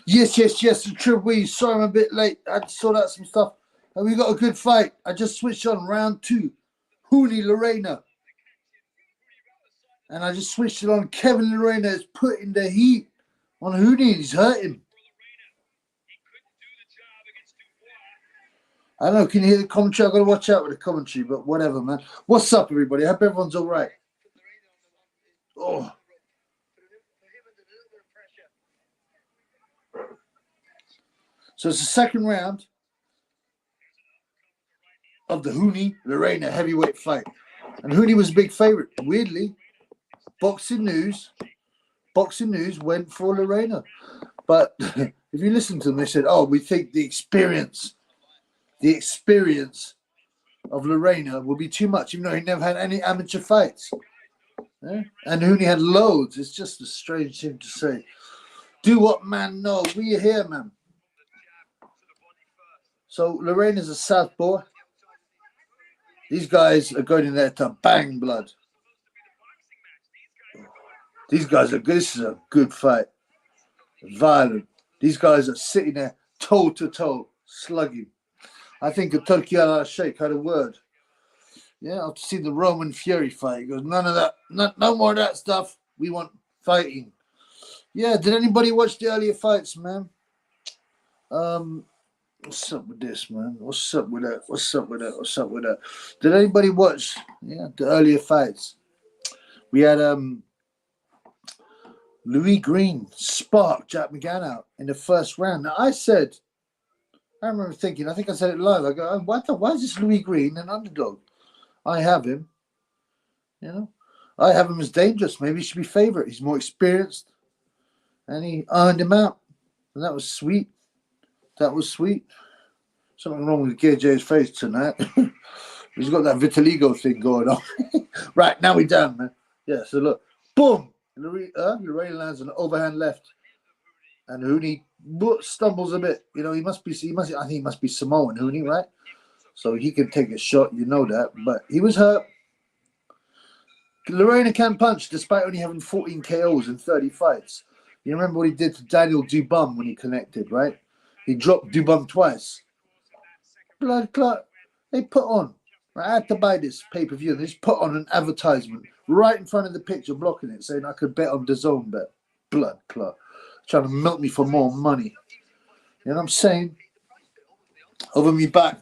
Yes, the Triple E. Sorry I'm a bit late. I had to sort out some stuff. And we got a good fight. I just switched on round 2. Huni, Lerena. And I just switched it on. Kevin Lerena is putting the heat on Huni. He's hurting. I don't know. Can you hear the commentary? I've got to watch out with the commentary, but whatever, man. What's up, everybody? I hope everyone's all right. Oh. So it's the second round of the Huni Lerena heavyweight fight. And Huni was a big favorite. Weirdly, Boxing News went for Lerena. But if you listen to them, they said, oh, we think the experience of Lerena will be too much, even though he never had any amateur fights. Yeah? And Huni had loads. It's just a strange thing to say. Do what man knows. We are here, man. So Lerena's a southpaw. These guys are going in there to bang blood. These guys are good. This is a good fight. Violent. These guys are sitting there toe to toe, slugging. I think Turkey Al-Sheikh had a word. Yeah, I've seen the Roman Fury fight. He goes, none of that, no more of that stuff. We want fighting. Yeah, did anybody watch the earlier fights, man? What's up with this, man? What's up with that? Did anybody watch the earlier fights? We had Louis Green sparked Jack Ngannou in the first round. Now I remember thinking, I think I said it live. I go, why is this Louis Green an underdog? I have him. I have him as dangerous. Maybe he should be favorite. He's more experienced. And he earned him out. And that was sweet. Something wrong with KJ's face tonight. He's got that vitiligo thing going on. Right, now we're down, man. Yeah, so look. Boom! Lorena lands an overhand left. And Huni stumbles a bit. I think he must be Samoan, Huni, right? So he can take a shot, you know that. But he was hurt. Lerena can punch despite only having 14 KOs in 30 fights. You remember what he did to Daniel Dubum when he connected, right? He dropped Dubum twice. Blood clot. They put on. I had to buy this pay-per-view. They just put on an advertisement right in front of the picture, blocking it, saying I could bet on DAZN bet. Blood clot. Trying to milk me for more money. You know what I'm saying? Over me back.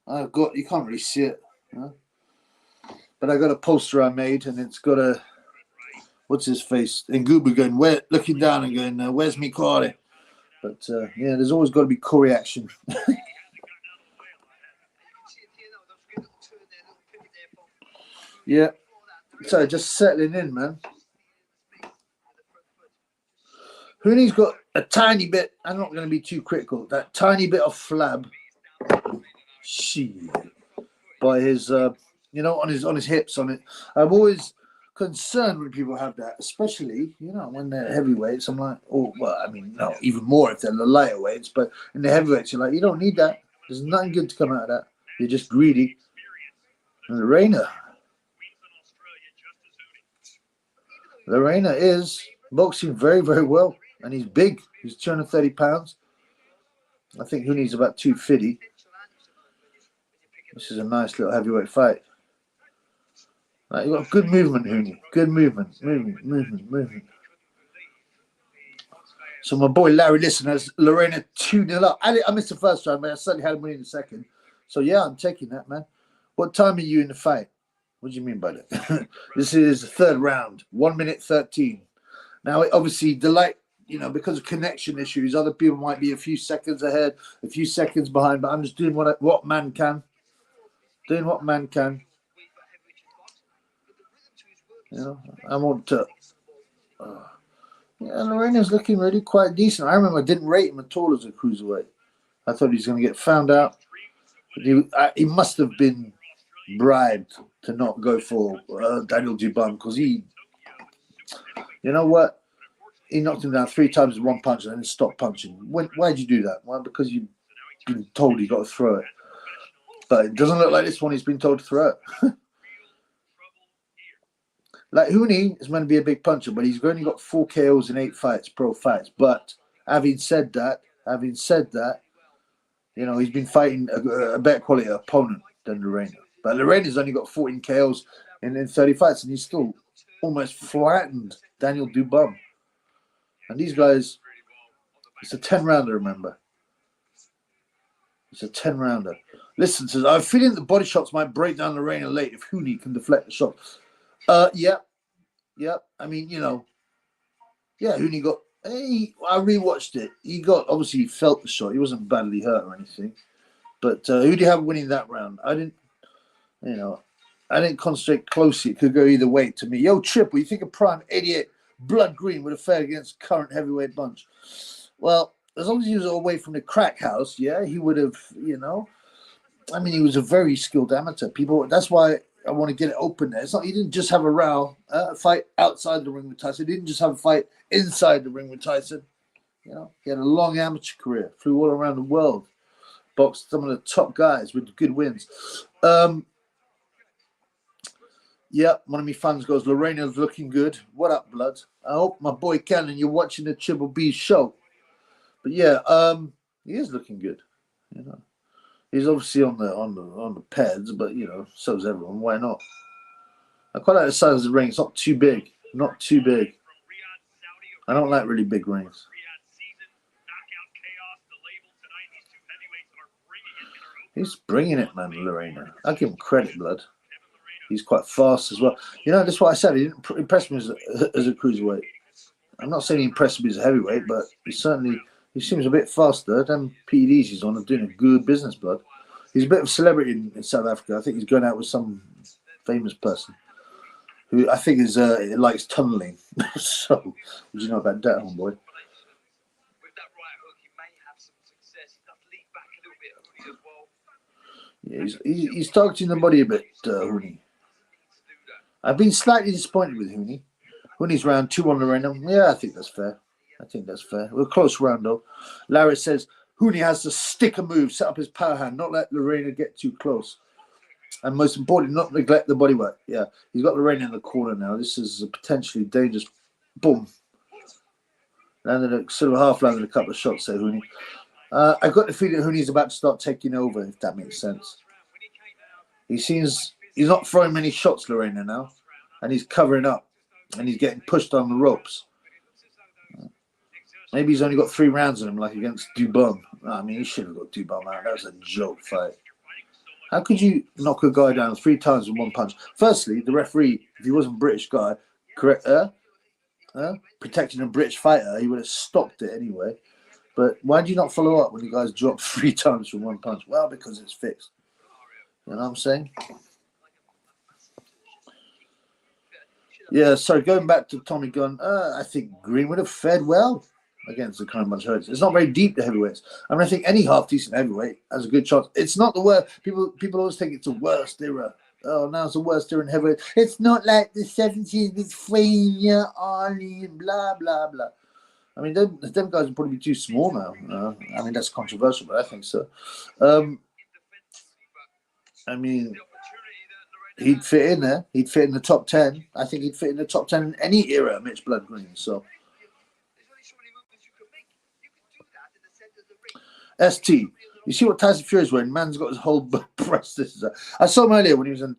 You can't really see it. But I got a poster I made, and it's got a, what's his face? Ngubu going, looking down and going, where's me Corey? But there's always got to be Corey action. Yeah. So just settling in, man. Huni's got a tiny bit, I'm not going to be too critical, that tiny bit of flab. Shit. By his, on his hips, on it. I'm always concerned when people have that, especially, when they're heavyweights. I'm like, no, even more if they're the lighter weights, but in the heavyweights, you're like, you don't need that. There's nothing good to come out of that. You're just greedy. And Lerena is boxing very, very well, and he's big. He's 230 pounds. I think Huni's about 250. This is a nice little heavyweight fight. Right, you've got good movement, Huni. Good movement. So my boy Larry listeners, Lerena 2-0 up. I missed the first round, but I certainly had him winning the second. So yeah, I'm taking that, man. What time are you in the fight? What do you mean by that? This is the third round, 1 minute 13. Now, obviously, because of connection issues, other people might be a few seconds ahead, a few seconds behind, but I'm just doing what man can. Doing what man can. I want to. Lorena's looking really quite decent. I remember I didn't rate him at all as a cruiserweight. I thought he was going to get found out. He must have been bribed to not go for Daniel Dubum because you know what? He knocked him down 3 times with one punch and then stopped punching. Why'd you do that? Well, because you've been told you got to throw it. But it doesn't look like this one he's been told to throw it. Like Huni is meant to be a big puncher, but he's only got 4 KOs in 8 fights, pro fights. But having said that, you know, he's been fighting a better quality opponent than Lerena. But Lerena's only got 14 KOs in 30 fights, and he's still almost flattened Daniel Dubum. And these guys, it's a 10-rounder, remember. It's a 10-rounder. Listen, says, I'm feeling the body shots might break down Lerena late if Huni can deflect the shot. Yeah. I mean, you know, yeah, Huni got. I rewatched it. Obviously he felt the shot. He wasn't badly hurt or anything. But who do you have winning that round? I didn't concentrate closely. It could go either way to me. Yo, Triple, you think a prime 88 blood green would have fared against current heavyweight bunch? Well, as long as he was away from the crack house, yeah, he would have, you know. I mean, he was a very skilled amateur. That's why I want to get it open there. It's not, he didn't just have a fight outside the ring with Tyson. He didn't just have a fight inside the ring with Tyson. You know, he had a long amateur career, flew all around the world, boxed some of the top guys with good wins. Yeah, one of my fans goes, Lorena's looking good. What up, blood? I hope my boy Cannon, you're watching the Triple B show. But yeah, he is looking good. You know, he's obviously on the pads, but you know, so's everyone. Why not? I quite like the size of the ring. It's not too big. Not too big. I don't like really big rings. He's bringing it, man, Lerena. I give him credit, blood. He's quite fast as well. You know, that's what I said. He didn't impress me as a cruiserweight. I'm not saying he impressed me as a heavyweight, but he seems a bit faster than PEDs he's on and doing a good business, blood. He's a bit of a celebrity in South Africa. I think he's going out with some famous person who I think likes tunneling. So, what do you know about that, homeboy? Yeah, he's targeting the body a bit, Huni. I've been slightly disappointed with Huni. Huni's round 2 on Lerena. Yeah, I think that's fair. We're a close round, though. Larry says, Huni has to stick a move, set up his power hand, not let Lerena get too close. And most importantly, not neglect the body work. Yeah, he's got Lerena in the corner now. This is a potentially dangerous. Boom. Landed a couple of shots there, Huni. I've got the feeling that Huni's about to start taking over, if that makes sense. He's not throwing many shots, Lerena, now. And he's covering up. And he's getting pushed on the ropes. Maybe he's only got 3 rounds in him, like against Dubum. I mean, he should have got Dubum out. That was a joke fight. How could you knock a guy down 3 times with 1 punch? Firstly, the referee, if he wasn't a British guy, protecting a British fighter, he would have stopped it anyway. But why do you not follow up when you guys drop 3 times from 1 punch? Well, because it's fixed. You know what I'm saying? Yeah, sorry, going back to Tommy Gunn, I think Green would have fared well against the current bunch of heavyweights. It's not very deep, the heavyweights. I mean, I think any half-decent heavyweight has a good chance. It's not the worst. People always think it's the worst era. Oh, now it's the worst era in heavyweight. It's not like the 70s with Frazier, Ali, and blah, blah, blah. I mean, them guys would probably be too small now. I mean, that's controversial, but I think so. I mean, he'd fit in there. He'd fit in the top 10. I think he'd fit in the top 10 in any era, Mitch Blood Green. So, ST, you see what Tyson Fury's wearing? Man's got his whole breast. I saw him earlier when he was in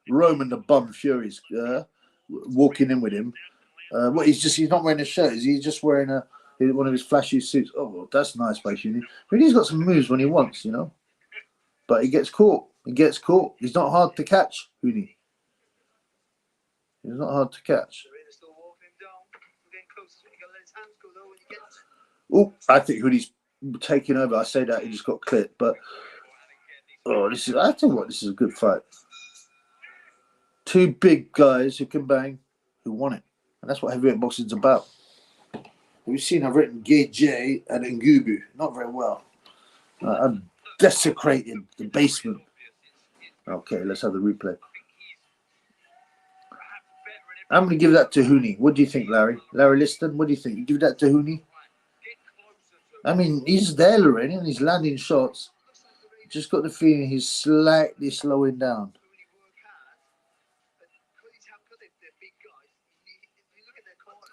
Roman the Bum Fury's walking in with him. He's not wearing a shirt. He's just wearing one of his flashy suits. Oh, well, that's nice by Huni. I mean, he's got some moves when he wants, you know. But he gets caught. He's not hard to catch, Huni. He's not hard to catch. Oh, I think Huni's taking over. I say that he just got clipped, but I tell you what, this is a good fight. 2 big guys who can bang, who won it, and that's what heavyweight boxing's about. We've seen I've written Gay J and Ngubu not very well. I've desecrated the basement. Okay, let's have the replay. I'm going to give that to Huni. What do you think, Larry? Larry Liston, what do you think? You give that to Huni? I mean, he's there, Lerena, and he's landing shots. Just got the feeling he's slightly slowing down.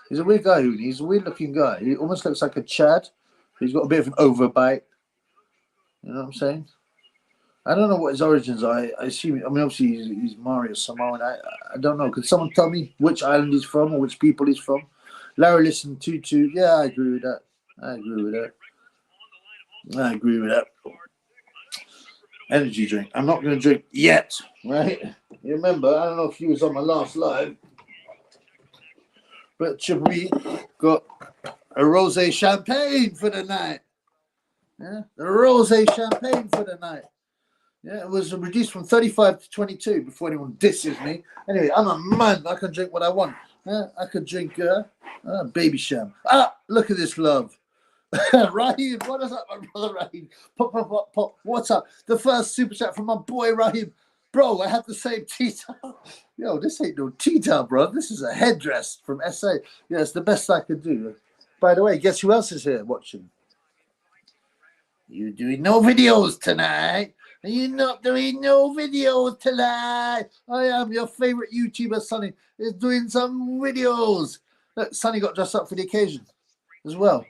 He's a weird guy, Huni. He's a weird-looking guy. He almost looks like a Chad. He's got a bit of an overbite. You know what I'm saying? I don't know what his origins are. I assume, I mean, obviously he's Maori or Samoan. I don't know. Could someone tell me which island he's from or which people he's from? Larry listened to. Yeah, I agree with that. I agree with that. Energy drink. I'm not going to drink yet, right? You remember, I don't know if you was on my last live, but Chabri got a rosé champagne for the night. Yeah, a rosé champagne for the night. Yeah, it was reduced from 35 to 22 before anyone disses me. Anyway, I'm a man. I can drink what I want. Yeah, I could drink baby sham. Ah, look at this love. Raheem, what is up, my brother Raheem? Pop. What's up? The first super chat from my boy Raheem. Bro, I have the same tea-towel. Yo, this ain't no tea-towel, bro. This is a headdress from SA. Yeah, it's the best I could do. By the way, guess who else is here watching? You doing no videos tonight? Are you not doing no videos tonight? I am your favorite YouTuber, Sonny, is doing some videos. Look, Sonny got dressed up for the occasion as well.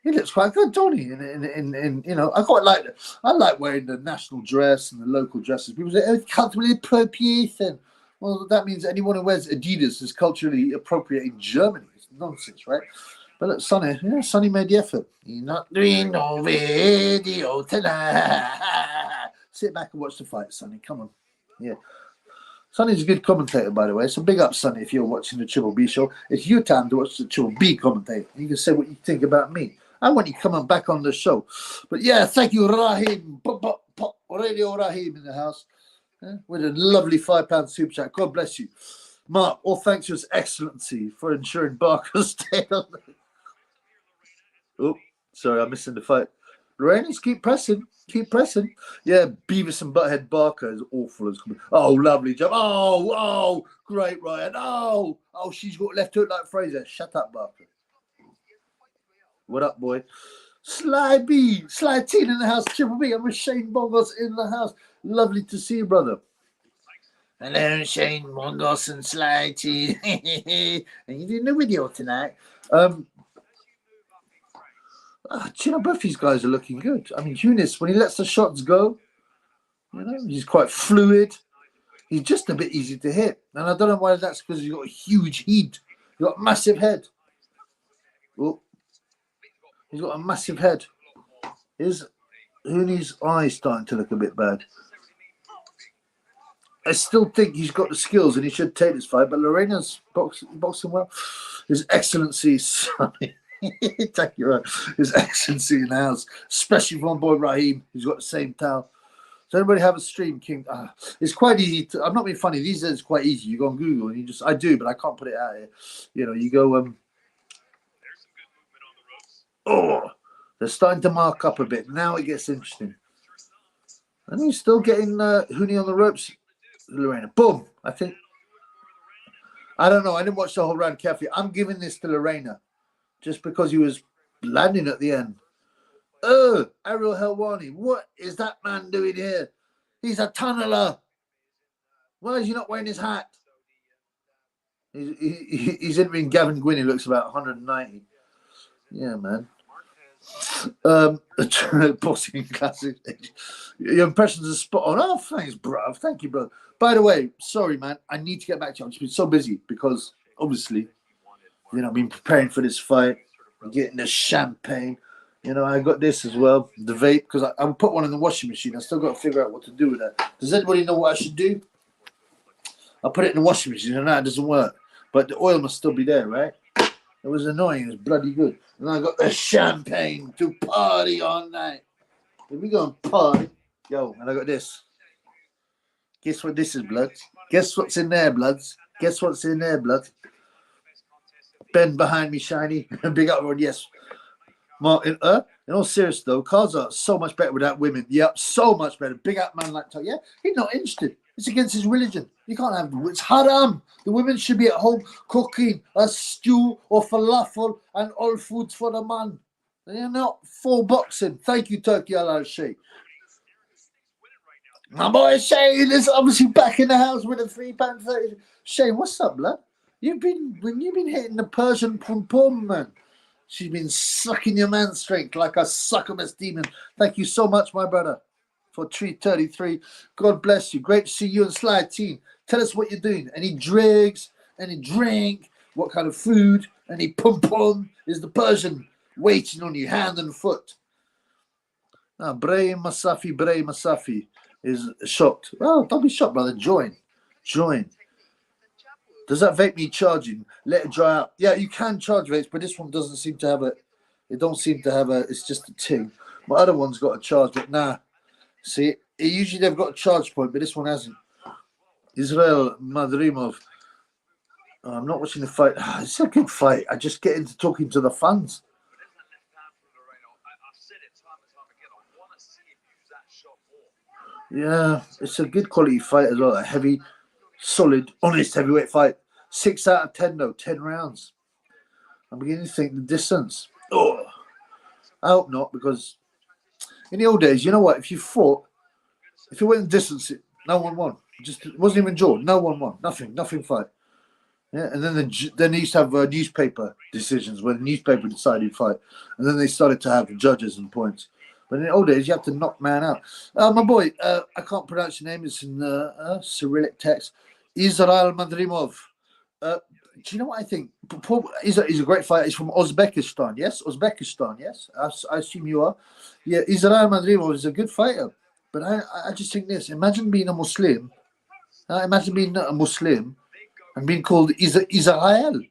He looks quite good, don't he? In you know, I like wearing the national dress and the local dresses. People say, oh, it's culturally appropriation. Well, that means anyone who wears Adidas is culturally appropriate in Germany. It's nonsense, right? But look, Sonny, yeah, Sonny made the effort. You're not doing no video tonight. Sit back and watch the fight, Sonny. Come on. Yeah. Sonny's a good commentator, by the way. So big up, Sonny, if you're watching the Triple B show. It's your time to watch the Triple B commentator. You can say what you think about me. I want you coming back on the show. But yeah, thank you, Raheem. Pop, Radio Raheem in the house. Yeah, with a lovely £5 super chat. God bless you. Mark, all thanks to His Excellency for ensuring Barker stayed on the... Oh, sorry, I'm missing the fight. Lorena's keep pressing. Yeah, Beavis and Butthead Barker is awful as... Oh, lovely job. Oh, great, Ryan. Oh, she's got left hook like Fraser. Shut up, Barker. What up, boy? Sly B, Sly Teen in the house, Triple B. I'm with Shane Bongos in the house. Lovely to see you, brother. Hello, Shane Bongos and Sly Teen. And you doing a video tonight? Do you know, both these guys are looking good. I mean, Eunice, when he lets the shots go, you know, he's quite fluid. He's just a bit easy to hit. And I don't know why that's because he's got a huge head. He's got a massive head. Oh. He's got a massive head. Is Huni's eye starting to look a bit bad? I still think he's got the skills and he should take this fight, but Lorena's boxing well. His Excellency, Sonny. Thank you, right. His Excellency in the house, especially for my boy Raheem, who's got the same towel. Does anybody have a stream, King? It's quite easy. I'm not being funny. These days it's quite easy. You go on Google and I do, but I can't put it out here. You know, you go, oh, they're starting to mark up a bit. Now it gets interesting. And he's still getting Huni on the ropes. Lerena. Boom. I don't know. I didn't watch the whole round carefully. I'm giving this to Lerena just because he was landing at the end. Oh, Ariel Helwani. What is that man doing here? He's a tunneler. Why is he not wearing his hat? He's entering Gavin Gwynn. He looks about 190. Yeah, man. Boxing classic. Your impressions are spot on. Oh, thanks, bro. Thank you, bro. By the way, sorry, man. I need to get back to you. I've just been so busy because obviously, you know, I've been preparing for this fight, getting the champagne. You know, I got this as well, the vape, because I put one in the washing machine. I still got to figure out what to do with that. Does anybody know what I should do? I put it in the washing machine, and that doesn't work. But the oil must still be there, right? It was annoying. It was bloody good. And I got the champagne to party all night. Here we go and party. Yo, and I got this. Guess what this is, bloods? Guess what's in there, bloods? Guess what's in there, blood? Ben behind me, shiny. Big up one, yes. Martin, in all seriousness, though, cards are so much better without women. Yep, so much better. Big up man like that. Yeah, he's not interested. It's against his religion. You can't have it's haram. The women should be at home cooking a stew or falafel and all foods for the man. They're not full boxing. Thank you, Turkey Al Sheikh. My boy Shane is obviously back in the house with a £3.30. Shane, what's up, blood? When you've been hitting the Persian pom pom, man. She's been sucking your man's strength like a succubus demon. Thank you so much, my brother, for 333. God bless you. Great to see you and Sly Team. Tell us what you're doing. Any drinks? Any drink? What kind of food? Any pom pom? Is the Persian waiting on you, hand and foot? Bray Masafi is shocked. Oh, don't be shocked, brother. Join. Does that vape need charging? Let it dry out. Yeah, you can charge vapes, but this one doesn't seem to have a. It don't seem to have a. It's just a ting. My other one's got a charge, but nah. See, usually they've got a charge point, but this one hasn't. Israel Madrimov. Oh, I'm not watching the fight. It's a good fight. I just get into talking to the fans. Yeah, it's a good quality fight as well. A heavy, solid, honest heavyweight fight. 6 out of 10 though, 10 rounds. I'm beginning to think the distance. Oh, I hope not, because in the old days, you know what? If you went the distance, no one won. It wasn't even drawn. No one won. Nothing fight. Yeah, and then they used to have newspaper decisions where the newspaper decided fight, and then they started to have judges and points. But in the old days, you have to knock man out. My boy, I can't pronounce your name. It's in Cyrillic text. Israel Madrimov. Do you know what I think? He's a great fighter. He's from Uzbekistan. Yes, Uzbekistan. Yes, I assume you are. Yeah, Israel Madrimov is a good fighter. But I just think this. Imagine being a Muslim. Imagine being a Muslim and being called Israel.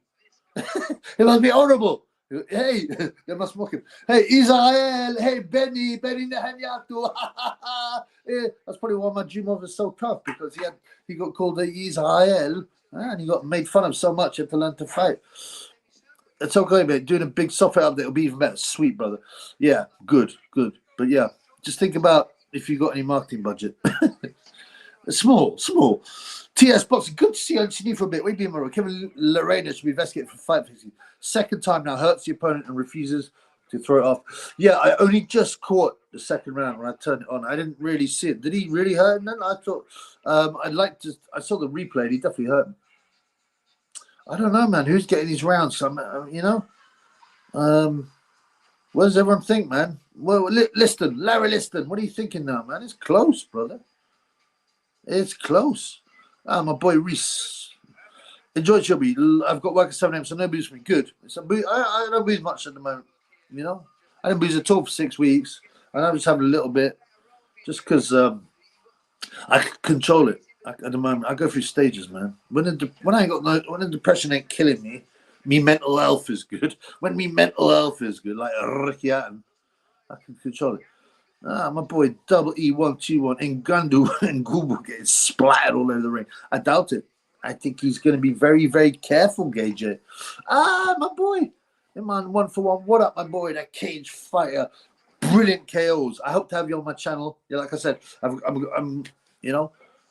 It must be horrible. Hey, they must mock him. Hey, Israel. Hey, Benny Netanyahu. That's probably why Madrimov is so tough, because he got called Israel and he got made fun of so much. He had to learn to fight. It's okay, mate. Doing a big software update will be even better. Sweet, brother. Yeah, good. But yeah, just think about if you got any marketing budget. Small. TS Boxing, good to see you. I haven't seen you for a bit. We've been more. Kevin Lerena should be investigated for fight fixing. Second time now, hurts the opponent and refuses to throw it off. Yeah, I only just caught the second round when I turned it on. I didn't really see it. Did he really hurt him then? I thought I saw the replay and he definitely hurt him. I don't know, man. Who's getting these rounds? What does everyone think, man? Well, Larry Liston, what are you thinking now, man? It's close, brother. It's close. My boy Reese. Enjoy Chubby. I've got work at 7 a.m., so no booze for me. Good. I don't booze much at the moment, you know. I didn't booze at all for 6 weeks. And I'm just having a little bit, just because I can control it at the moment. I go through stages, man. When the depression ain't killing me, me mental health is good. When me mental health is good, like Ricky Hatton, I can control it. My boy Double E121 Ngannou and Google getting splattered all over the ring. I doubt it. I think he's going to be very, very careful, GJ. My boy. Hey, man, 1 for 1. What up, my boy? That cage fighter. Brilliant KOs. I hope to have you on my channel. Yeah, like I said, I'm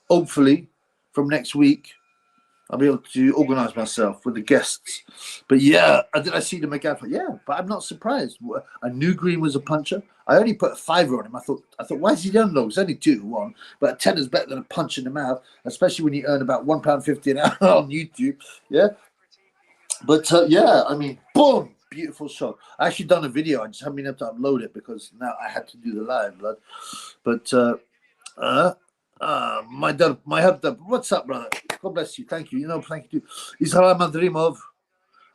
hopefully from next week, I'll be able to organise myself with the guests. But yeah, I see the McGann fight. Yeah, but I'm not surprised. I knew Green was a puncher. I only put a $5 on him. I thought, why is he done low? It's only 2 to 1, but a 10 is better than a punch in the mouth, especially when you earn about £1.50 an hour on YouTube. Yeah, but yeah, I mean, boom, beautiful shot. I actually done a video. I just haven't been able to upload it because now I had to do the live, blood. But my dub, what's up, brother? God bless you. Thank you. Thank you. Israel Madrimov.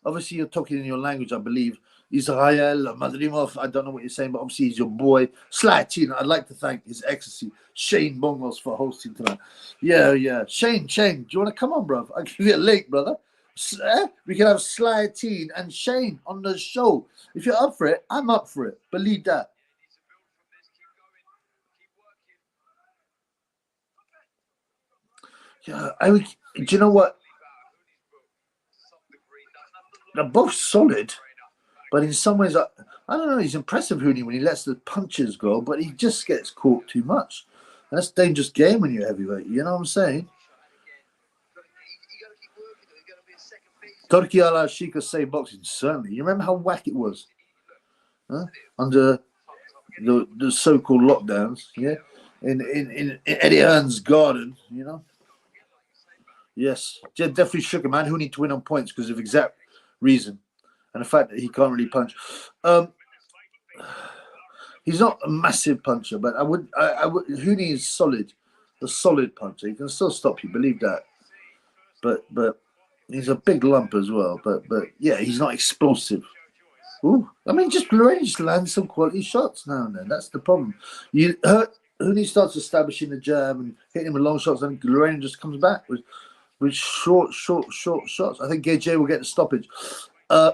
Obviously, you're talking in your language, I believe. Israel Madrimov. I don't know what you're saying, but obviously he's your boy. Sly Teen. I'd like to thank His Excellency Shane Bongos for hosting tonight. Yeah. Shane, do you want to come on, bro? I'll give you a link, brother. We can have Sly Teen and Shane on the show. If you're up for it, I'm up for it. Believe that. Yeah, do you know what? They're both solid, but in some ways, I don't know. He's impressive, Huni, when he lets the punches go, but he just gets caught too much. That's a dangerous game when you're heavyweight. You know what I'm saying? Turkey ala Shika say boxing, certainly. You remember how whack it was under the so-called lockdowns, yeah? In Eddie Hearn's garden, Yes, definitely shook him, man. Who need to win on points because of exact reason and the fact that he can't really punch. He's not a massive puncher, but I would. Huni is solid, a solid puncher. He can still stop you, believe that. But he's a big lump as well. But yeah, he's not explosive. Ooh, I mean, just Lerena just lands some quality shots now and then. That's the problem. Huni starts establishing the jab and hitting him with long shots, and Lerena just comes back with short shots. I think Gage will get the stoppage.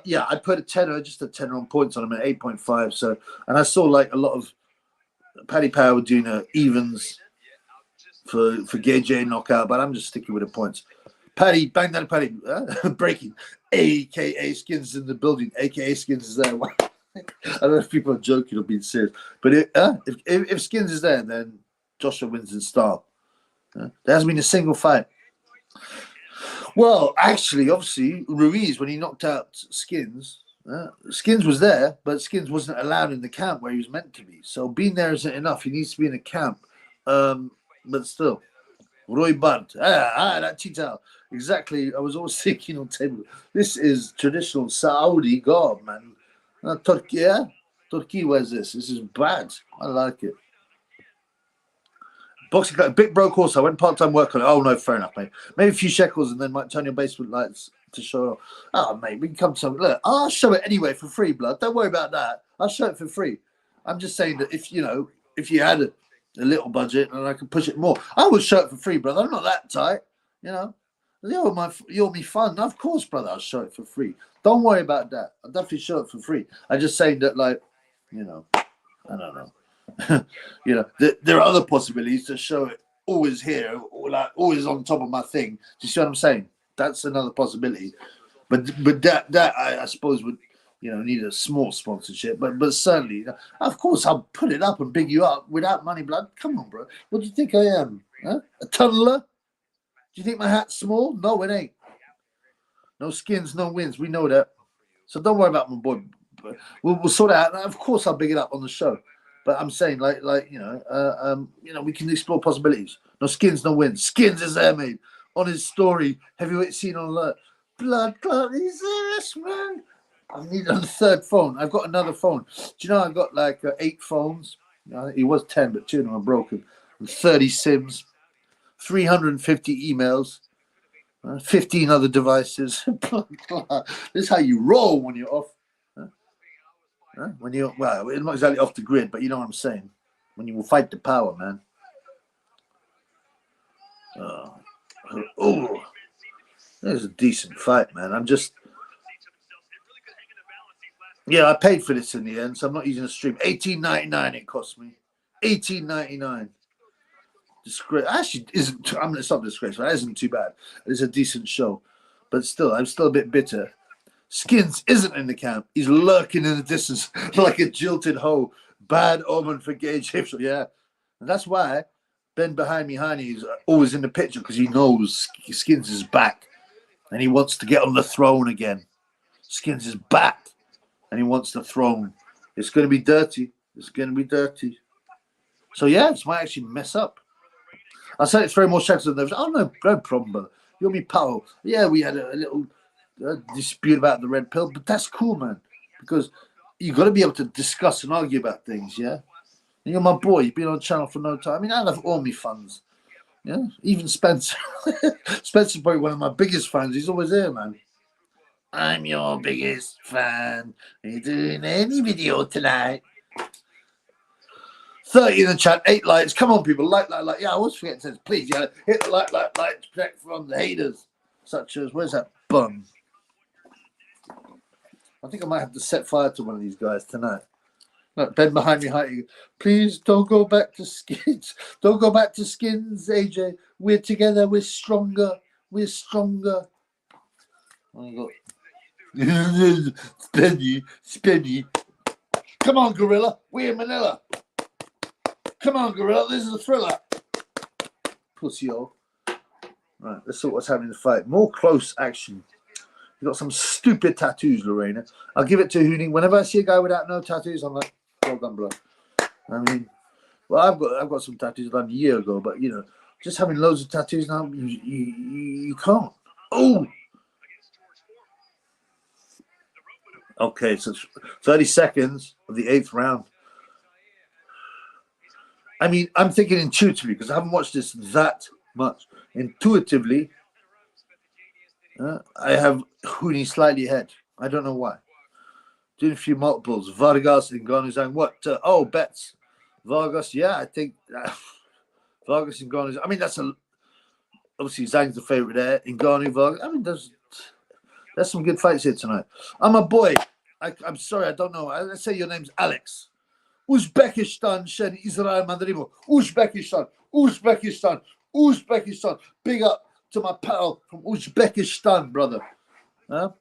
Yeah, I put just a tenner on points on him at 8.5. So, and I saw like a lot of Paddy Power doing evens for Gage knockout, but I'm just sticking with the points. Paddy, bang that Paddy, breaking, a.k.a. Skins in the building, a.k.a. Skins is there. I don't know if people are joking or being serious, but if Skins is there, then Joshua wins in style. There hasn't been a single fight. Well, actually, obviously, Ruiz, when he knocked out Skins, Skins was there, but Skins wasn't allowed in the camp where he was meant to be. So being there isn't enough. He needs to be in a camp. But still, Roy Bard, that Tito. Exactly. I was always thinking on table, this is traditional Saudi god, man. Turkey wears this. This is bad. I like it. Boxing club, bit broke also. I went part-time work on it. Oh, no, fair enough, mate. Maybe a few shekels and then might turn your basement lights to show. Oh, mate, we can come to some. Look, I'll show it anyway for free, blood. Don't worry about that. I'll show it for free. I'm just saying that if you had a little budget and I could push it more, I would show it for free, brother. I'm not that tight, You're me fun. Of course, brother, I'll show it for free. Don't worry about that. I'll definitely show it for free. I'm just saying that, I don't know. There are other possibilities to show it always here, or like always on top of my thing. Do you see what I'm saying? That's another possibility. But that I suppose would need a small sponsorship. But certainly, of course, I'll put it up and big you up without money, blood. Come on, bro. What do you think I am? Huh? A tunneler? Do you think my hat's small? No, it ain't. No skins, no wins. We know that. So don't worry about my boy. We'll sort it out. And of course, I'll big it up on the show. But I'm saying, we can explore possibilities. No skins, no wins. Skins is there, mate. On his story, heavyweight scene on alert. Blood clot, he's this, man. I need a third phone. I've got another phone. Do you know I've got 8 phones? It was 10, but 2 of them are broken. And 30 SIMs, 350 emails, 15 other devices. This is how you roll when you're off. When you're, well, it's not exactly off the grid, but you know what I'm saying. When you will fight the power, man. There's a decent fight, man. I paid for this in the end, so I'm not using a stream. $18.99 it cost me. $18.99. Disgrace. Actually, isn't. I mean, it's not disgraceful. That isn't too bad. It's a decent show, but still, I'm still a bit bitter. Skins isn't in the camp. He's lurking in the distance like a jilted hoe. Bad omen for Gage Hipshot. Yeah. And that's why Ben behind me, Huni, is always in the picture because he knows Skins is back and he wants to get on the throne again. Skins is back and he wants the throne. It's going to be dirty. It's going to be dirty. So, yeah, this might actually mess up. I said it's very more sexy than those. Oh, no problem, brother. You're me pal. Yeah, we had a little dispute about the red pill, but that's cool, man, because you got to be able to discuss and argue about things. Yeah, and you're my boy. You've been on channel for no time. I mean, I love all my fans. Yeah, even Spencer. Spencer's probably one of my biggest fans. He's always here, man. I'm your biggest fan. Are you doing any video tonight? 30 in the chat, 8 likes. Come on, people, like. Yeah, I always forget to say, please, hit the like to protect from the haters, such as where's that bum? I think I might have to set fire to one of these guys tonight. Look, Ben behind me hiding. Please don't go back to Skins. Don't go back to Skins, AJ. We're together. We're stronger. We're stronger. Oh, Spenny. Come on, Gorilla. We're in Manila. Come on, Gorilla. This is a thriller. Pussy-o. Right, let's see what's happening in the fight. More close action. You've got some stupid tattoos, Lerena. I'll give it to Huni. Whenever I see a guy without no tattoos, I'm like, well done, bro. I mean, well, I've got some tattoos done a year ago, but Just having loads of tattoos now, you can't. Oh! Okay, so 30 seconds of the 8th round. I mean, I'm thinking intuitively, because I haven't watched this that much. Intuitively, I have Huni slightly ahead. I don't know why. Doing a few multiples. Vargas and Ngannou saying, what? Bets. Vargas, yeah, I think Vargas and Ngannou. I mean, that's obviously Zhang's the favorite there. Ngannou, Vargas. I mean, there's some good fights here tonight. I'm a boy. I'm sorry, I don't know. Let's say your name's Alex. Uzbekistan, Shen, Israel, Madrimov. Uzbekistan. Big up to my pal from Uzbekistan, brother. Huh?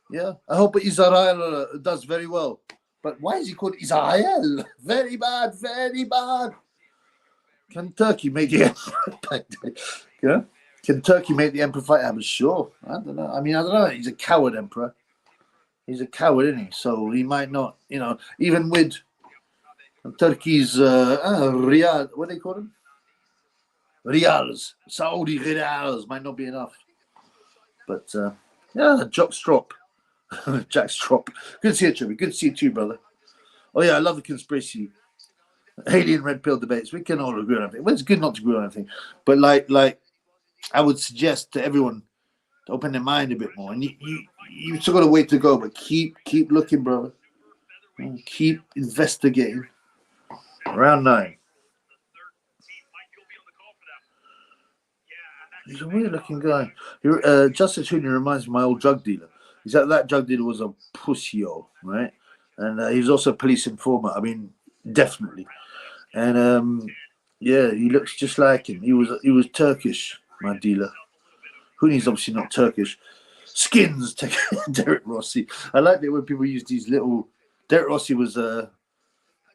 Yeah, I hope Israel does very well. But why is he called Israel? Very bad. Can Turkey make the emperor? Yeah? Can Turkey make the emperor fight? I'm sure. I don't know. I don't know. He's a coward emperor. He's a coward, isn't he? So he might not, even with Turkey's Riyadh, what do they call them? Riyals. Saudi Riyals might not be enough. But, Jockstrop. Jack Strop. Good to see you, Trevor. Good to see you too, brother. Oh, yeah, I love the conspiracy. Alien red pill debates. We can all agree on everything. Well, it's good not to agree on anything. But, like I would suggest to everyone to open their mind a bit more. And you've still got a way to go, but keep looking, brother. And keep investigating. Round 9. He's a weird-looking guy. Justice Huni reminds me of my old drug dealer. He's that drug dealer was a pussyo, right? And he was also a police informant. I mean, definitely. And he looks just like him. He was Turkish, my dealer. Huni's obviously not Turkish. Skins, Derek Rossi. I like it when people use these little. Derek Rossi was a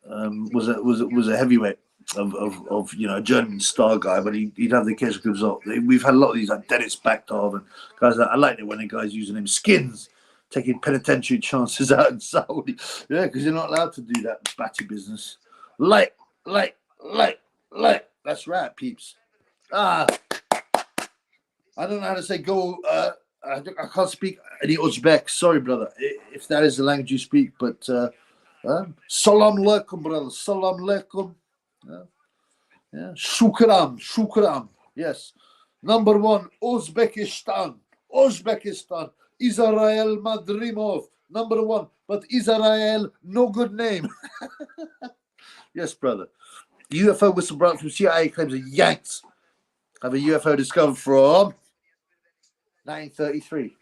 heavyweight of a German star guy, but he'd have the occasional result. We've had a lot of these like Dennis Baktov and guys I like it when the guys using him Skins, taking penitentiary chances out in Saudi. Yeah, because you're not allowed to do that batty business. Like. That's right, peeps. I don't know how to say go. I can't speak any Uzbek. Sorry, brother, if that is the language you speak. But salam alaikum, brother. Salam alaikum. Yeah. Shukran. Yes. Number 1, Uzbekistan. Israel Madrimov. Number 1. But Israel, no good name. Yes, brother. UFO whistleblower from CIA claims a Yanks have a UFO discovered from 1933.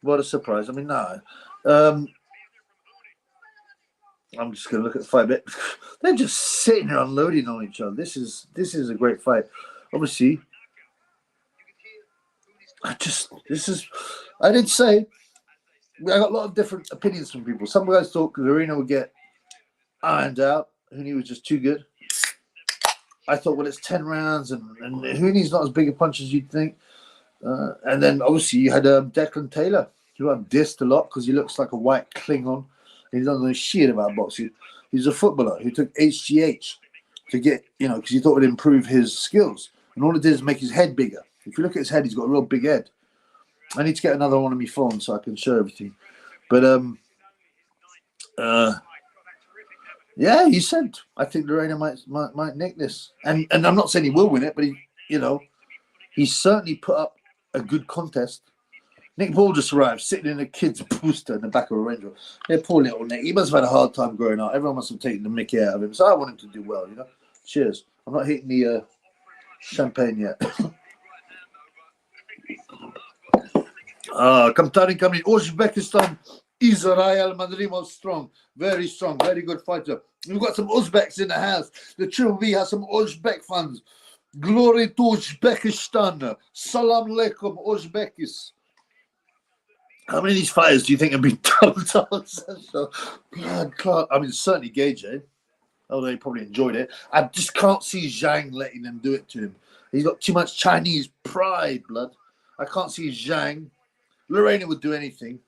What a surprise. I mean, no. I'm just going to look at the fight bit. They're just sitting there unloading on each other. This is a great fight. Obviously, I did say, I got a lot of different opinions from people. Some guys thought Lerena would get ironed out. Huni was just too good. I thought, well, it's 10 rounds, and Huni's not as big a punch as you'd think. And then, obviously, you had Declan Taylor, who I've dissed a lot because he looks like a white Klingon. He doesn't know shit about boxing. He's a footballer who took HGH to get, because he thought it would improve his skills. And all it did is make his head bigger. If you look at his head, he's got a real big head. I need to get another one of my phones so I can show everything. But, he said, I think Lerena might nick this. And I'm not saying he will win it, but he certainly put up a good contest. Nick Paul just arrived, sitting in a kid's booster in the back of a Range Rover. Yeah, poor little Nick. He must have had a hard time growing up. Everyone must have taken the mickey out of him. So I want him to do well, Cheers. I'm not hitting the champagne yet. Kamtarin coming. Uzbekistan, Israel Madrimov strong. Very strong. Very good fighter. We've got some Uzbeks in the house. The Triple B has some Uzbek fans. Glory to Uzbekistan. Salam alaikum, Uzbekis. How many of these fighters do you think have been dumped on? Blood clot. I mean, certainly Gage, although he probably enjoyed it. I just can't see Zhang letting them do it to him. He's got too much Chinese pride, blood. I can't see Zhang. Lerena would do anything.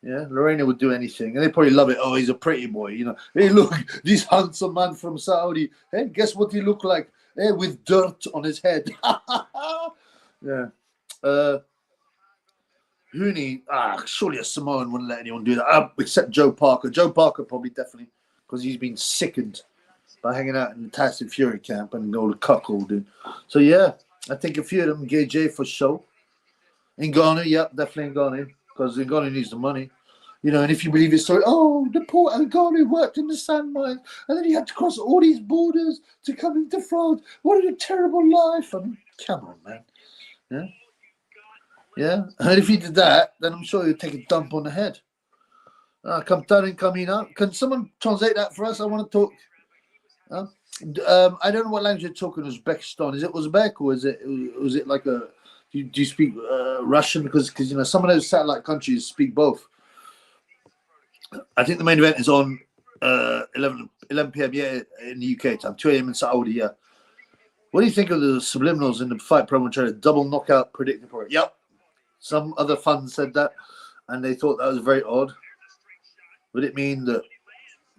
Yeah, Lerena would do anything. And they probably love it. Oh, he's a pretty boy, Hey, look, this handsome man from Saudi. Hey, guess what he look like? with dirt on his head. Yeah. Huni, surely a Samoan wouldn't let anyone do that, except Joe Parker. Joe Parker probably definitely, because he's been sickened by hanging out in the Tyson Fury camp and all the cuckolding. So yeah, I think a few of them, Gay for sure. Ngannou, definitely Ngannou, because Ngannou needs the money. You know, and if you believe his story, the poor Ngannou worked in the sand mines, and then he had to cross all these borders to come into France. What a terrible life. I mean, come on, man. Yeah. Yeah. And if he did that, then I'm sure he'd take a dump on the head. Kamtarin Kamina. Can someone translate that for us? I want to talk. I don't know what language you're talking. Uzbekistan. Is it Uzbek or is it like a? Do you speak Russian? Because you know some of those satellite countries speak both. I think the main event is on 11 p.m. Yeah, in the UK time, 2 a.m. in Saudi. Yeah. What do you think of the subliminals in the fight promo trying to double knockout predicting for it? Yep. Some other fans said that, and they thought that was very odd. Would it mean that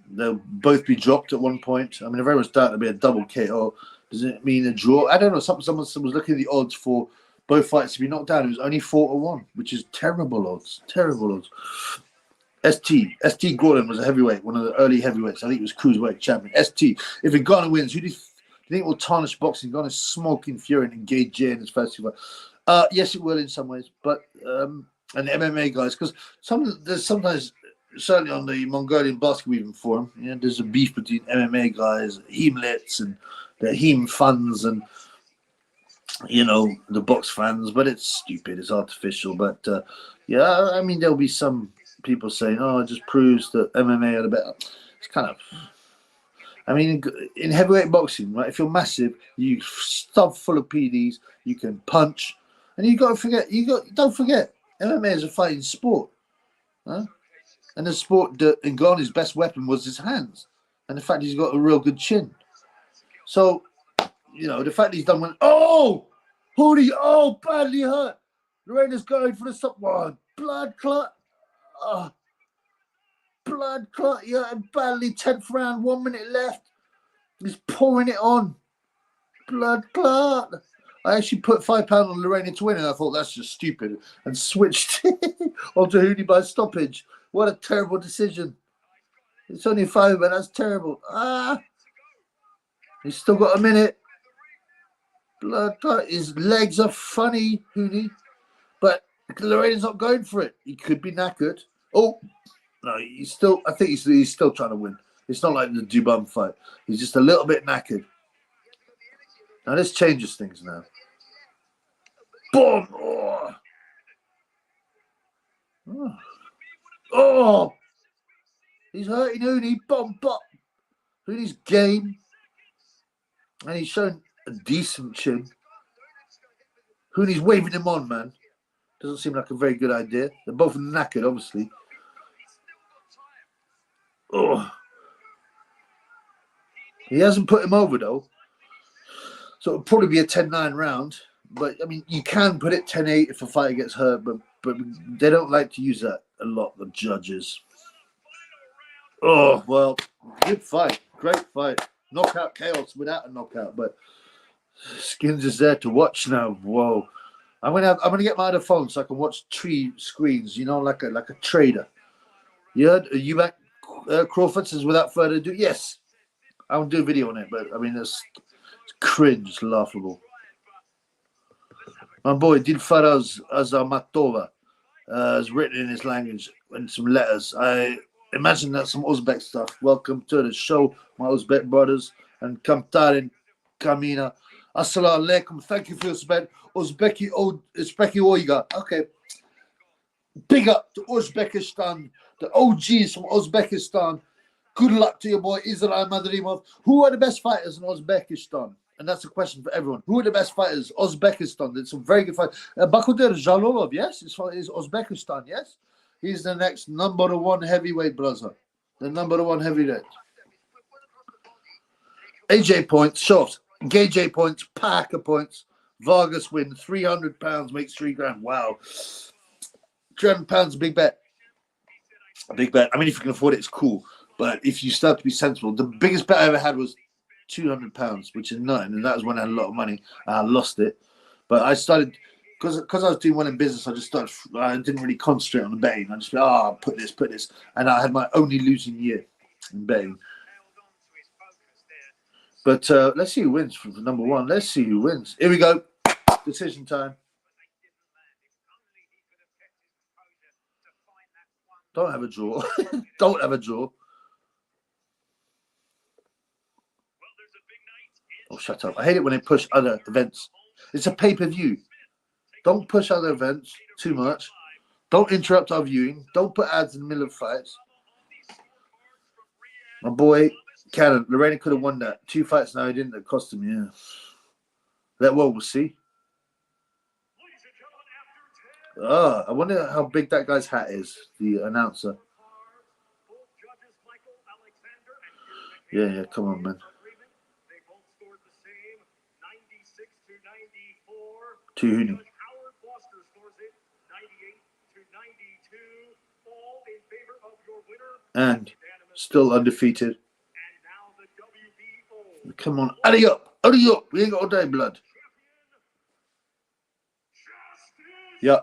they'll both be dropped at one point? I mean, if everyone's down to be a double KO, does it mean a draw? I don't know. Someone was looking at the odds for both fights to be knocked down. It was only 4-1, which is terrible odds. Terrible odds. ST Gordon was a heavyweight, one of the early heavyweights. I think it was cruiserweight champion. ST. If Ngannou wins, who do you think will tarnish boxing? Ngannou's smoking Fury and engage Jay in his first fight. Yes, it will in some ways, but and the MMA guys, because there's sometimes, certainly on the Mongolian basket weaving forum, there's a beef between MMA guys, Heimlets and the Heim fans and the box fans, but it's stupid, it's artificial. But I mean there'll be some people saying, it just proves that MMA are the better. It's kind of, I mean, in heavyweight boxing, right? If you're massive, you stuff full of PDs, you can punch, and don't forget, MMA is a fighting sport, huh? And the sport that Ngannou's best weapon was his hands, and the fact he's got a real good chin. So, the fact he's done one. Huni, badly hurt. Lerena's going for the stop one. Blood clot. Blood clot. Yeah, and badly 10th round, 1 minute left. He's pouring it on. Blood clot. I actually put £5 on Lerena to win, and I thought that's just stupid, and switched onto Huni by stoppage. What a terrible decision. It's only 5, but that's terrible. He's still got a minute. Blood clot. His legs are funny, Huni, but Lerena's not going for it. He could be knackered. No, I think he's still trying to win. It's not like the Dubum fight. He's just a little bit knackered. Now this changes things now. Boom! He's hurting Huni. Boom, bop. Huni's game. And he's shown a decent chin. Huni's waving him on, man. Doesn't seem like a very good idea. They're both knackered, obviously. He hasn't put him over, though. So it'll probably be a 10-9 round. But, I mean, you can put it 10-8 if a fighter gets hurt, but they don't like to use that a lot, the judges. Well, good fight. Great fight. Knockout chaos without a knockout, but Skins is there to watch now. Whoa. I'm gonna get my other phone so I can watch 3 screens, like a trader. You heard? Are you back, Crawford says without further ado? Yes. I won't do a video on it, but I mean it's cringe, it's laughable. My boy Dil Faraz Azamatova has written in his language in some letters. I imagine that's some Uzbek stuff. Welcome to the show, my Uzbek brothers, and Kamtarin Kamina. Assalamu alaikum. Thank you for your support. Uzbeki Oiga. Okay. Big up to Uzbekistan, the OGs from Uzbekistan. Good luck to your boy Israel Madrimov. Who are the best fighters in Uzbekistan? And that's a question for everyone. Who are the best fighters? Uzbekistan. There's some very good fighters. Bakudir Jalolov, yes, is Uzbekistan, yes. He's the next number 1 heavyweight, brother. The number 1 heavyweight. AJ points, short. Gay points, Parker points. Vargas win. £300 makes £3 grand. Wow. £300, big bet. A big bet. I mean, if you can afford it, it's cool. But if you start to be sensible, the biggest bet I ever had was £200, which is nothing. And that was when I had a lot of money. I lost it. But I started, because I was doing well in business, I didn't really concentrate on the betting. I just went, put this. And I had my only losing year in betting. But let's see who wins for number one. Let's see who wins. Here we go. Decision time. Don't have a draw. Don't have a draw. Oh, shut up. I hate it when they push other events. It's a pay-per-view. Don't push other events too much. Don't interrupt our viewing. Don't put ads in the middle of fights. My boy, Cannon, Lerena could have won that. 2 fights now, he didn't. It cost him, yeah. We'll see. I wonder how big that guy's hat is, the announcer. Yeah, come on, man. 2 Huni. And still undefeated. Come on, hurry up. We ain't got all day, blood. Yeah,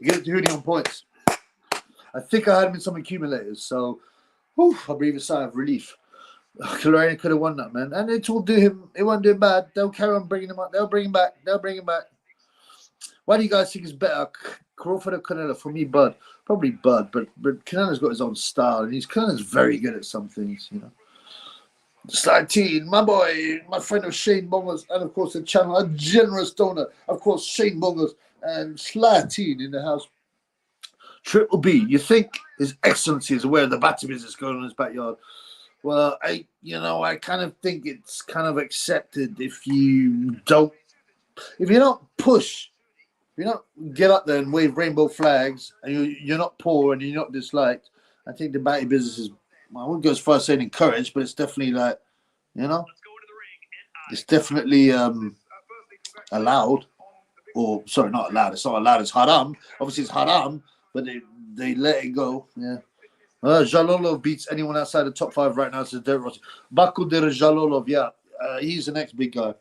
get it to Huni on points. I think I had him in some accumulators, so I breathe a sigh of relief. Lerena could have won that, man. And it will do him. It won't do him bad. They'll carry on bringing him up. They'll bring him back. Why do you guys think it's better, Crawford or Canelo? For me, Bud. Probably Bud, but Canelo's got his own style, and Canelo's very good at some things, you know. Slatine, my boy, my friend of Shane Bongers, and of course the channel, a generous donor, of course, Shane Bongers and Slatine in the house. Triple B, you think His Excellency is aware of the batting business going on in his backyard? Well, I kind of think it's kind of accepted if you don't push. If you don't get up there and wave rainbow flags, and you're not poor and you're not disliked, I think the batting business is, I wouldn't go as far as saying encouraged, but it's definitely like, it's definitely allowed. Or, sorry, not allowed. It's not allowed. It's haram. Obviously, it's haram, but they let it go. Yeah. Jalolov beats anyone outside the top 5 right now. Says Derek Rossi. Bakudir Jalolov, yeah. He's the next big guy.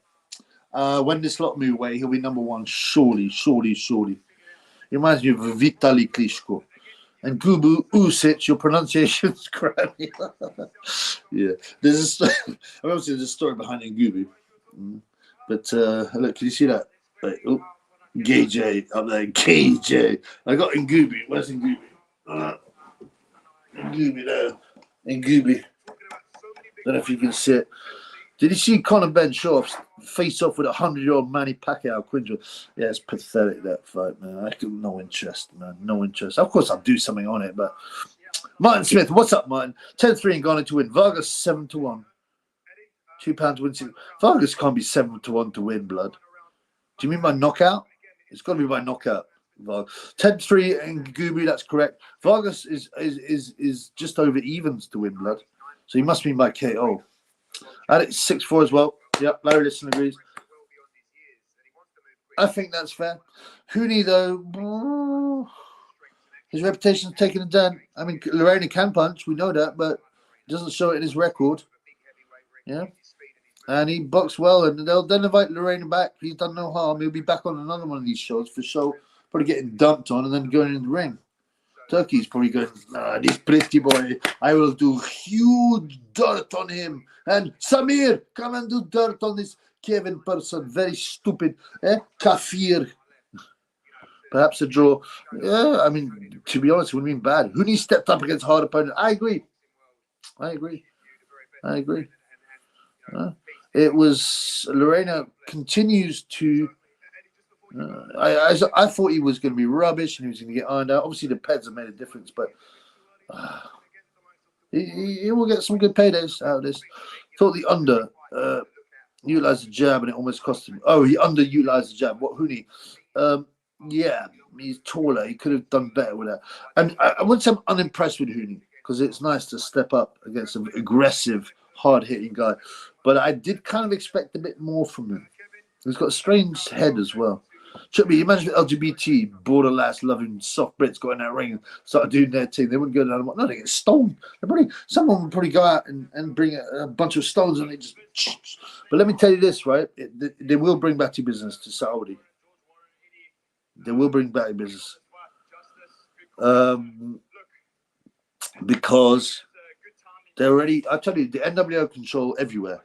When this lot move away, he'll be number 1. Surely. He reminds me of Vitaly Klitschko. And Gubu Usic, your pronunciation's crappy. Yeah. There's a story behind Ngubu. But look, can you see that? Like, KJ up there. KJ. I got Ngubu. Where's Ngubu? Ngubu there. Ngubu. Don't know if you can see it. Did you see Conor Ben Sharp face off with 100-year-old Manny Pacquiao Quinjo? Yeah, it's pathetic, that fight, man. I got no interest, man. No interest. Of course, I'll do something on it, but Martin Smith, what's up, Martin? 10-3 and Ngannou to win. Vargas 7-1. £2 to win. Vargas can't be 7-1 to win, blood. Do you mean by knockout? It's got to be by knockout. 10-3 and Gubu, that's correct. Vargas is just over evens to win, blood. So he must mean by KO. Alex 6-4 as well. Yep, Larry Listen agrees. I think that's fair. Huni, though, his reputation's taken a dent. I mean, Lerena can punch, we know that, but he doesn't show it in his record. Yeah. And he boxed well, and they'll invite Lerena back. He's done no harm. He'll be back on another one of these shows for sure. Probably getting dumped on and then going in the ring. Turkey's probably going, this pretty boy, I will do huge dirt on him. And Samir, come and do dirt on this Kevin person. Very stupid. Kafir. Perhaps a draw. Yeah, I mean, to be honest, it wouldn't mean bad. Huni stepped up against hard opponent. I agree. It was, Lerena continues to, I thought he was going to be rubbish and he was going to get ironed out. Obviously, the Peds have made a difference, but he will get some good paydays out of this. Thought the under utilized the jab and it almost cost him. Oh, he underutilized the jab. What, Huni? Yeah, he's taller. He could have done better with that. And I wouldn't say I'm unimpressed with Huni because it's nice to step up against an aggressive, hard-hitting guy. But I did kind of expect a bit more from him. He's got a strange head as well. Should be imagine the LGBT border lass loving soft Brits got in that ring and started doing their thing. They wouldn't go down. No, they get stoned. Someone would probably go out and bring a bunch of stones and they just. But let me tell you this, right? They will bring back your business to Saudi. They will bring back your business. Because they're already, I tell you, the NWO control everywhere,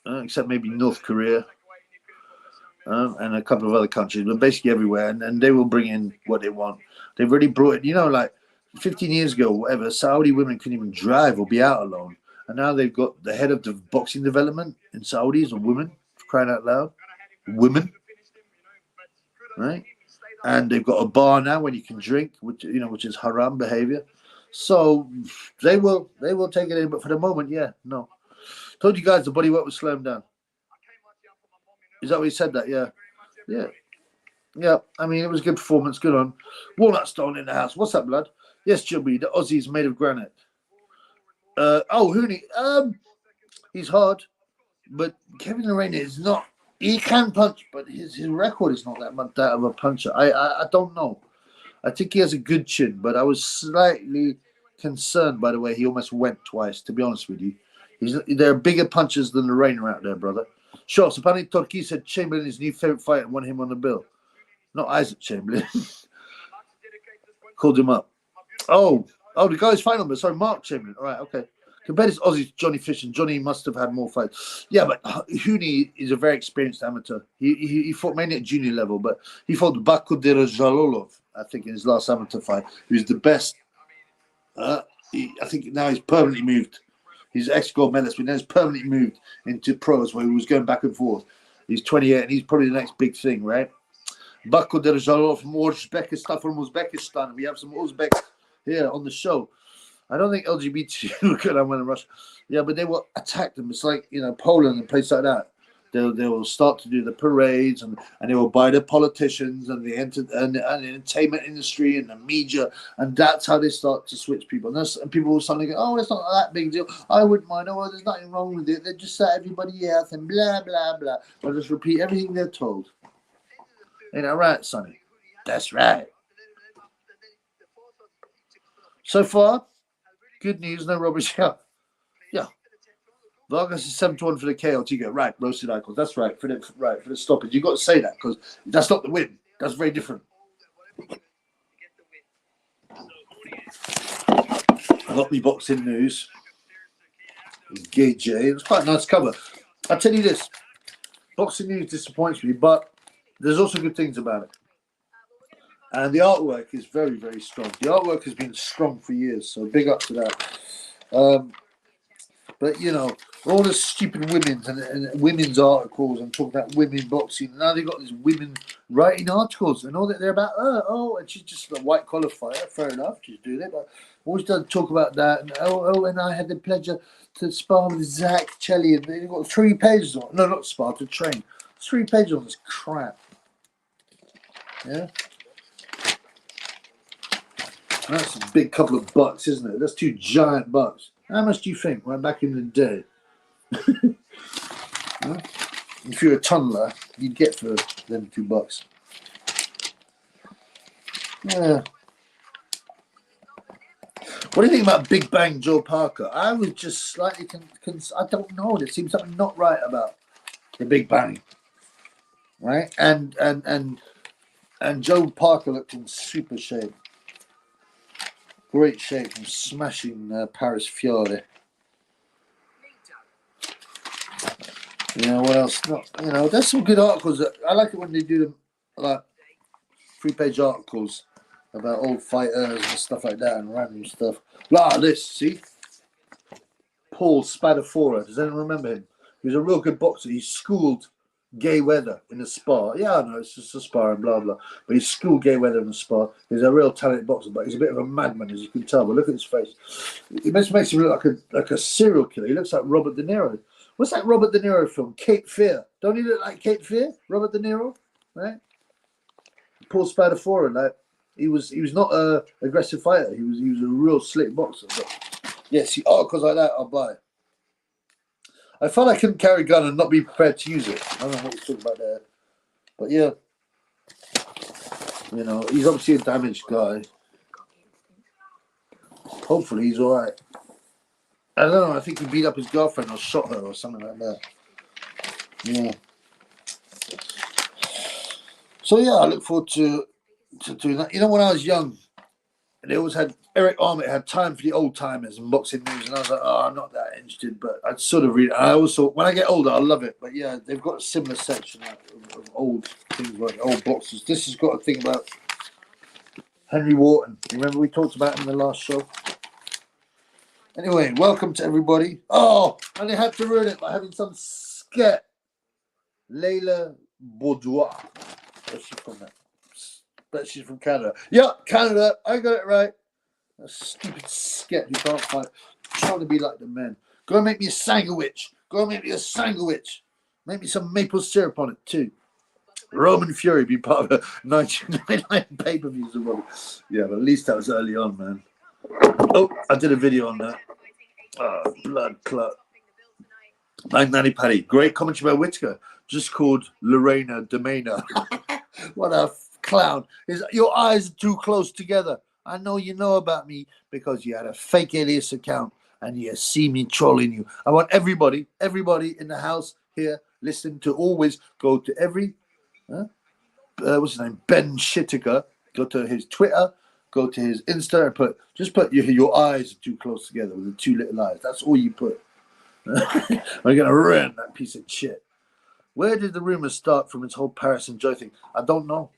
except maybe North Korea and a couple of other countries, but basically everywhere. And they will bring in what they want. They've already brought it, like 15 years ago, whatever, Saudi women couldn't even drive or be out alone. And now they've got the head of the boxing development in Saudi is a woman, crying out loud. Women. Right? And they've got a bar now when you can drink, which is haram behavior. So they will take it in, but for the moment, no. Told you guys the bodywork was slowing down. Is that what he said? That yeah. I mean, it was a good performance. Good on. Walnut Stone in the house. What's up, blood? Yes, Jubby. The Aussie is made of granite. Huni. He's hard, but Kevin Lerena is not. He can punch, but his record is not that much that of a puncher. I don't know. I think he has a good chin, but I was slightly concerned by the way he almost went twice, to be honest with you. There are bigger punchers than Lerena out there, brother. Sure, so apparently Turkey said Chamberlain is his new favourite fighter and want him on the bill. Not Isaac Chamberlain. Called him up. Oh, the guy's final, but sorry, Mark Chamberlain. All right, okay. Compared to Aussie's Johnny Fish, and Johnny must have had more fights. Yeah, but Huni is a very experienced amateur. He fought mainly at junior level, but he fought Bakudir Jalolov, I think, in his last amateur fight. He was the best. I think now he's permanently moved. He's ex-gold medalist, but now he's permanently moved into pros where he was going back and forth. He's 28, and he's probably the next big thing, right? Bakudir Jalolov from Uzbekistan. We have some Uzbeks here on the show. I don't think LGBT look at them when in Russia. Yeah, but they will attack them. It's like, Poland and places like that. They will start to do the parades and they will buy the politicians and the entertainment industry and the media. And that's how they start to switch people. And people will suddenly go, oh, it's not that big deal. I wouldn't mind. Oh, there's nothing wrong with it. They just set everybody else and blah, blah, blah. They'll just repeat everything they're told. Ain't that right, Sonny? That's right. So far, good news, no rubbish. Yeah. Vargas is 7-1 for the KLT. Go right, roasted icons. That's right for the stoppage. You got to say that because that's not the win. That's very different. I got me boxing news. Gay J. It was quite a nice cover. I'll tell you this. Boxing news disappoints me, but there's also good things about it. And the artwork is very, very strong. The artwork has been strong for years, so big up to that. But, all the stupid women's and women's articles and talking about women boxing. Now they've got these women writing articles and all that. They're about, and she's just a white-collar fighter. Fair enough, she's doing it. But always done talk about that. And, and I had the pleasure to spar with Zach Chelly. And they've got 3 pages on. No, not spar, to train. 3 pages on this crap. Yeah? That's a big couple of bucks, isn't it? That's 2 giant bucks. How much do you think? Right back in the day. If you're a tunneler, you'd get for them $2. Yeah. What do you think about Big Bang Joe Parker? I was just slightly I don't know. There seems something not right about the Big Bang, right? And Joe Parker looked in super shape. Great shape from smashing Paris Fiore. What else? There's some good articles. I like it when they do them, like 3-page articles about old fighters and stuff like that and random stuff. Like this, see? Paul Spadafora. Does anyone remember him? He was a real good boxer. He schooled Gay Weather in a spar. Yeah, I know, it's just a spar and blah, blah. But he schooled Gay Weather in a spar. He's a real talented boxer, but he's a bit of a madman, as you can tell. But look at his face. It makes him look like a serial killer. He looks like Robert De Niro. What's that Robert De Niro film? Cape Fear. Don't he look like Cape Fear? Robert De Niro? Right? Paul Spadafora, like, he was not an aggressive fighter. He was a real slick boxer. But yes, articles like that I'll buy. I felt I couldn't carry a gun and not be prepared to use it. I don't know what you're talking about there. But yeah. You know, he's obviously a damaged guy. Hopefully he's all right. I don't know. I think he beat up his girlfriend or shot her or something like that. Yeah. So yeah, I look forward to doing that. You know, when I was young, they always had Eric Armitt had time for the old timers and boxing news, and I was like, oh, I'm not that interested, but I'd sort of read it. I always thought when I get older, I'll love it. But yeah, they've got a similar section of old things like old boxers. This has got a thing about Henry Wharton. Remember we talked about him in the last show? Anyway, welcome to everybody. Oh, and they had to ruin it by having some sket. Layla Boudoir. Where's she from that? Bet she's from Canada. Yeah, Canada. I got it right. A stupid sket who can't fight. Trying to be like the men. Go and make me a sandwich. Go and make me a sandwich. Make me some maple syrup on it too. Roman Fury be part of a 1999 pay-per-views. Yeah, but at least that was early on, man. Oh, I did a video on that. Oh, blood clot. Magnani Paddy. Great commentary by Whitaker. Just called Lerena Demena. What a clown. Your eyes are too close together. I know you know about me because you had a fake alias account and you see me trolling you. I want everybody in the house here listening to always go to every, what's his name? Ben Shittiker. Go to his Twitter, go to his Insta and just put your eyes are too close together with the two little eyes. That's all you put. I'm going to ruin that piece of shit. Where did the rumors start from its whole Paris and Joy thing? I don't know.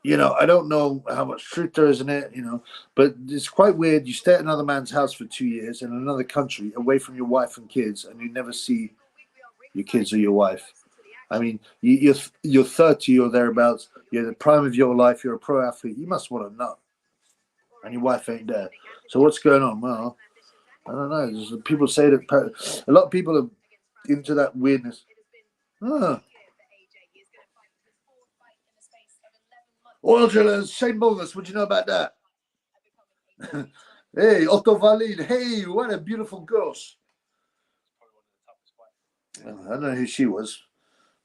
You know, I don't know how much truth there is in it, you know, but it's quite weird. You stay at another man's house for 2 years in another country away from your wife and kids, and you never see your kids or your wife. I mean, you're 30 or thereabouts. You're at the prime of your life. You're a pro athlete. You must want to know. And your wife ain't there. So what's going on? Well, I don't know. People say that a lot of people are into that weirdness. Oil drillers, Shane Bogus, what do you know about that? Hey, Otto Wallin, hey, what a beautiful girl. I don't know who she was,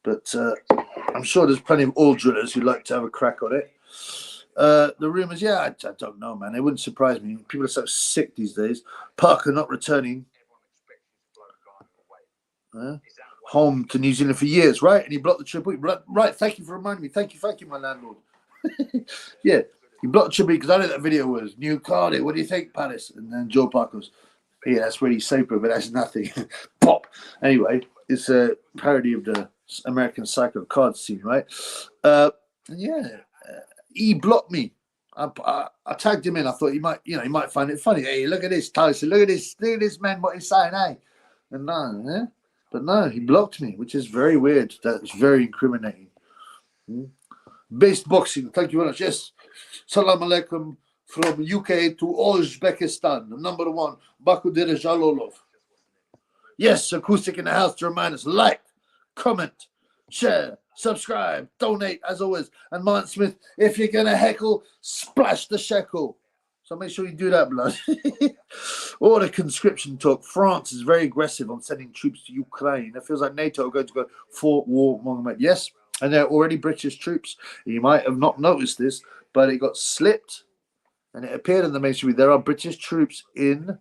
but I'm sure there's plenty of oil drillers who'd like to have a crack on it. The rumors, yeah, I don't know, man. It wouldn't surprise me. People are so sick these days. Parker not returning home to New Zealand for years, right? And he blocked the trip. Right, thank you for reminding me. Thank you, my landlord. Yeah, he blocked the trip because I know that video was New Cardiff. What do you think, Palace? And then Joe Parker goes, yeah, that's really sober, but that's nothing. Pop. Anyway, it's a parody of the American Psycho card scene, right? He blocked me. I tagged him in. I thought he might find it funny. Hey, look at this, Tyson. Look at this man. What he's saying, hey? And but no, he blocked me, which is very weird. That's very incriminating. Based boxing. Thank you very much. Yes. Salam alaikum from UK to Uzbekistan. Number one, Bakudir Jalolov. Yes, acoustic in the house to remind us. Like, comment, share, subscribe, donate as always. And Martin Smith, if you're gonna heckle, splash the shekel. So make sure you do that, blood. All the conscription talk. France is very aggressive on sending troops to Ukraine. It feels like NATO are going to go for war among them. Yes, and they're already British troops. You might have not noticed this, but it got slipped, and it appeared in the mainstream. There are British troops in.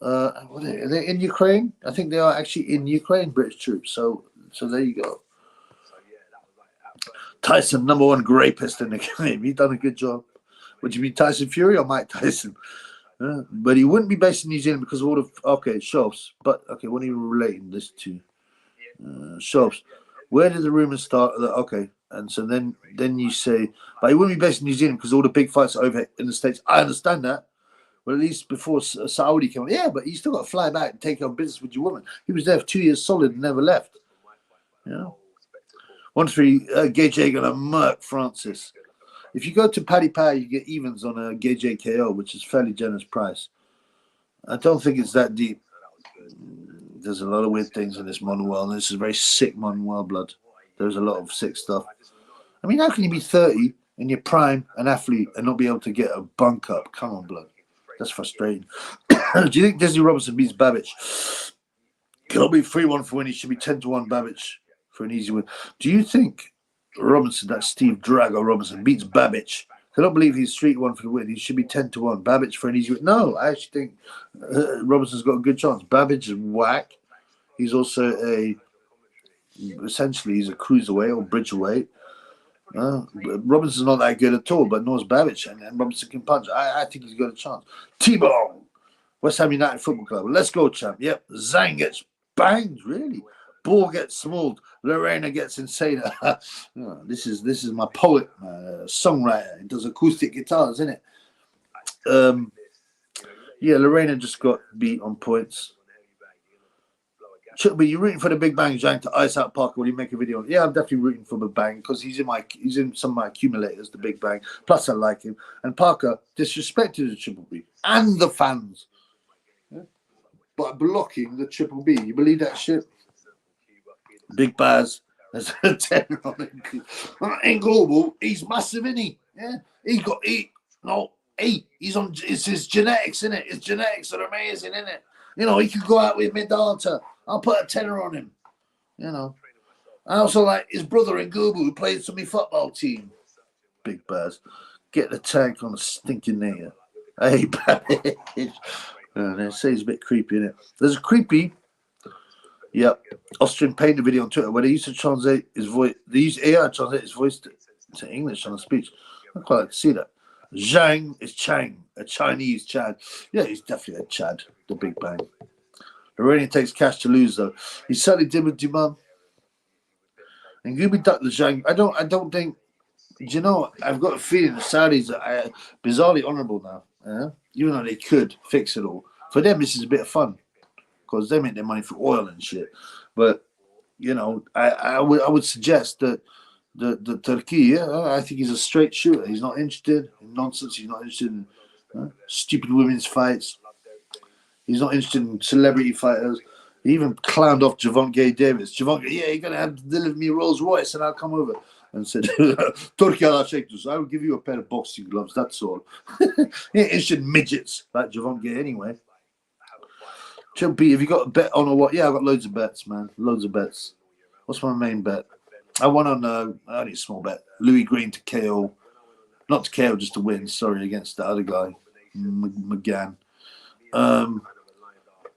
Are they in Ukraine? I think they are actually in Ukraine. British troops. So there you go. Tyson, number one rapist in the game. He done a good job. Would you be Tyson Fury or Mike Tyson? But he wouldn't be based in New Zealand because of all the shops. But okay, what are you relating this to? Shops. Where did the rumors start? Okay, and so then you say, but he wouldn't be based in New Zealand because all the big fights are over in the States. I understand that. Well, at least before Saudi came on, yeah, but you still got to fly back and take on business with your woman. He was there for 2 years solid and never left. Yeah. 1-3, Gage gonna murk Francis. If you go to Paddy Pie, you get evens on a Gage KO, which is fairly generous price. I don't think it's that deep. There's a lot of weird things in this modern world, and this is a very sick modern world, blood. There's a lot of sick stuff. I mean, how can you be 30 in your prime, an athlete, and not be able to get a bunk up? Come on, blood. That's frustrating. Do you think Disney Robinson beats Babbage? Cannot be 3-1 for Winnie. Should be 10-1 Babbage for an easy win. Do you think Robinson, that's Steve Drago Robinson, beats Babbage. I don't believe he's 3-1 for the win. He should be 10-1. Babbage for an easy win. No, I actually think Robinson's got a good chance. Babbage is whack. He's also essentially he's a cruiserweight or bridgerweight. Robinson's not that good at all, but knows Babbage, and Robinson can punch. I think he's got a chance. T-Bone, West Ham United Football Club. Let's go, champ. Yep. Zhang gets banged, really. Ball gets smalled. Lerena gets insane. This is my poet, songwriter. He does acoustic guitars, isn't it? Yeah, Lerena just got beat on points. But you're rooting for the Big Bang, Zhang, to ice out Parker when you make a video. Yeah, I'm definitely rooting for Big Bang because he's in some of my accumulators, the Big Bang. Plus, I like him. And Parker disrespected the Triple B and the fans by blocking the Triple B. You believe that shit? Big Baz has a 10 on him. In global, he's massive, isn't he? Yeah, he's on. It's his genetics, isn't it? His genetics are amazing, isn't it? You know, he could go out with mid-alter. I'll put a tenner on him. You know. I also like his brother in Google who plays for my football team. Big Baz. Get the tank on the stinking nigger. Hey, Babbage. They say he's a bit creepy, isn't it? There's a creepy. Yep. Austrian painter video on Twitter where they used to translate his voice. They used AI to translate his voice to English on a speech. I quite like to see that. Zhang is Chang, a Chinese Chad. Yeah, he's definitely a Chad, the Big Bang. Iranian takes cash to lose, though. He certainly did with Duman. And Gubi ducked the Zhang. I don't think. Do you know? I've got a feeling the Saudis are bizarrely honourable now. Even though they could fix it all. For them, this is a bit of fun because they make their money for oil and shit. But you know, I would suggest that the Turkey, I think he's a straight shooter. He's not interested in nonsense. He's not interested in stupid women's fights. He's not interested in celebrity fighters. He even clowned off Javonte Davis. Javonte, yeah, you're gonna have to deliver me Rolls Royce, and I'll come over. And said, Turkey, I will give you a pair of boxing gloves. That's all. He ain't interested in midgets like Javonte anyway. Triple B, have you got a bet on or what? Yeah, I've got loads of bets, man. Loads of bets. What's my main bet? I won on only a small bet. Louis Green to KO. Not to KO, just to win. Sorry, against the other guy, McGann.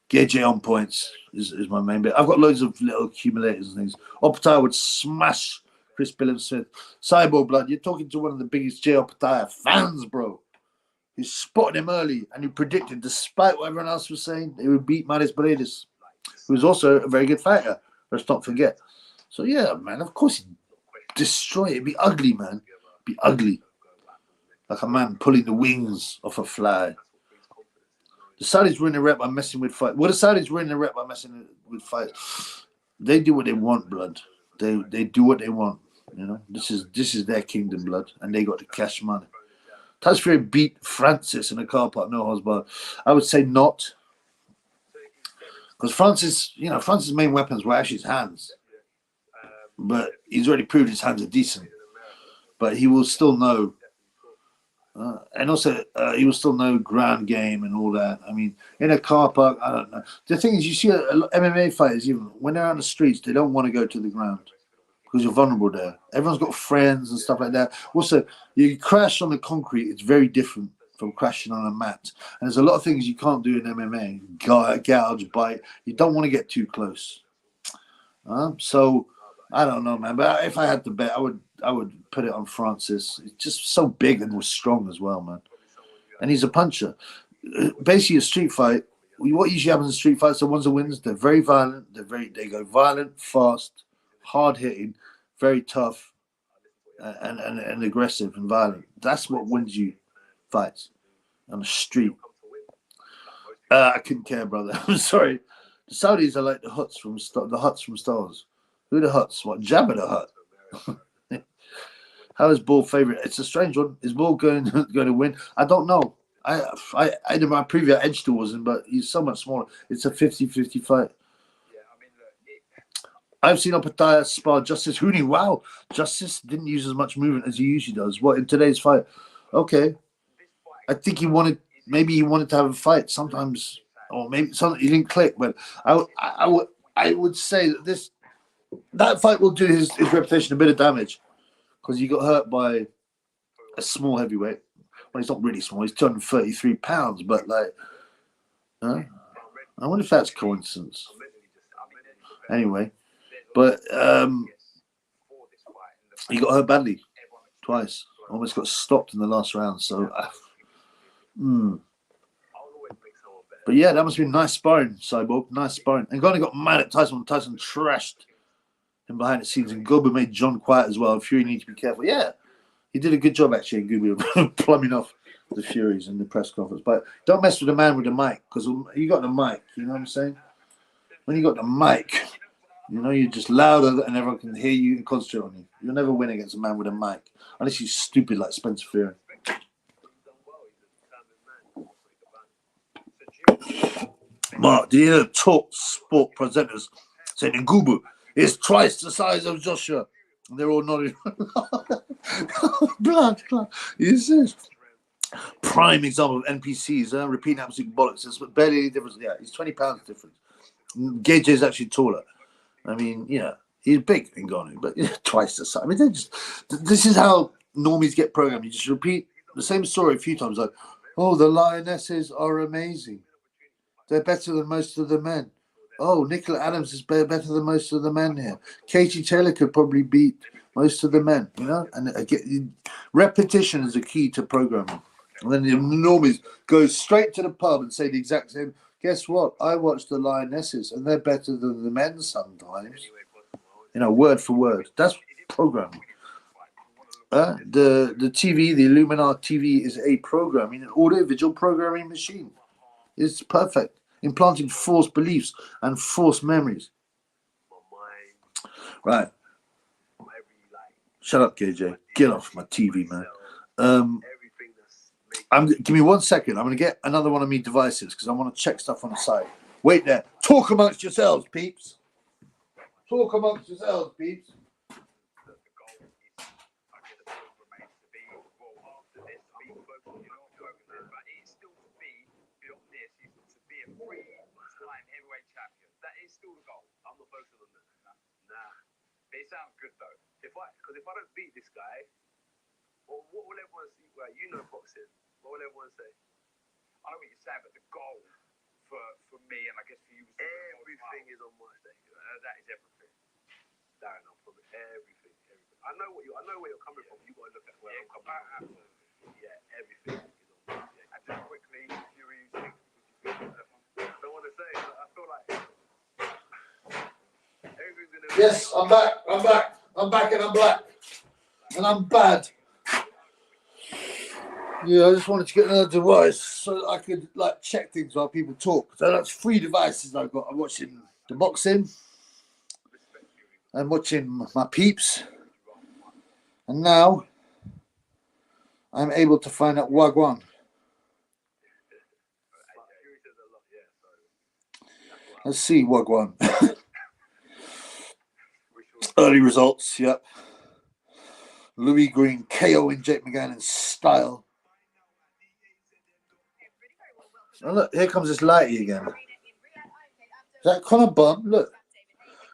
Gage on points is my main bet. I've got loads of little accumulators and things. Opataya would smash Chris Billiam-Smith. Cyborg Blood, you're talking to one of the biggest Jay Opataya fans, bro. He spotted him early and he predicted, despite what everyone else was saying, they would beat Maris Paredes, who was also a very good fighter. Let's not forget. So, yeah, man, of course he'd destroy it. It'd be ugly, man. It'd be ugly. Like a man pulling the wings off a fly. The Saudis ruin the rep by messing with fights. Well, the Saudis ruin the rep by messing with fights. They do what they want, blood. They do what they want. You know, this is their kingdom, blood, and they got the cash money. Taj Fury beat Francis in a car park, no husband. I would say not, because Francis' main weapons were actually his hands, but he's already proved his hands are decent. But he will still know, and also he will still know ground game and all that. I mean, in a car park, I don't know. The thing is, you see MMA fighters, even when they're on the streets, they don't want to go to the ground. Because you're vulnerable there. Everyone's got friends and stuff like that. Also, you crash on the concrete, it's very different from crashing on a mat. And there's a lot of things you can't do in MMA. Gouge, bite. You don't want to get too close. So, I don't know, man. But if I had to bet, I would put it on Francis. He's just so big and was strong as well, man. And he's a puncher. Basically, a street fight, what usually happens in street fights, the ones that wins, they're very violent. They go violent, fast, hard hitting, very tough, and aggressive and violent. That's what wins you fights on the street. I couldn't care, brother. I'm sorry. The Saudis are like the Huts from Star Wars. Who are the Huts? What, Jabba the Hutt? How is Bull favorite? It's a strange one. Is Bull going to win? I don't know. I in my preview I edged towards him, but he's so much smaller. It's a 50-50 fight. I've seen Opataya spar Justice Huni. Wow, Justice didn't use as much movement as he usually does. What, in today's fight? Okay, I think he wanted to have a fight sometimes, or maybe something he didn't click. But I would say that that fight will do his reputation a bit of damage. because he got hurt by a small heavyweight. Well, he's not really small. He's 233 pounds, but like, I wonder if that's coincidence. Anyway, but he got hurt badly twice. Almost got stopped in the last round. So, but yeah, that must be nice sparring, Cyborg. Nice sparring. And Ngannou got mad at Tyson when Tyson trashed him behind the scenes. And Gobu made John quiet as well. Fury need to be careful. Yeah, he did a good job actually in Gobu plumbing off the Furies in the press conference. But don't mess with the man with the mic, because you got the mic. You know what I'm saying? When you got the mic, you know, you're just louder and everyone can hear you and concentrate on you. You'll never win against a man with a mic, unless he's stupid like Spencer Fury. Mark, do you hear the talk sport presenters saying Ngubu is twice the size of Joshua? And they're all nodding. blood. He says, prime example of NPCs, repeating absolute bollocks. There's barely any difference. Yeah, he's 20 pounds difference. Gage is actually taller. I mean, yeah, he's big in Ngannou, but twice the size. I mean, this is how normies get programmed. You just repeat the same story a few times, like, oh, the lionesses are amazing. They're better than most of the men. Oh, Nicola Adams is better than most of the men here. Katie Taylor could probably beat most of the men, you know? And again, repetition is the key to programming. And then the normies go straight to the pub and say the exact same. Guess what? I watch the lionesses, and they're better than the men sometimes. You know, word for word. That's programming. The TV, the Illuminar TV, is a programming, an audio-visual programming machine. It's perfect, implanting false beliefs and false memories. Right. Shut up, KJ. Get off my TV, man. Give me 1 second. I'm going to get another one of me devices because I want to check stuff on the site. Wait there. Talk amongst yourselves, peeps. Talk amongst yourselves, peeps. It sounds good though. Because if I don't beat this guy, well, what will everyone see? Well, you know boxing. What will everyone say? I know what you're saying, but the goal for me, and I guess for you, everything is on my stage. That is everything. Darren, I promise. Everything. I know where you're coming from. You got to look at where I'm coming from. Absolutely. Yeah, everything is on my stage. And just quickly, Fury, I don't want to say, but I feel like. Yes, I'm back. I'm back and I'm black. And I'm bad. Yeah, I just wanted to get another device so that I could like check things while people talk. So that's 3 devices I've got. I'm watching the boxing. I'm watching my peeps. And now I'm able to find out Wagwan. Let's see Wagwan. Early results, yep. Louis Green KO in Jake McGann in style. Oh, look, here comes this lighty again. Is that Conor Bum? Look.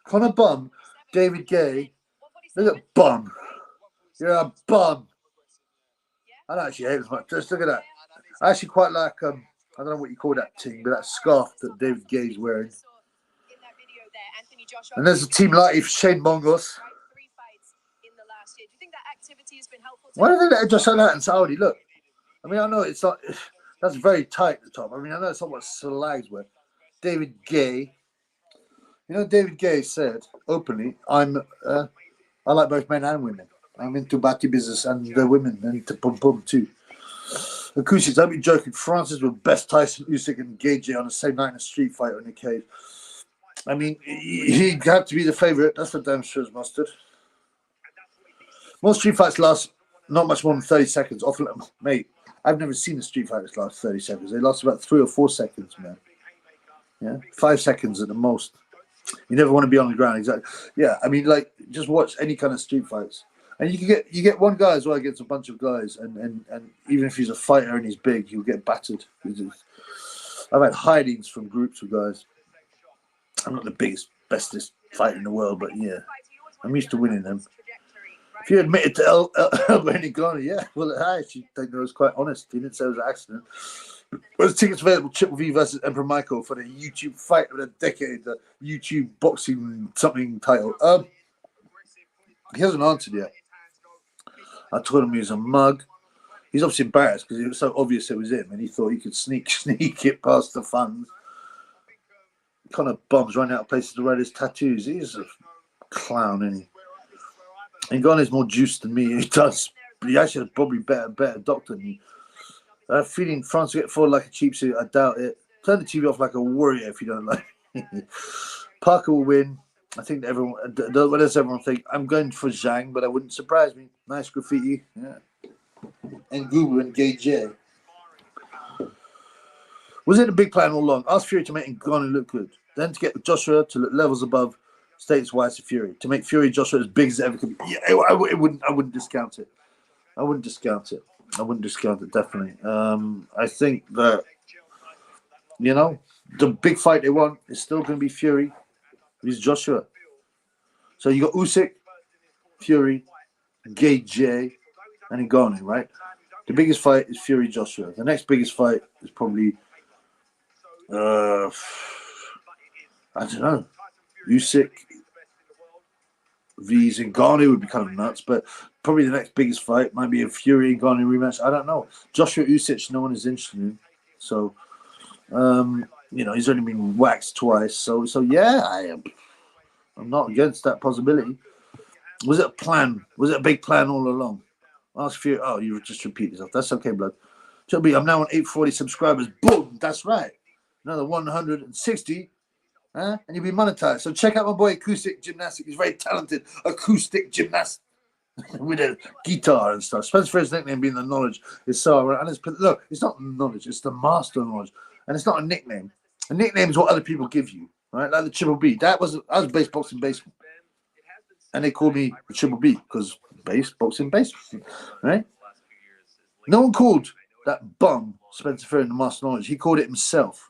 Conor Bum, David Gay. Look at Bum. You're a bum. I don't actually hate it as much. Just look at that. I actually quite like, I don't know what you call that thing, but that scarf that David Gay's wearing. And there's a team lighty for Shane Bongos. Why do they let it just like that in Saudi? Look. I mean, I know it's not, that's very tight at the top. I mean, I know it's not what Salags wear. David Gay. You know, David Gay said openly, I like both men and women. I'm into bati business and the women and into pum pum too. Acoustics, don't be joking. Francis with best Tyson, Usyk and Gage on the same night in a street fight or in a cage. I mean, he'd have to be the favourite. That's for damn sure as mustard. Most street fights last not much more than 30 seconds. Often, mate, I've never seen a street fight that lasts 30 seconds. They last about 3 or 4 seconds, man. Yeah, 5 seconds at the most. You never want to be on the ground, exactly. Yeah, I mean, like, just watch any kind of street fights, and you get one guy as well against a bunch of guys, and even if he's a fighter and he's big, he'll get battered. I've had hidings from groups of guys. I'm not the biggest, bestest fighter in the world, but yeah, I'm used to winning them. If you admitted to Ngannou, yeah, well, I actually think it was quite honest. He didn't say it was an accident. There's tickets available, Triple V versus Emperor Michael for the YouTube fight of the decade, the YouTube boxing something title. He hasn't answered yet. I told him he was a mug. He's obviously embarrassed because it was so obvious it was him, and he thought he could sneak it past the funds. Kind of bums running out of places to write his tattoos. He's a clown, isn't he? Ngannou's more juice than me. He does. But he actually has probably better doctor than me. Feeling France will get forward like a cheap suit. I doubt it. Turn the TV off like a warrior if you don't like it. Parker will win. I think everyone. What does everyone think? I'm going for Zhang, but that wouldn't surprise me. Nice graffiti. Yeah. And Google and Gay J. Was it a big plan all along? Ask Fury to make Ngannou look good. Then to get Joshua to look levels above status-wise to Fury. To make Fury Joshua as big as it ever could be. Yeah, I wouldn't discount it. I wouldn't discount it, definitely. I think that, you know, the big fight they want is still going to be Fury. He's Joshua. So you got Usyk, Fury, Gay J, and Ngannou, right? The biggest fight is Fury Joshua. The next biggest fight is probably, I don't know, Usyk vs Ngannou would be kind of nuts, but probably the next biggest fight might be a Fury Ngannou rematch. I don't know. Joshua Usyk, no one is interested in. So, you know, he's only been waxed twice. So yeah, I'm not against that possibility. Was it a plan? Was it a big plan all along? Ask Fury. Oh, you just repeat yourself. That's okay, blood. Chubby, I'm now on 840 subscribers. Boom, that's right. Another 160. And you'll be monetized. So check out my boy Acoustic Gymnastic. He's very talented. Acoustic Gymnast with a guitar and stuff. Spencer Fred's nickname being the knowledge is so. And look, it's not knowledge. It's the master of knowledge. And it's not a nickname. A nickname is what other people give you, right? Like the Triple B. I was base boxing basement. And they called me the Triple B because base boxing basement, right? No one called that bum Spencer Fred the master of knowledge. He called it himself.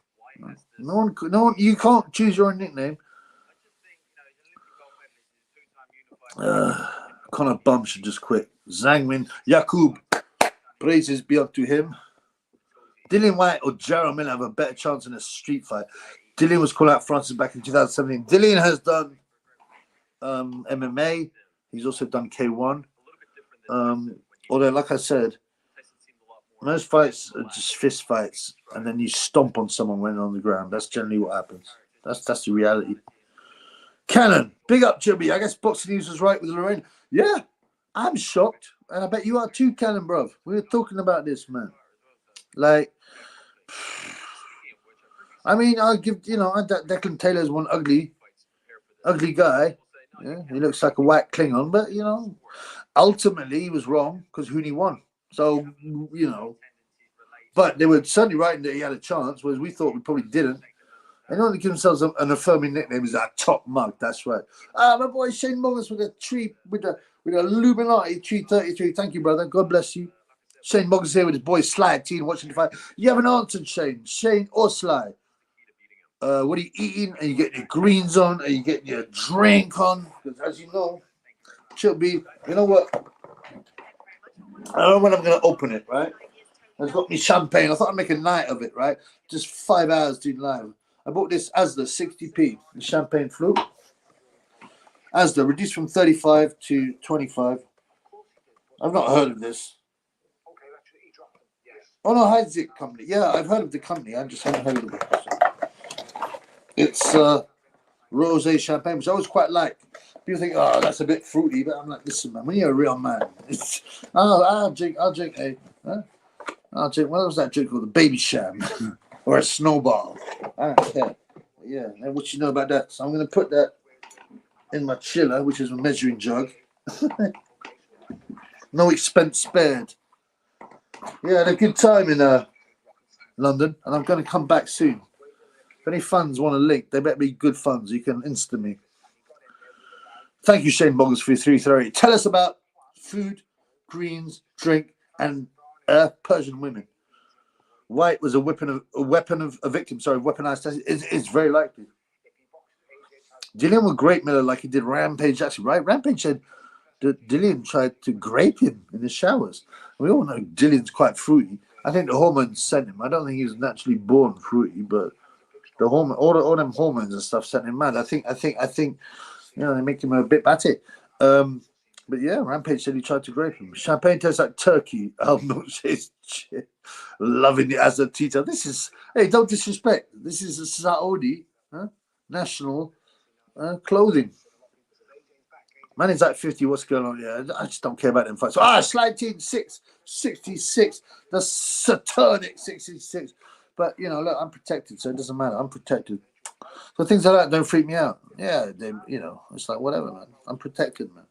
No one. You can't choose your own nickname. Conor Bum should just quit. Zhangmin Yakub, praises be up to him. Dillian White or Jarrell Miller have a better chance in a street fight. Dillian was called out Francis back in 2017. Dillian has done MMA. He's also done K1. Although, like I said, most fights are just fist fights, and then you stomp on someone when on the ground. That's generally what happens. That's the reality. Cannon, big up, Chubby. I guess Boxing News was right with Lerena. Yeah, I'm shocked, and I bet you are too, Cannon, bruv. We were talking about this, man. Like, I mean, I'll give, you know, Declan Taylor's one ugly guy. Yeah, he looks like a whack Klingon, but, you know, ultimately he was wrong because Huni won. So, you know, but they were certainly right that he had a chance, whereas we thought we probably didn't. And only give themselves an affirming nickname is that top mug. That's right. My boy Shane Morris with a tree, with a Illuminati 333. Thank you, brother. God bless you. Shane Morris here with his boy Sly Teen watching the fight. You haven't answered, Shane or Sly. What are you eating? Are you getting your greens on? Are you getting your drink on? Because as you know, she'll be, you know what? I don't know when I'm going to open it, right? I've got me champagne. I thought I'd make a night of it, right? Just 5 hours doing live. I bought this Asda 60p, the champagne flute. Asda, reduced from 35 to 25. I've not heard of this. Oh, no, Heidzik company. Yeah, I've heard of the company. I just haven't heard of it. It's rosé champagne, which I always quite like. People think, oh, that's a bit fruity, but I'm like, listen, man, when you're a real man, I'll drink I'll drink, what was that drink called? The Baby Sham or a Snowball. I don't care. Yeah, and what you know about that? So I'm going to put that in my chiller, which is a measuring jug. No expense spared. Yeah, had a good time in London, and I'm going to come back soon. If any funds want a link, they better be good funds. You can insta me. Thank you, Shane Boggers, for your 330. Tell us about food, greens, drink, and Persian women. White was a weapon of a victim. Sorry, weaponized. It's very likely. Dillian was great, Miller, like he did Rampage. Actually, right? Rampage had Dillian tried to grape him in the showers. We all know Dillian's quite fruity. I think the hormones sent him. I don't think he was naturally born fruity, but the hormone, all them hormones and stuff sent him mad. I think, they make him a bit batty. But yeah, Rampage said he tried to grape him. Champagne tastes like turkey. Milkshake's shit. Loving it as a teacher. Hey, don't disrespect. This is a Saudi national clothing. Man is like 50. What's going on? Yeah, I just don't care about them fights. Slide team 66. The satanic 66. But, look, I'm protected, so it doesn't matter. I'm protected. So things like that don't freak me out. Yeah, it's like whatever, man. I'm protected, man.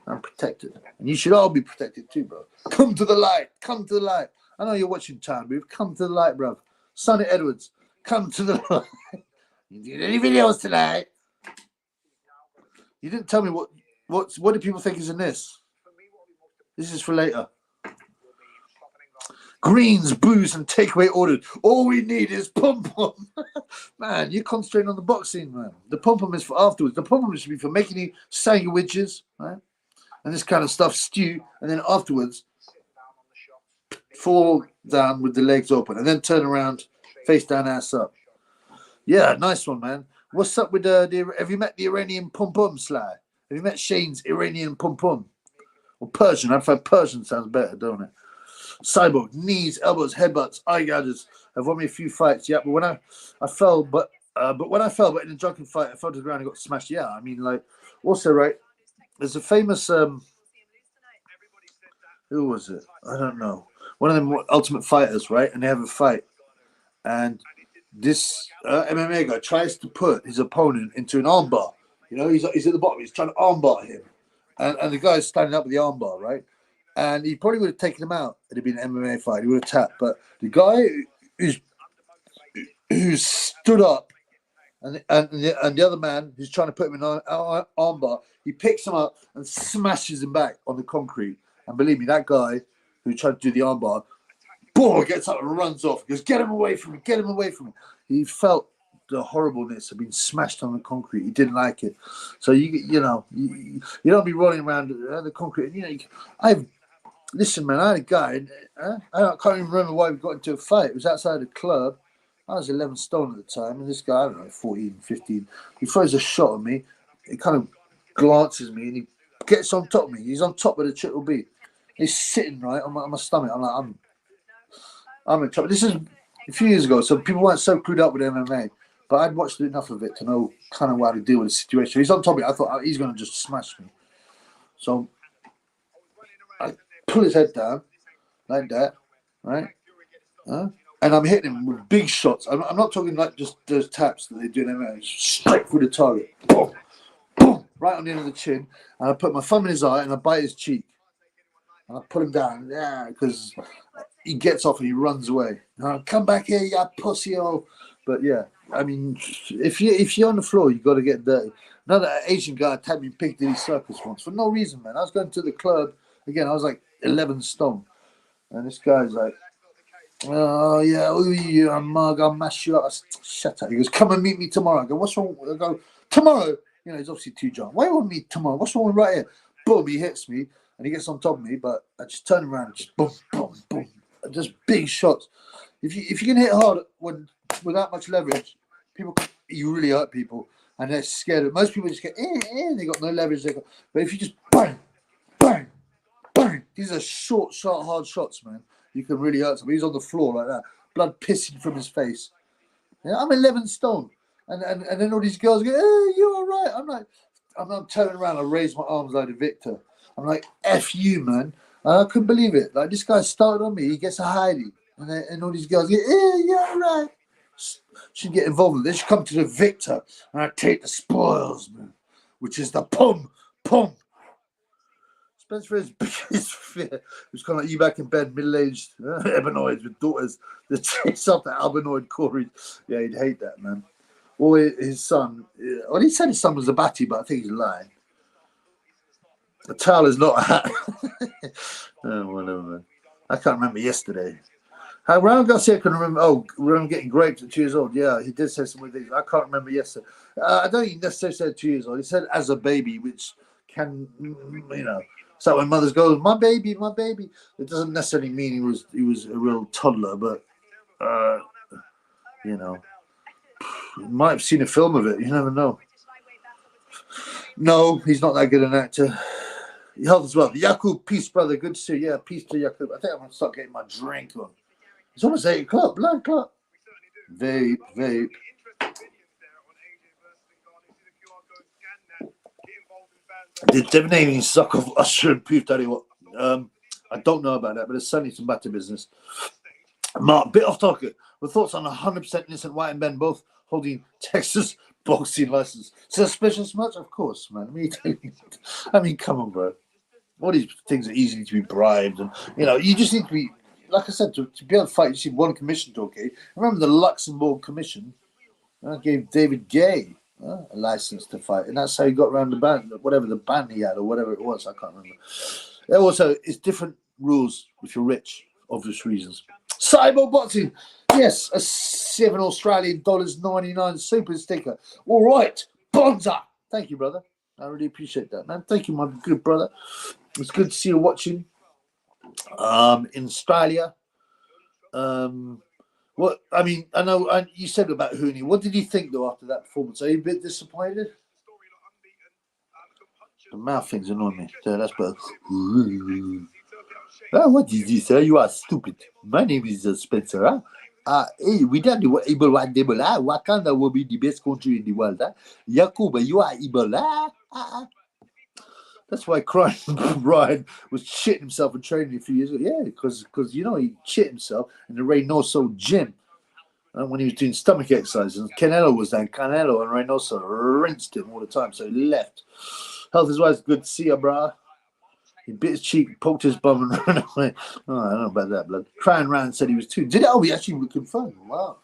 I'm protected. And you should all be protected too, bro. Come to the light. Come to the light. I know you're watching Time Move. Come to the light, bro. Sonny Edwards, come to the light. You did any videos tonight? You didn't tell me what do people think is in this? This is for later. Greens, booze, and takeaway ordered. All we need is pom-pom. Man, you're concentrating on the boxing, man. The pom-pom is for afterwards. The pom-pom should be for making you sandwiches, right? And this kind of stuff, stew, and then afterwards, fall down with the legs open, and then turn around, face down, ass up. Yeah, nice one, man. What's up with have you met the Iranian pom-pom, Sly? Have you met Shane's Iranian pom-pom? Or Persian? I've heard Persian sounds better, don't it? Cyborg, knees, elbows, headbutts, eye gougers. Have won me a few fights, yeah. But when I fell, but in a drunken fight, I fell to the ground and got smashed. Yeah, I mean, like, also, right, there's a famous, who was it? I don't know. One of them Ultimate Fighters, right? And they have a fight. And this MMA guy tries to put his opponent into an armbar. He's at the bottom. He's trying to armbar him. And the guy's standing up with the armbar, right? And he probably would have taken him out. It'd have been an MMA fight. He would have tapped. But the guy who's stood up and the other man who's trying to put him in an armbar, he picks him up and smashes him back on the concrete. And believe me, that guy who tried to do the armbar, boom, gets up and runs off. He goes, get him away from me, get him away from me. He felt the horribleness of being smashed on the concrete. He didn't like it. So, you don't be rolling around the concrete. Listen, man, I had a guy, I can't even remember why we got into a fight. It was outside the club. I was 11 stone at the time, and this guy, I don't know, 14, 15, he throws a shot at me. He kind of glances me, and he gets on top of me. He's on top of the Triple B. He's sitting right on my stomach. I'm like, I'm in trouble. This is a few years ago, so people weren't so clued up with MMA, but I'd watched enough of it to know kind of how to deal with the situation. He's on top of me. I thought he's going to just smash me. So I pull his head down like that, right? And I'm hitting him with big shots. I'm not talking like just those taps that they do in MMA. Straight through the target. Boom, boom, right on the end of the chin. And I put my thumb in his eye and I bite his cheek. And I put him down, because he gets off and he runs away. Come back here, you pussy hole. But yeah, I mean, if you're on the floor, you got to get dirty. Another Asian guy attacked me in Piccadilly Circus once for no reason, man. I was going to the club again. I was like 11 stone, and this guy's like, "Oh yeah, you mug, I'll mash you up." Shut up. He goes, "Come and meet me tomorrow." I go, "What's wrong?" I go, "Tomorrow." He's obviously too drunk. Why won't meet tomorrow? What's wrong with right here? Boom, he hits me. And he gets on top of me, but I just turn around and just boom, boom, boom. Just big shots. If you can hit hard without much leverage, you really hurt people. And they're scared. Most people just get, they got no leverage. But if you just bang, bang, bang. These are short, hard shots, man. You can really hurt somebody. He's on the floor like that. Blood pissing from his face. Yeah, I'm 11 stone. And then all these girls go, you're all right. I'm turning around. I raise my arms like a victor. I'm like, F you, man. I couldn't believe it. Like, this guy started on me. He gets a hidey. And all these girls go, yeah, right. Should get involved. They should come to the victor. And I take the spoils, man. Which is the pum. Spencer is biggest fear. It's kind of like you back in bed, middle-aged ebenoids with daughters that chase after albinoid Corey. Yeah, he'd hate that, man. Or his son. Well, he said his son was a batty, but I think he's lying. A towel is not a hat. Whatever, man. I can't remember yesterday. How Ryan Garcia can remember. Oh, I'm getting grapes at 2 years old. Yeah, he did say some weird things. I can't remember yesterday. I don't think he necessarily said 2 years old. He said as a baby, which can, you know. So when mothers go, my baby, it doesn't necessarily mean he was a real toddler, but you know, you might have seen a film of it. You never know. No, he's not that good an actor. Health as well. Yakub, peace, brother. Good to see you. Yeah, peace to Yakub. I think I'm gonna start getting my drink on. It's almost 8 o'clock. Blood clock. Vape. The divination suck of Usher and Poof Daddy. What? I don't know about that, but it's certainly some better business. Mark, bit off topic. With thoughts on 100% innocent White and Ben both holding Texas boxing license. Suspicious much? Of course, man. I mean, come on, bro. All these things are easy to be bribed, and you know, you just need to be, like I said, to be able to fight. You see, one commission to okay. Remember the Luxembourg Commission gave David Gay a license to fight, and that's how he got around the ban, whatever the ban he had or whatever it was. I can't remember. Also, it's different rules if you're rich, obvious reasons. Cyber boxing, yes, a $7 Australian $99 super sticker. All right, Bonza. Thank you, brother. I really appreciate that, man. Thank you, my good brother. It's good to see you watching. In Australia. What I mean, I know you said about Huni. What did you think though after that performance? Are you a bit disappointed? The mouth thing's annoying me. So that's better. What did you say? You are stupid. My name is Spencer. Huh? Hey, we don't do Ebola. Wakanda will be the best country in the world. Huh? Yakuba, you are Ebola. That's why Ryan was shitting himself in training a few years ago. Yeah, because you know he shit himself in the Reynoso gym when he was doing stomach exercises. Canelo was there. Canelo and Reynoso rinsed him all the time, so he left. Health is wise. Good to see you, brah. He bit his cheek, poked his bum, and ran away. Oh, I don't know about that, blood. Crying Rand said he was too. Did it? Oh, we actually confirmed. Wow.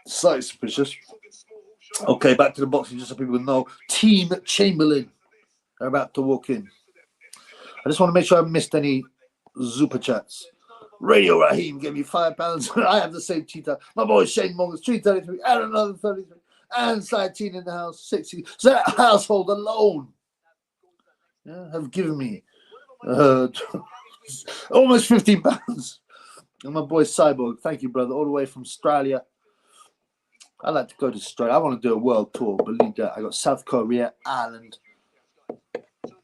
Slightly suspicious. Okay, back to the boxing, just so people know. Team Chamberlain are about to walk in. I just want to make sure I haven't missed any super chats. Radio Raheem gave me £5. I have the same cheetah. My boy Shane Morgan's 333 and another 33. And Saitine in the house, 60. So that household alone have given me almost £15. And my boy Cyborg, thank you, brother, all the way from Australia. I like to go to Australia. I want to do a world tour. Believe that. I got South Korea, Ireland.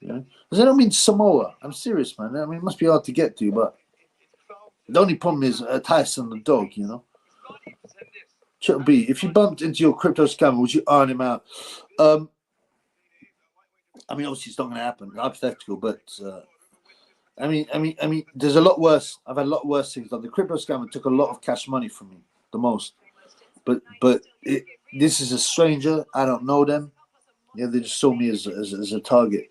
Yeah. Does that mean Samoa? I'm serious, man. I mean, it must be hard to get to, but the only problem is Tyson the dog, you know. Should be if you bumped into your crypto scammer, would you earn him out? I mean, obviously it's not going to happen. Hypothetical, but I mean, there's a lot worse. I've had a lot worse things done. The crypto scammer took a lot of cash money from me, the most. But this is a stranger. I don't know them. Yeah, they just saw me as a target.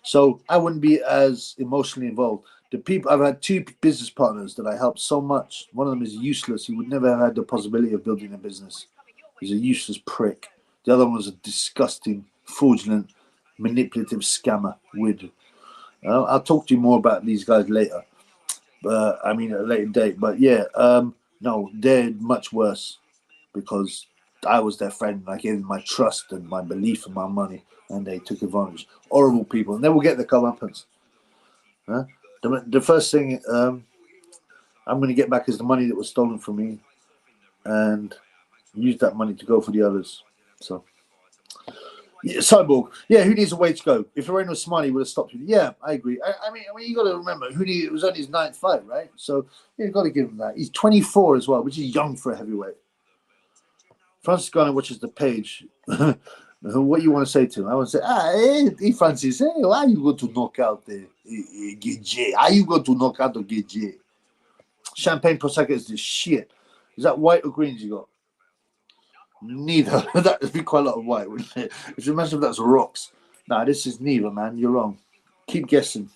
So I wouldn't be as emotionally involved. The people I've had 2 business partners that I helped so much. One of them is useless. He would never have had the possibility of building a business. He's a useless prick. The other one was a disgusting, fraudulent, manipulative scammer. I'll talk to you more about these guys later. I mean, at a later date. But yeah, no, they're much worse because I was their friend. I gave them my trust and my belief and my money, and they took advantage. Horrible people, and they will get their comeuppance. The first thing I'm going to get back is the money that was stolen from me, and use that money to go for the others. So, yeah, Cyborg, yeah, who needs a way to go? If Lerena was smart, he would have stopped him. Yeah, I agree. I mean, you got to remember, it was only his 9th fight, right? So you've got to give him that. He's 24 as well, which is young for a heavyweight. Francis Garner watches the page. What you want to say to him? I want to say, hey, Francis, hey, why are you going to knock out the Gage? Are you going to knock out the Gage? Champagne Prosecco is the shit. Is that white or greens you got? Neither. That would be quite a lot of white, wouldn't it? If you imagine if that's rocks. Nah, this is neither, man. You're wrong. Keep guessing.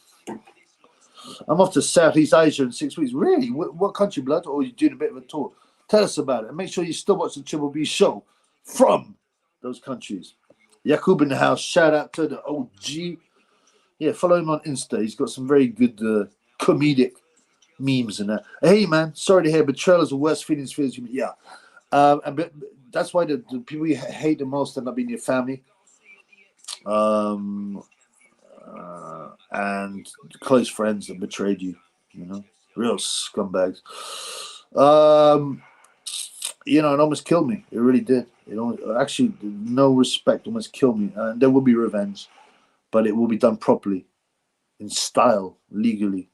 I'm off to Southeast Asia in 6 weeks. Really? What country, blood? Or are you doing a bit of a tour? Tell us about it. And make sure you still watch the Triple B show from those countries. Yakub in the house. Shout out to the OG. Yeah, follow him on Insta. He's got some very good comedic memes and that. Hey, man, sorry to hear betrayal is the worst feelings. Yeah. But that's why the people you hate the most end up being your family. and close friends that betrayed you. You know, real scumbags. You know, it almost killed me. It really did. Actually, no respect, almost killed me. There will be revenge, but it will be done properly, in style, legally.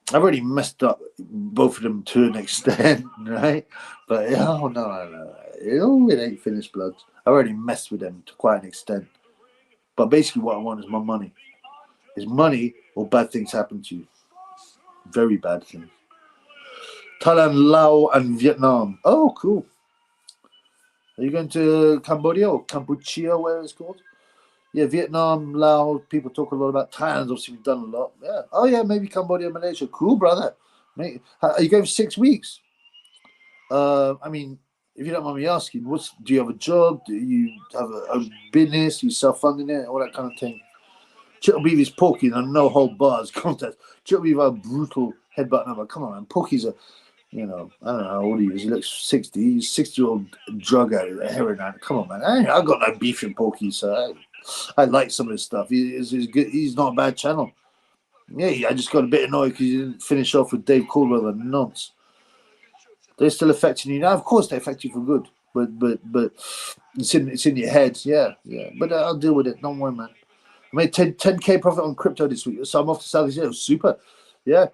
I've already messed up both of them to an extent, right? But no. It ain't finished, blood. I've already messed with them to quite an extent. But basically, what I want is my money. Is money or bad things happen to you? Very bad things. Thailand, Laos, and Vietnam. Oh, cool. Are you going to Cambodia or Kampuchea, where it's called? Yeah, Vietnam, Laos. People talk a lot about Thailand. Obviously, we've done a lot. Yeah. Oh, yeah, maybe Cambodia, Malaysia. Cool, brother. Mate, are you going for 6 weeks? I mean, if you don't mind me asking, do you have a job? Do you have a business? You self-funding it? All that kind of thing. Chickle Beavy's Porky and no hold bars contest. Chickle Beaver brutal headbutt number. Come on, man. Porky's a, I don't know how old he is. He looks 60. He's 60-year-old drug addict, a heroin addict. Come on, man. I got no beef in Porky, so I like some of his stuff. He's good. He's not a bad channel. Yeah, I just got a bit annoyed because he didn't finish off with Dave Caldwell and nonce. They're still affecting you now. Of course, they affect you for good, but it's in your head. Yeah. But I'll deal with it. Don't worry, man. I made 10K profit on crypto this week, so I'm off to Southeast Asia. It was super. Yeah.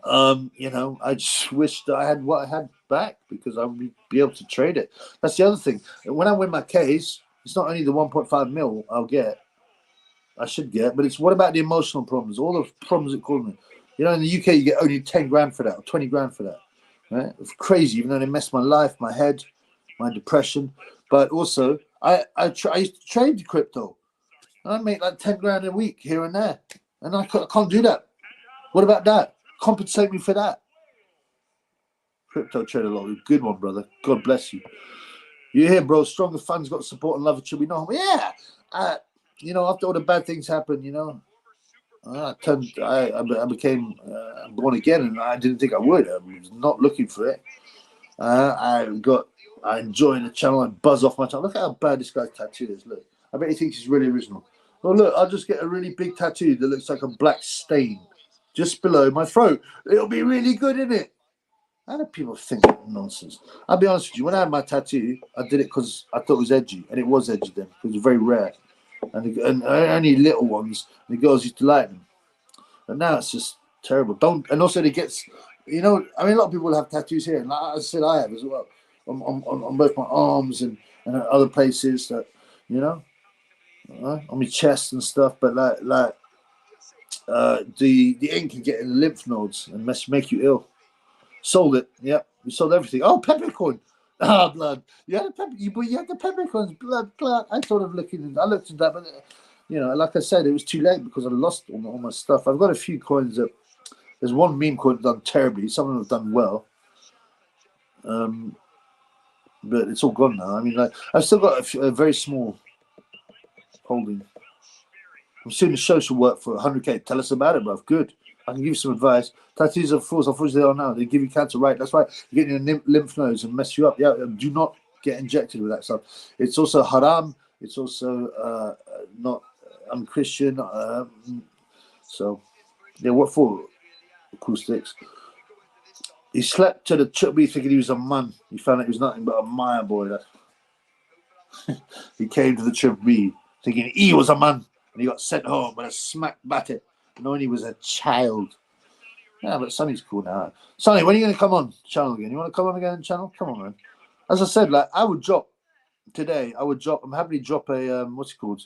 I just wish that I had what I had back because I would be able to trade it. That's the other thing. When I win my case, it's not only the 1.5 mil I should get, but it's what about the emotional problems, all the problems it caused me. In the UK, you get only 10 grand for that or 20 grand for that. Right? It's crazy, even though they messed my life, my head, my depression. But also, I used to trade crypto. And I make like 10 grand a week here and there. And I can't do that. What about that? Compensate me for that. Crypto trade a lot. Good one, brother. God bless you. You hear, bro? Stronger funds got support and love. It should be known. Yeah. After all the bad things happened, I became born again, and I didn't think I would. I was not looking for it. I enjoy the channel. I buzz off my channel. Look how bad this guy's tattoo is. Look, I bet he thinks he's really original. Well, look, I'll just get a really big tattoo that looks like a black stain just below my throat. It'll be really good, isn't it? How do people think nonsense? I'll be honest with you. When I had my tattoo, I did it because I thought it was edgy, and it was edgy then. It was very rare, and only little ones. And the girls used to like them. And now it's just terrible. And also it gets, a lot of people have tattoos here, and like I said, I have as well on both my arms and other places that, on my chest and stuff. But the ink can get in the lymph nodes and make you ill. Sold it. Yeah, we sold everything. Oh, peppercorn. Ah, blood. You had the peppercorns. Blood. I looked at that, but like I said, it was too late because I lost all my stuff. I've got a few coins that. There's one meme coin done terribly. Some of them have done well. But it's all gone now. I mean, I've still got a very small holding. I'm doing the social work for 100K. Tell us about it, bruv. Good. I can give you some advice. Tattoos are fools. Unfortunately, they are now. They give you cancer, right? That's right. You get in your lymph nodes and mess you up. Yeah, do not get injected with that stuff. It's also haram. It's also not unchristian. So, yeah, what for? Acoustics. He slept to the chubby thinking he was a man. He found out he was nothing but a Maya boy. He came to the chubby thinking he was a man, and he got sent home with a smack batter, knowing he was a child. Yeah, but Sonny's cool now. Sonny, when are you going to come on channel again? You want to come on again channel? Come on, man. As I said, I would drop today. I'm happy to drop a what's it called?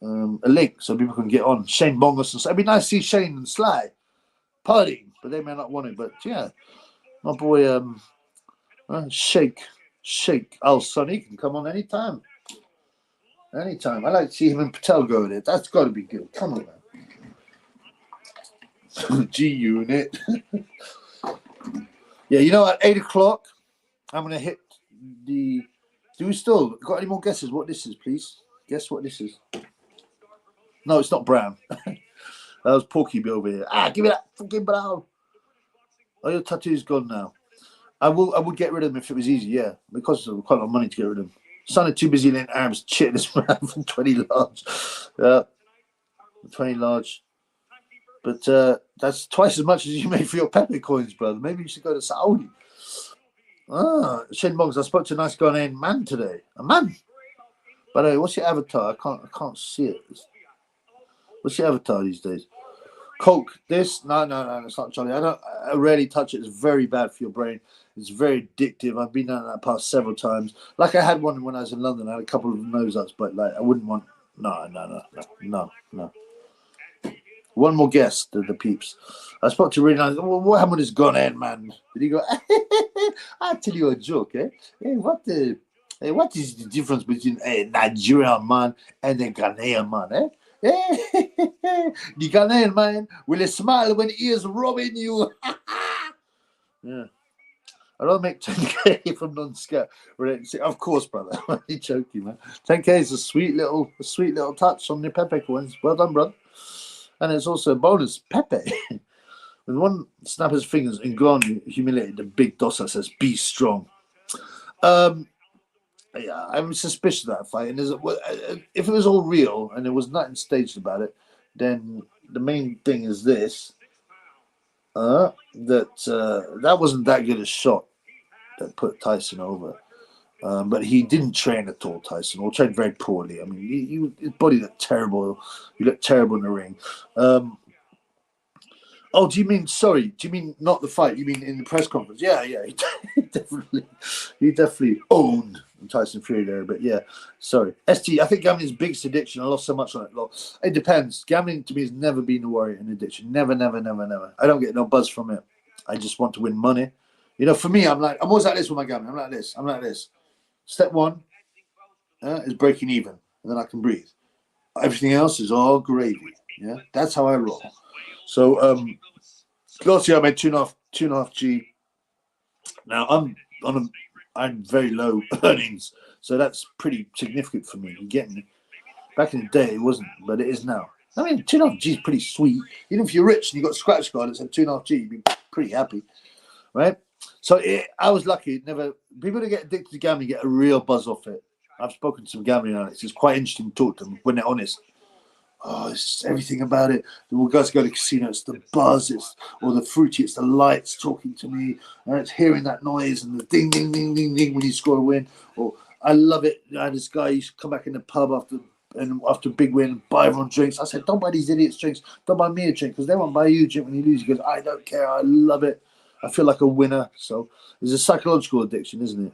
A link so people can get on. Shane Bongos and it'd be nice to see Shane and Sly partying, but they may not want it. But yeah, my boy Shake Sonny can come on anytime. I like to see him and Patel go with it. That's got to be good. Come on, man. G Unit. Yeah, at 8 o'clock I'm gonna hit the. Do we still got any more guesses what this is, please? Guess what this is. No, it's not brown. That was Porky over here. Give me that fucking brown. Oh, your tattoo's gone now. I would get rid of them if it was easy, yeah. It costs quite a lot of money to get rid of them. Son are too busy laying arms, shit this man for 20 large. 20 large. But that's twice as much as you made for your Pepe coins, brother. Maybe you should go to Saudi. Ah, Shin Bongs, I spoke to a nice guy named Man today. A man. By the way, what's your avatar? I can't see it. What's your avatar these days? Coke. This? No, it's not Johnny. I rarely touch it. It's very bad for your brain. It's very addictive. I've been down that path several times. Like I had one when I was in London. I had a couple of nose ups, but like I wouldn't want. No. One more guess, the peeps. I spoke to Lerena. Well, what happened with this Ghanaian man? Did he go? I'll tell you a joke, eh? Hey, what is the difference between a Nigerian man and a Ghanaian man, eh? The Ghanaian man will smile when he is robbing you. Yeah. I don't make 10K from non-scat. Of course, brother. I'm only joking, man. 10K is a sweet little touch on your Pepe coins. Well done, brother. And it's also a bonus, Pepe. With one snap his fingers, Ngannou humiliated the big Dossa, says, be strong. Yeah, I'm suspicious of that fight. And if it was all real and there was nothing staged about it, then the main thing is this, that wasn't that good a shot that put Tyson over. But he didn't train at all, Tyson, or trained very poorly. I mean, his body looked terrible. He looked terrible in the ring. Oh, do you mean not the fight? You mean in the press conference? Yeah, he definitely owned Tyson Fury there. But yeah, sorry. ST, I think gambling's biggest addiction. I lost so much on it. It depends. Gambling to me has never been a worry and addiction. Never. I don't get no buzz from it. I just want to win money. You know, for me, I'm always like this with my gambling. I'm like this. Step one is breaking even, and then I can breathe. Everything else is all gravy. Yeah, that's how I roll. So, last year I made 2.5 G. Now I'm very low earnings, so that's pretty significant for me. You get me? Back in the day, it wasn't, but it is now. I mean, 2.5 G is pretty sweet. Even if you're rich and you got a scratch card that said 2.5 G, you'd be pretty happy, right? So I was lucky. People that get addicted to gambling get a real buzz off it. I've spoken to some gambling addicts. It's quite interesting to talk to them when they're honest. Oh, it's everything about it. The guys go to the casino, it's the buzz, or the fruity, it's the lights talking to me, and it's hearing that noise and the ding, ding, ding, ding, ding when you score a win. Or I love it. I had this guy used to come back in the pub after a big win, buy everyone drinks. I said, don't buy these idiots drinks. Don't buy me a drink because they won't buy you a drink when you lose. He goes, I don't care. I love it. I feel like a winner. So it's a psychological addiction, isn't it?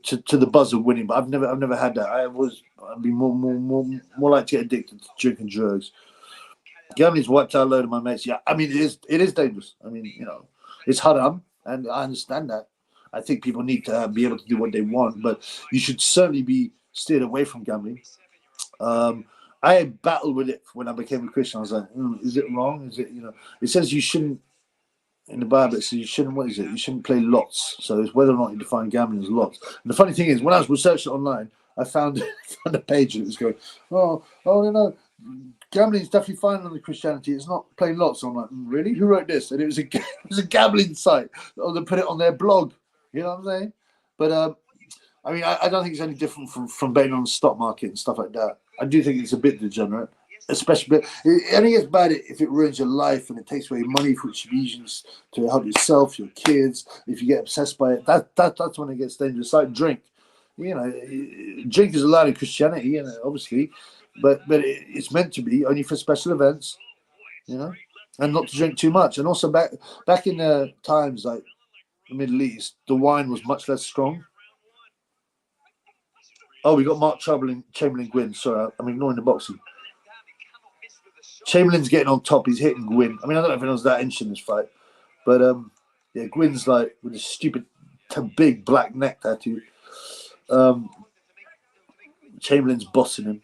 To the buzz of winning, but I've never had that. I'd be more like to get addicted to drinking drugs. Gambling's wiped out a load of my mates. Yeah, I mean it is dangerous. I mean, you know, it's haram, and I understand that. I think people need to be able to do what they want, but you should certainly be steered away from gambling. I battled with it when I became a Christian. I was like, is it wrong? Is it, you know? It says you shouldn't. In the Bible, it says you shouldn't. What is it? You shouldn't play lots. So it's whether or not you define gambling as lots. And the funny thing is, when I was researching online, I found a page that was going, no, gambling is definitely fine under Christianity. It's not playing lots. I'm like, really? Who wrote this? And it was a gambling site. Or they put it on their blog. You know what I'm saying? But I mean, I don't think it's any different from betting on the stock market and stuff like that. I do think it's a bit degenerate. Especially, but I think it's bad if it ruins your life and it takes away money for which you use to help yourself, your kids. If you get obsessed by it, that's when it gets dangerous. It's like drink, you know, drink is allowed in Christianity, you know, obviously, but it's meant to be only for special events, you know, and not to drink too much. And also back in the times like the Middle East, the wine was much less strong. Oh, we got Mark Chamberlain Gwynn. Sorry, I'm ignoring the boxing. Chamberlain's getting on top. He's hitting Gwynn. I mean, I don't know if anyone's that interested in this fight, but yeah, Gwynn's like with a stupid, big black neck tattoo. Chamberlain's bossing him.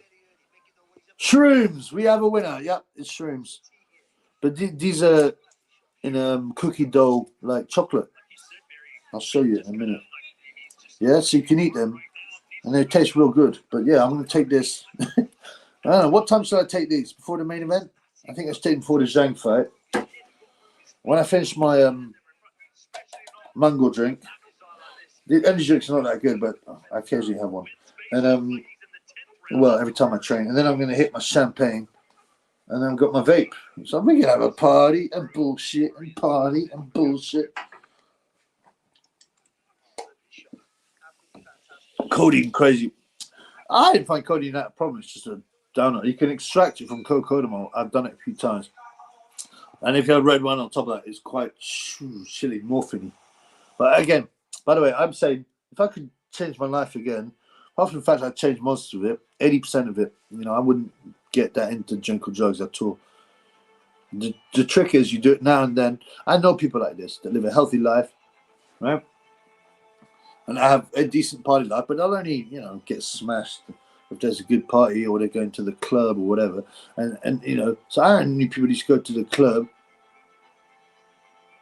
Shrooms. We have a winner. Yep, it's shrooms. But these are in cookie dough like chocolate. I'll show you in a minute. Yeah, so you can eat them, and they taste real good. But yeah, I'm going to take this. I don't know. What time should I take these? Before the main event? I think I was taking before the Zhang fight. When I finish my mango drink, the energy drink's not that good, but I occasionally have one. And, well, every time I train. And then I'm going to hit my champagne. and then I've got my vape. So we can have a party and bullshit and party and bullshit. Codeine crazy. I didn't find codeine that problem. It's just a downer. You can extract it from cocodamol. I've done it a few times. And if you have red wine on top of that, it's quite chilly, morphine. But again, by the way, I'm saying if I could change my life again, apart from the fact I'd change most of it, 80% of it, I wouldn't get that into drink or drugs at all. The trick is you do it now and then. I know people like this that live a healthy life, right? And I have a decent party life, but they'll only, get smashed if there's a good party or they're going to the club or whatever. And so I only knew people who used to go to the club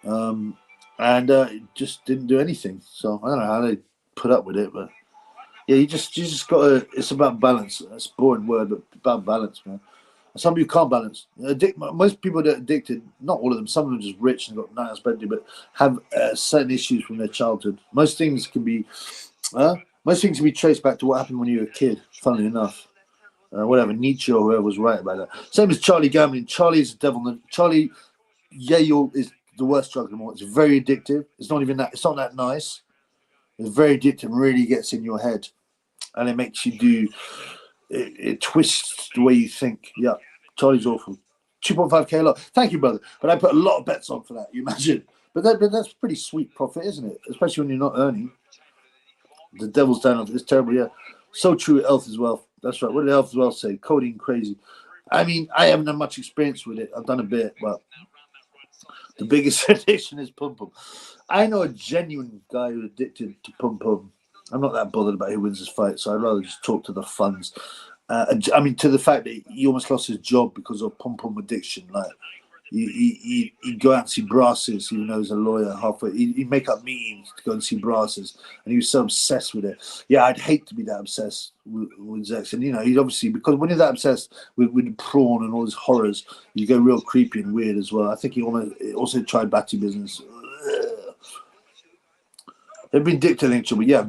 and just didn't do anything. So I don't know how they put up with it, but yeah, you just got to, it's about balance. That's a boring word, but about balance, man. Some people can't balance. Most people that are addicted, not all of them, some of them are just rich and got nothing else better to do, but have certain issues from their childhood. Most things can be traced back to what happened when you were a kid, funnily enough. Whatever, Nietzsche or whoever was right about that. Same as Charlie gambling. Charlie is the devil. Charlie Yale is the worst drug of them all. It's very addictive. It's not that nice. It's very addictive and really gets in your head. And it makes you do, it twists the way you think. Yeah, Charlie's awful. 2.5k a lot. Thank you, brother. But I put a lot of bets on for that, you imagine. But that's pretty sweet profit, isn't it? Especially when you're not earning. The devil's down on it. It's terrible, yeah. So true, health as well. That's right. What did health as well say? Codeine crazy. I mean, I haven't had much experience with it. I've done a bit, but the biggest addiction is pum pum. I know a genuine guy who's addicted to pum pum. I'm not that bothered about who wins this fight, so I'd rather just talk to the funds. I mean, to the fact that he almost lost his job because of pum pum addiction. Like, he'd go out and see brasses, even though he's a lawyer. Halfway, he'd make up meetings to go and see brasses, and he was so obsessed with it. Yeah, I'd hate to be that obsessed with sex, and he'd obviously, because when you're that obsessed with prawn and all these horrors, you go real creepy and weird as well. I think he also tried batty business. They've been dictating to me. Yeah,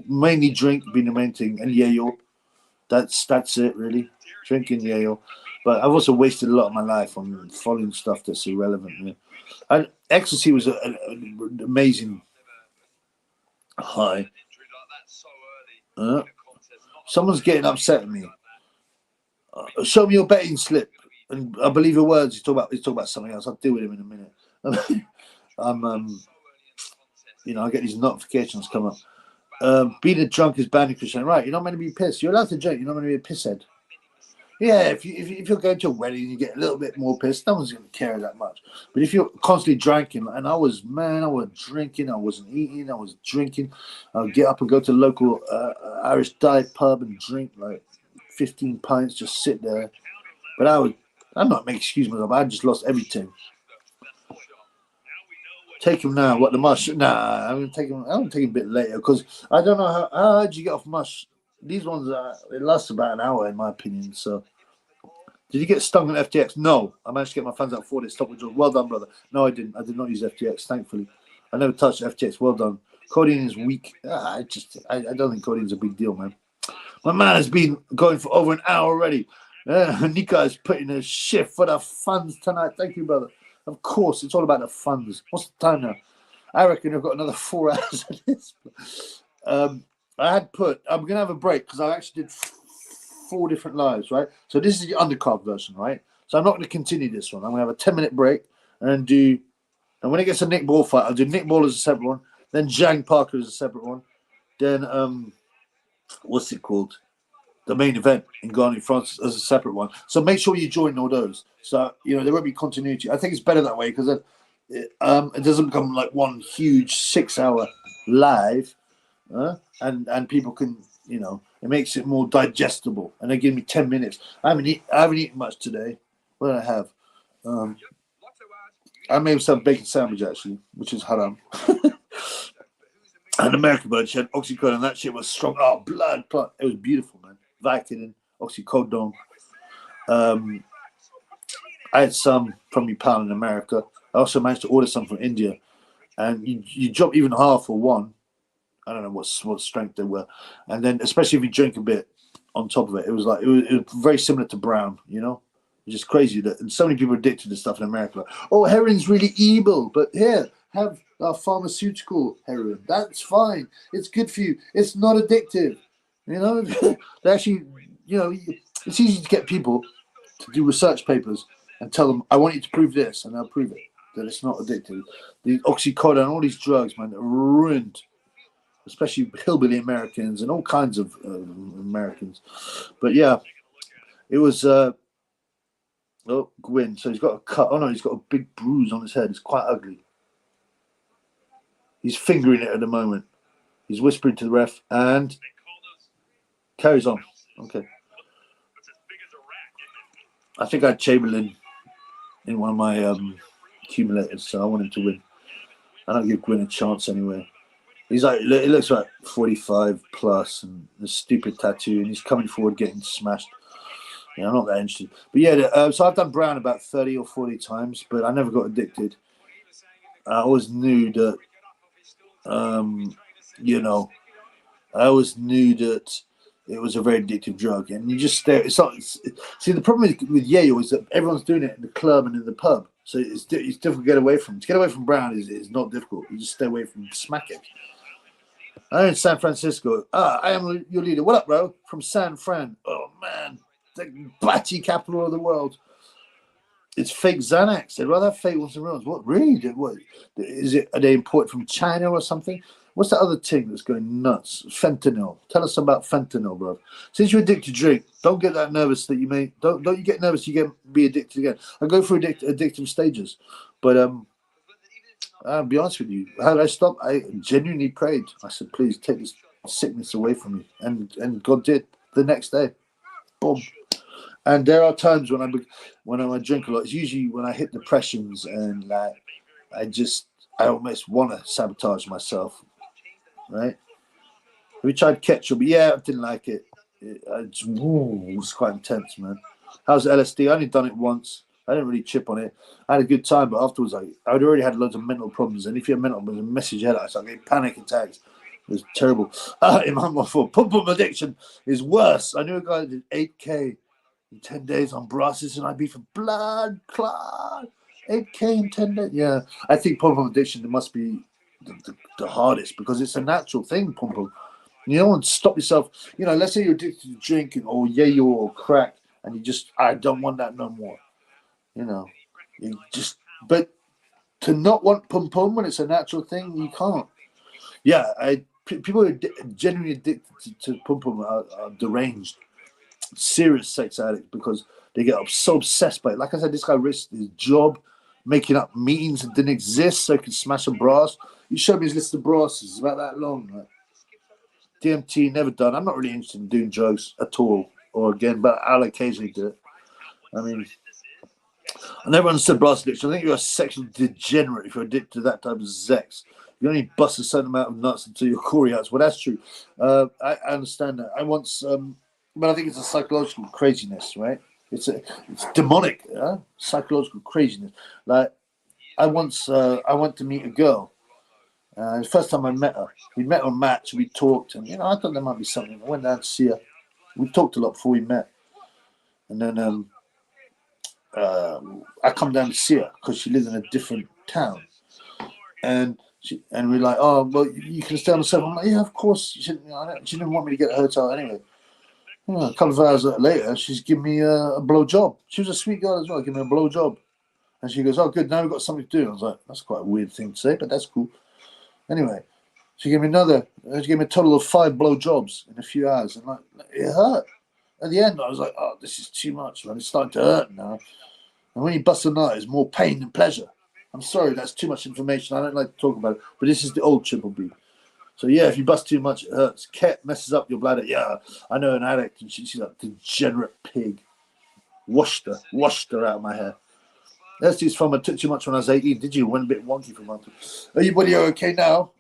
mainly drink being the main thing, and Yale. That's it really. Drinking Yale. But I've also wasted a lot of my life on following stuff that's irrelevant. Yeah. And ecstasy was an amazing high. Someone's getting upset at me. Show me your betting slip, and I believe your words. He's talking about something else. I'll deal with him in a minute. I get these notifications come up. Being a drunk is bad in Christian, right? You're not meant to be pissed. You're allowed to drink. You're not meant to be a pisshead. Yeah, if you're going to a wedding, you get a little bit more pissed. No one's going to care that much. But if you're constantly drinking, and I was drinking, I wasn't eating, I was drinking. I would get up and go to the local Irish diet pub and drink like 15 pints, just sit there. But I'm not making excuses myself. I just lost everything. Take him now. What, the mush? Nah, I'm gonna take him a bit later because I don't know how hard you get off mush. These ones it lasts about an hour in my opinion. So, did you get stung on FTX? No, I managed to get my funds out before they stopped withdrawal. Well done, brother. No, I didn't. I did not use FTX. Thankfully, I never touched FTX. Well done. Codeine is weak. I don't think codeine's a big deal, man. My man has been going for over an hour already. Nika is putting a shift for the funds tonight. Thank you, brother. Of course, it's all about the funds. What's the time now? I reckon I've got another 4 hours of this. I'm going to have a break because I actually did 4 different lives, right? So this is the undercard version, right? So I'm not going to continue this one. I'm going to have a 10-minute break and when it gets a Nick Ball fight, I'll do Nick Ball as a separate one, then Zhang Parker as a separate one, then, what's it called? The main event in Ngannou, France as a separate one. So make sure you join all those. So, there won't be continuity. I think it's better that way because it doesn't become like one huge 6-hour live. And people can, it makes it more digestible. And they give me 10 minutes. I haven't eaten much today. What did I have? I made some bacon sandwich actually, which is haram. And American bird, she had oxycodone, and that shit was strong. Oh, blood. It was beautiful, man. Vicodin, oxycodone. I had some from my pal in America. I also managed to order some from India. And you drop even half or one. I don't know what strength they were. And then, especially if you drink a bit on top of it, it was very similar to brown, You which is crazy that and so many people are addicted to stuff in America. Like, oh, heroin's really evil, but here, have pharmaceutical heroin. That's fine. It's good for you. It's not addictive. You know, they actually, you know, it's easy to get people to do research papers and tell them, I want you to prove this, and they'll prove it, that it's not addictive. The oxycodone, all these drugs, man, are ruined, especially hillbilly Americans and all kinds of Americans. But yeah, it was, oh, Gwyn, so he's got a cut. Oh no, he's got a big bruise on his head. It's quite ugly. He's fingering it at the moment. He's whispering to the ref and carries on. Okay. I think I had Chamberlain in one of my accumulators, so I want him to win. I don't give Gwyn a chance anyway. He's like, he looks like 45 plus and the stupid tattoo, and he's coming forward getting smashed. Yeah, I'm not that interested. But yeah, so I've done Brown about 30 or 40 times, but I never got addicted. I always knew that, you know, I always knew that it was a very addictive drug. And you just stare. It's not, see, the problem with Yale is that everyone's doing it in the club and in the pub. So it's difficult to get away from. To get away from Brown is not difficult. You just stay away from smack it. I'm in San Francisco. I am your leader. What up, bro? From San Fran. Oh, man. The batty capital of the world. It's fake Xanax. They'd rather have fake ones than real ones. What, really? What is it? Are they imported from China or something? What's that other thing that's going nuts? Fentanyl. Tell us about fentanyl, bro. Since you're addicted to drink, don't get that nervous that you may don't you get nervous you be addicted again. I go through addictive stages, but I'll be honest with you. How did I stop? I genuinely prayed. I said, please take this sickness away from me, and God did. The next day, boom. And there are times when I drink a lot. It's usually when I hit depressions and like I almost want to sabotage myself. Right? We tried ketchup, but yeah, I didn't like it. It was quite intense, man. How's LSD? I only done it once. I didn't really chip on it. I had a good time, but afterwards, I'd already had loads of mental problems. And if you have mental problems, message your head, I started getting panic attacks. It was terrible. Imam Mahfoud, pump addiction is worse. I knew a guy that did 8K in 10 days on brasses, and I'd be for blood clot. 8K in 10 days. Yeah, I think pump addiction, it must be the hardest because it's a natural thing, pump. You don't want to stop yourself. You know, let's say you're addicted to drinking or yayo or crack, and you just, I don't want that no more. You know, you just, but to not want pum when it's a natural thing, you can't. Yeah, people who are genuinely addicted to pum are deranged, serious sex addicts because they get so obsessed by it. Like I said, this guy risked his job making up meetings that didn't exist so he could smash a brass. He showed me his list of brasses. It's about that long. Right? DMT, never done. I'm not really interested in doing drugs at all, or again, but I'll occasionally do it. I mean, I never understood brass addiction. I think you're a sexual degenerate if you're addicted to that type of sex. You only bust a certain amount of nuts until your core hurts. Well, that's true. I understand that. I once, but I think it's a psychological craziness, right? It's demonic, psychological craziness. Like I went to meet a girl. The first time I met her, we met on Match. We talked, and I thought there might be something. I went down to see her. We talked a lot before we met, and then I come down to see her because she lives in a different town, and we're like, oh well, you can stay on the sofa. I'm like, yeah, of course. She didn't want me to get a hotel anyway. A couple of hours later, she's giving me a blow job. She was a sweet girl as well, giving me a blow job, and she goes, oh good, now we've got something to do. I was like, that's quite a weird thing to say, but that's cool. Anyway, she gave me a total of 5 blow jobs in a few hours, and like it hurt. At the end, I was like, oh, this is too much, man. It's starting to hurt now. And when you bust a nut, it's more pain than pleasure. I'm sorry, that's too much information. I don't like to talk about it, but this is the old Triple B. So yeah, if you bust too much, it hurts. Ket messes up your bladder. Yeah, I know an addict, and she's like degenerate pig. Washed her out of my hair. That's just from I took too much when I was 18. Did you? Went a bit wonky for a month. Everybody okay now?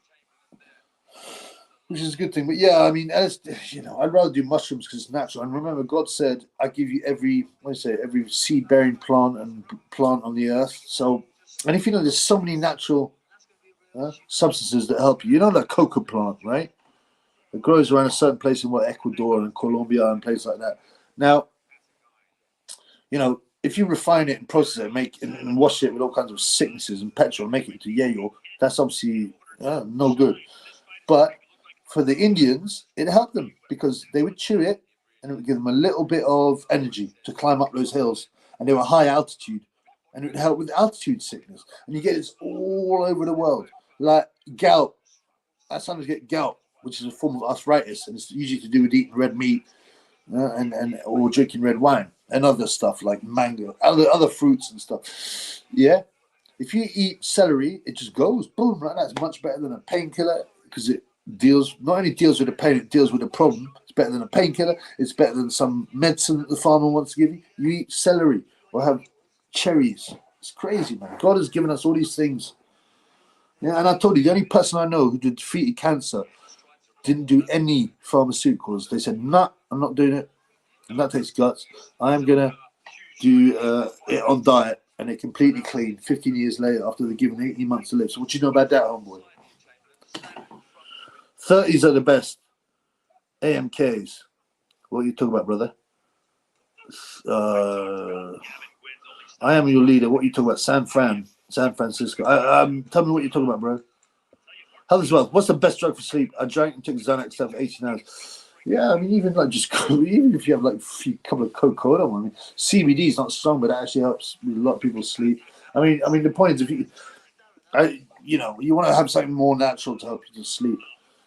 Which is a good thing. But yeah, I mean, I'd rather do mushrooms because it's natural. And remember, God said, I give you every seed-bearing plant and plant on the earth. So, and if you know, there's so many natural substances that help you. You know that coca plant, right? It grows around a certain place in Ecuador and Colombia and places like that. Now, if you refine it and process it, make and wash it with all kinds of sicknesses and petrol, and make it into yayo, that's obviously no good. But for the Indians, it helped them because they would chew it and it would give them a little bit of energy to climb up those hills, and they were high altitude, and it would help with altitude sickness. And you get this all over the world, like gout. I sometimes get gout, which is a form of arthritis, and it's usually to do with eating red meat and or drinking red wine and other stuff like mango, other fruits and stuff. Yeah, if you eat celery, it just goes boom like that. It's much better than a painkiller because it deals not only deals with the pain, it deals with the problem. It's better than a painkiller. It's better than some medicine that the farmer wants to give you. You eat celery or have cherries. It's crazy, man. God has given us all these things. Yeah, and I told you, the only person I know who defeated cancer didn't do any pharmaceuticals. They said, nah, I'm not doing it. And that takes guts. I am going to do it on diet, and it completely clean 15 years later after they're given 18 months to live. So what do you know about that, homeboy? 30s are the best. AMKs. What are you talking about, brother? I am your leader. What are you talking about? San Francisco. Tell me what you're talking about, bro. Health as well. What's the best drug for sleep? I drank and took Xanax for 18 hours. Yeah, I mean, even like even if you have like a couple of coca-cola, I mean, CBD is not strong, but it actually helps a lot of people sleep. I mean, the point is, if you want to have something more natural to help you to sleep.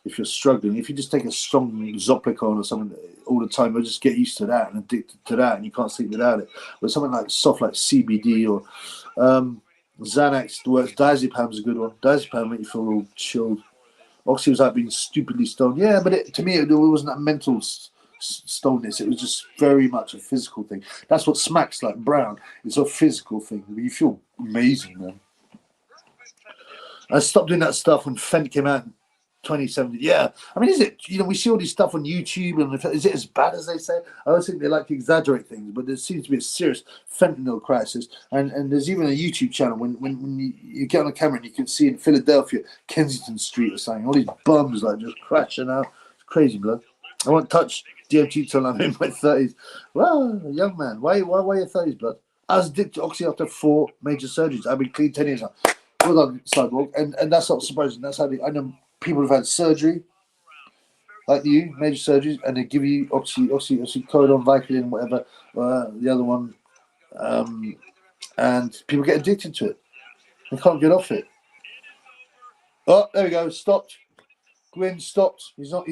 If you're struggling, if you just take a strong Zopicon or something all the time, you'll just get used to that and addicted to that, and you can't sleep without it. But something like soft, like CBD or Xanax works. Diazepam's a good one. Diazepam makes you feel all chilled. Oxy was like being stupidly stoned. Yeah, but to me, it wasn't a mental stonedness. It was just very much a physical thing. That's what smacks like brown. It's a physical thing. You feel amazing, man. I stopped doing that stuff when Fent came out in 2017. Yeah, I mean, is it? We see all this stuff on YouTube, and is it as bad as they say? I always think they like to exaggerate things, but there seems to be a serious fentanyl crisis. And there's even a YouTube channel when you get on a camera and you can see in Philadelphia, Kensington Street or something, all these bums like just crashing out. It's crazy, blood. I won't touch DMT till I'm in my 30s. Well, young man, why your 30s, blood? I was addicted to Oxy after 4 major surgeries. I've been clean 10 years now. Well done, Sidewalk. And that's not surprising. That's how I know people have had surgery, like you, major surgeries, and they give you oxycodone, Vicodin, whatever, the other one, and people get addicted to it. They can't get off it. Oh, there we go. Stopped. Gwyn stopped. He's not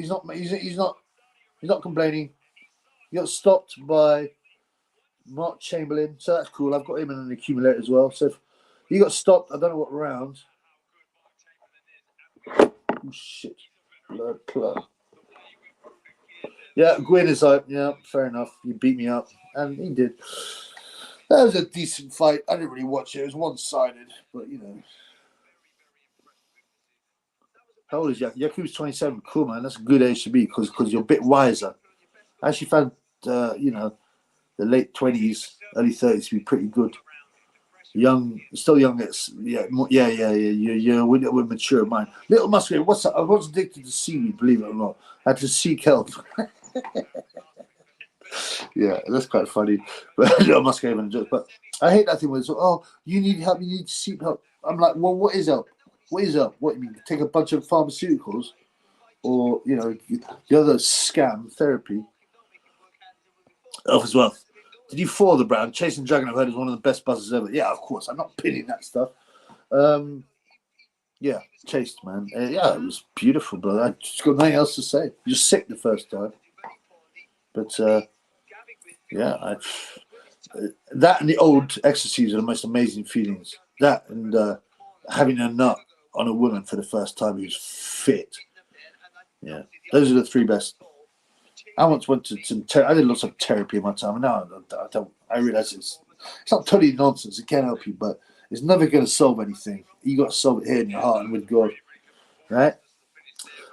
complaining. He got stopped by Mark Chamberlain, so that's cool. I've got him in an accumulator as well. So if he got stopped, I don't know what round. Oh, shit. Blood club. Yeah, Gwyn is like, yeah, fair enough. You beat me up. And he did. That was a decent fight. I didn't really watch it. It was one-sided, but, How old is Yak? Yakub's 27. Cool, man. That's a good age to be because you're a bit wiser. I actually found, the late 20s, early 30s to be pretty good. Young, still young. You're with mature mind. Little Musgrave, what's up? I was addicted to seaweed, believe it or not. I had to seek help. Yeah, that's quite funny. But Little Musgrave and joke. But I hate that thing where it's you need help, you need to seek help. I'm like, well, what is help? What is help? What you mean? Take a bunch of pharmaceuticals, or the other scam therapy. Health as well. Did you follow the brand? Chasing Dragon, I've heard, is one of the best buzzers ever. Yeah, of course. I'm not pinning that stuff. Yeah, chased, man. Yeah, it was beautiful, brother. I just got nothing else to say. You're sick the first time. But, that and the old ecstasies are the most amazing feelings. That and having a nut on a woman for the first time who's fit. Yeah, those are the 3 best. I once went to some. I did lots of therapy in my time. Now I don't. I realize it's not totally nonsense. It can help you, but it's never going to solve anything. You got to solve it here in your heart and with God, right?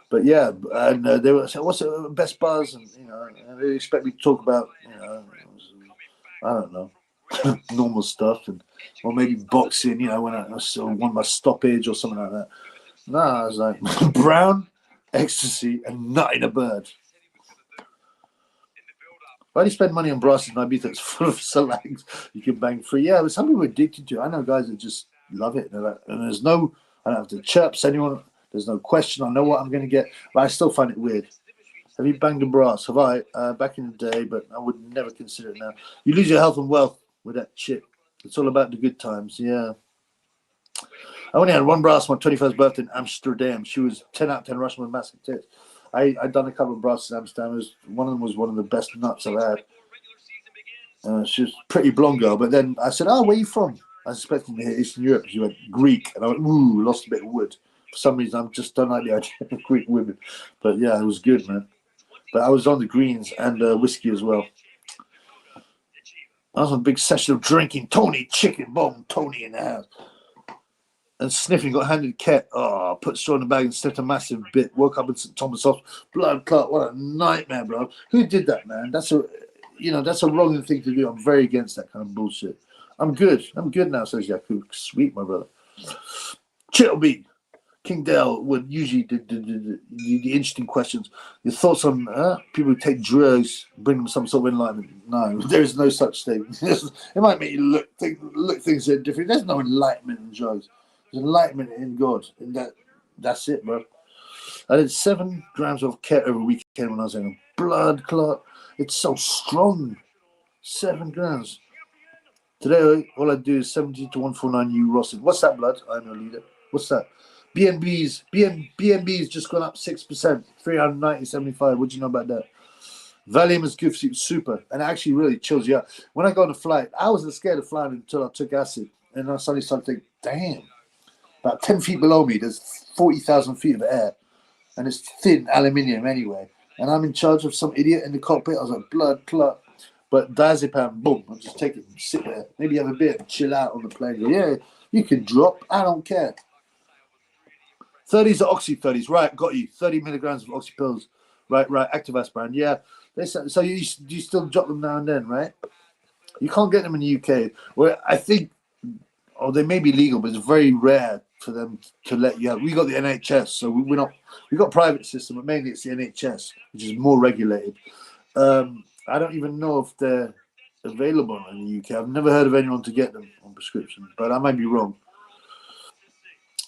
But yeah, and they were saying, "What's the best buzz?" And and they expect me to talk about, I don't know, normal stuff, or maybe boxing. When I won my stoppage or something like that. No, I was like brown, ecstasy, and nutting a bird. Why do you spend money on brasses in Ibiza? It's full of salags you can bang free. Yeah, but some people are addicted to it. I know guys that just love it. Like, and there's no, I don't have to chirps anyone. There's no question. I know what I'm going to get, but I still find it weird. Have you banged a brass? Have I? Back in the day, but I would never consider it now. You lose your health and wealth with that shit. It's all about the good times. Yeah. I only had one brass on my 21st birthday in Amsterdam. She was 10 out of 10 Russian with massive tits. I'd done a couple of brasses in Amsterdam. One of them was one of the best nuts I've had. She was a pretty blonde girl. But then I said, oh, where are you from? I was expecting to hear Eastern Europe. She went, Greek. And I went, ooh, lost a bit of wood. For some reason, I just don't like the idea of Greek women. But yeah, it was good, man. But I was on the greens and whiskey as well. I was on a big session of drinking. Tony, chicken bone, Tony in the house. And sniffing, got handed cat. Oh, put straw in the bag and sniffed a massive bit. Woke up in St. Thomas Hospital. Blood clot. What a nightmare, bro. Who did that, man? That's a wrong thing to do. I'm very against that kind of bullshit. I'm good now, says Yaku. Sweet, my brother. Chittleby. King Dale would usually do the interesting questions. Your thoughts on people who take drugs, bring them some sort of enlightenment? No, there is no such thing. It might make you look things are different. There's no enlightenment in drugs. There's enlightenment in God. And that's it, bro. I did 7 grams of ket over a weekend when I was in a blood clot. It's so strong. 7 grams. Today, all I do is 70 to 149 U Rossing. What's that, blood? I'm your leader. What's that? BNB's just gone up 6%, 390.75. What do you know about that? Valium is good for super, and it actually really chills you out. When I go on a flight, I wasn't scared of flying until I took acid, and I suddenly started thinking, damn, about 10 feet below me, there's 40,000 feet of air, and it's thin aluminium anyway, and I'm in charge of some idiot in the cockpit. I was like, blood clot. But diazepam, boom, I'll just take it and sit there, maybe have a bit and chill out on the plane. Go, yeah, you can drop, I don't care. 30s are Oxy 30s, right? Got you. 30 milligrams of Oxy pills, right? Activas brand, yeah. So you still drop them now and then, right? You can't get them in the UK. Where I think, they may be legal, but it's very rare for them to let you have. We got the NHS, so we got private system, but mainly it's the NHS, which is more regulated. I don't even know if they're available in the UK. I've never heard of anyone to get them on prescription, but I might be wrong.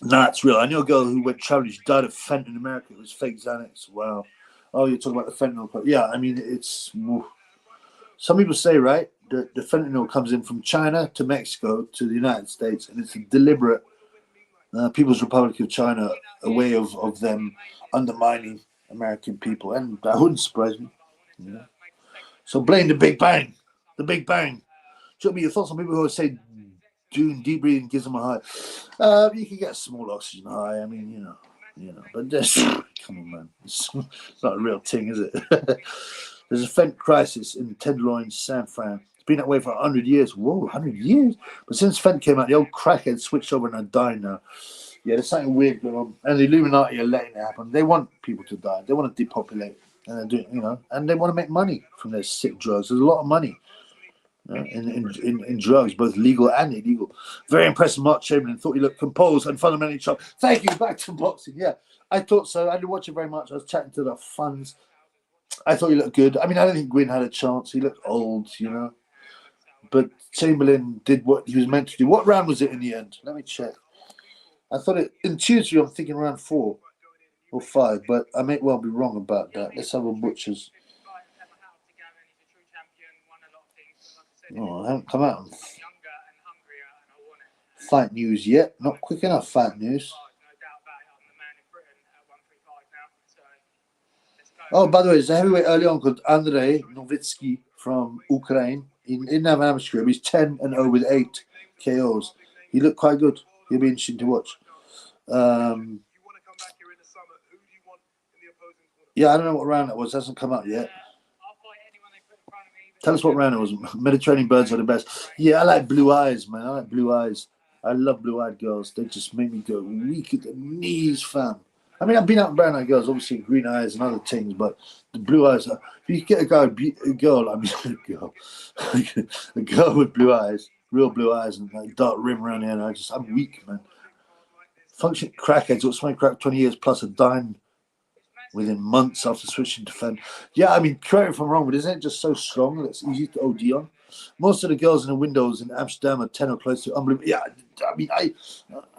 Nah, it's real. I knew a girl who went traveling. She died of fentanyl in America. It was fake Xanax. Wow. Oh, you're talking about the fentanyl. Yeah, I mean, it's... Some people say, right, the fentanyl comes in from China to Mexico to the United States, and it's a deliberate People's Republic of China, a way of them undermining American people. And that wouldn't surprise me. Yeah. So blame the Big Bang. The Big Bang. Should be your thoughts on people who say doing deep breathing gives them a high. You can get a small oxygen high. I mean, you know. But this, come on, man. It's not a real thing, is it? There's a fent crisis in Tenderloin, San Fran. It's been that way for 100 years. Whoa, 100 years? But since fent came out, the old crackheads switched over and are dying now. Yeah, there's something weird going on. And the Illuminati are letting it happen. They want people to die. They want to depopulate. And they're doing, and they want to make money from their sick drugs. There's a lot of money in drugs, both legal and illegal. Very impressive, Mark Chamberlain. Thought he looked composed and fundamentally sharp. Thank you. Back to boxing. Yeah, I thought so. I didn't watch it very much. I was chatting to the funds. I thought he looked good. I mean, I don't think Gwyn had a chance. He looked old, But Chamberlain did what he was meant to do. What round was it in the end? Let me check. I thought it intuitively. I'm thinking round 4 or 5, but I may well be wrong about that. Let's have a butchers. Oh, I haven't come out. Fight news yet. Not quick enough, fight news. Oh, by the way, there's a heavyweight early on called Andrei Novitsky from Ukraine. He didn't have an amateur career. He's 10-0 with 8 KOs. He looked quite good. He'll be interesting to watch. Yeah, I don't know what round it was. It hasn't come out yet. Tell us what round it was. Mediterranean birds are the best. Yeah, I like blue eyes, man. I like blue eyes. I love blue-eyed girls. They just make me go weak at the knees, fam. I mean, I've been out with brown-eyed girls, obviously green eyes and other things, but the blue eyes, if you get a girl with blue eyes, real blue eyes and like dark rim around here, and I'm weak, man. Function crackheads, what's my crack 20 years plus a dime. within months after switching to Fen. Yeah, I mean, correct me if I'm wrong, but isn't it just so strong that it's easy to OD on? Most of the girls in the windows in Amsterdam are 10 or close to unbelievable. Yeah,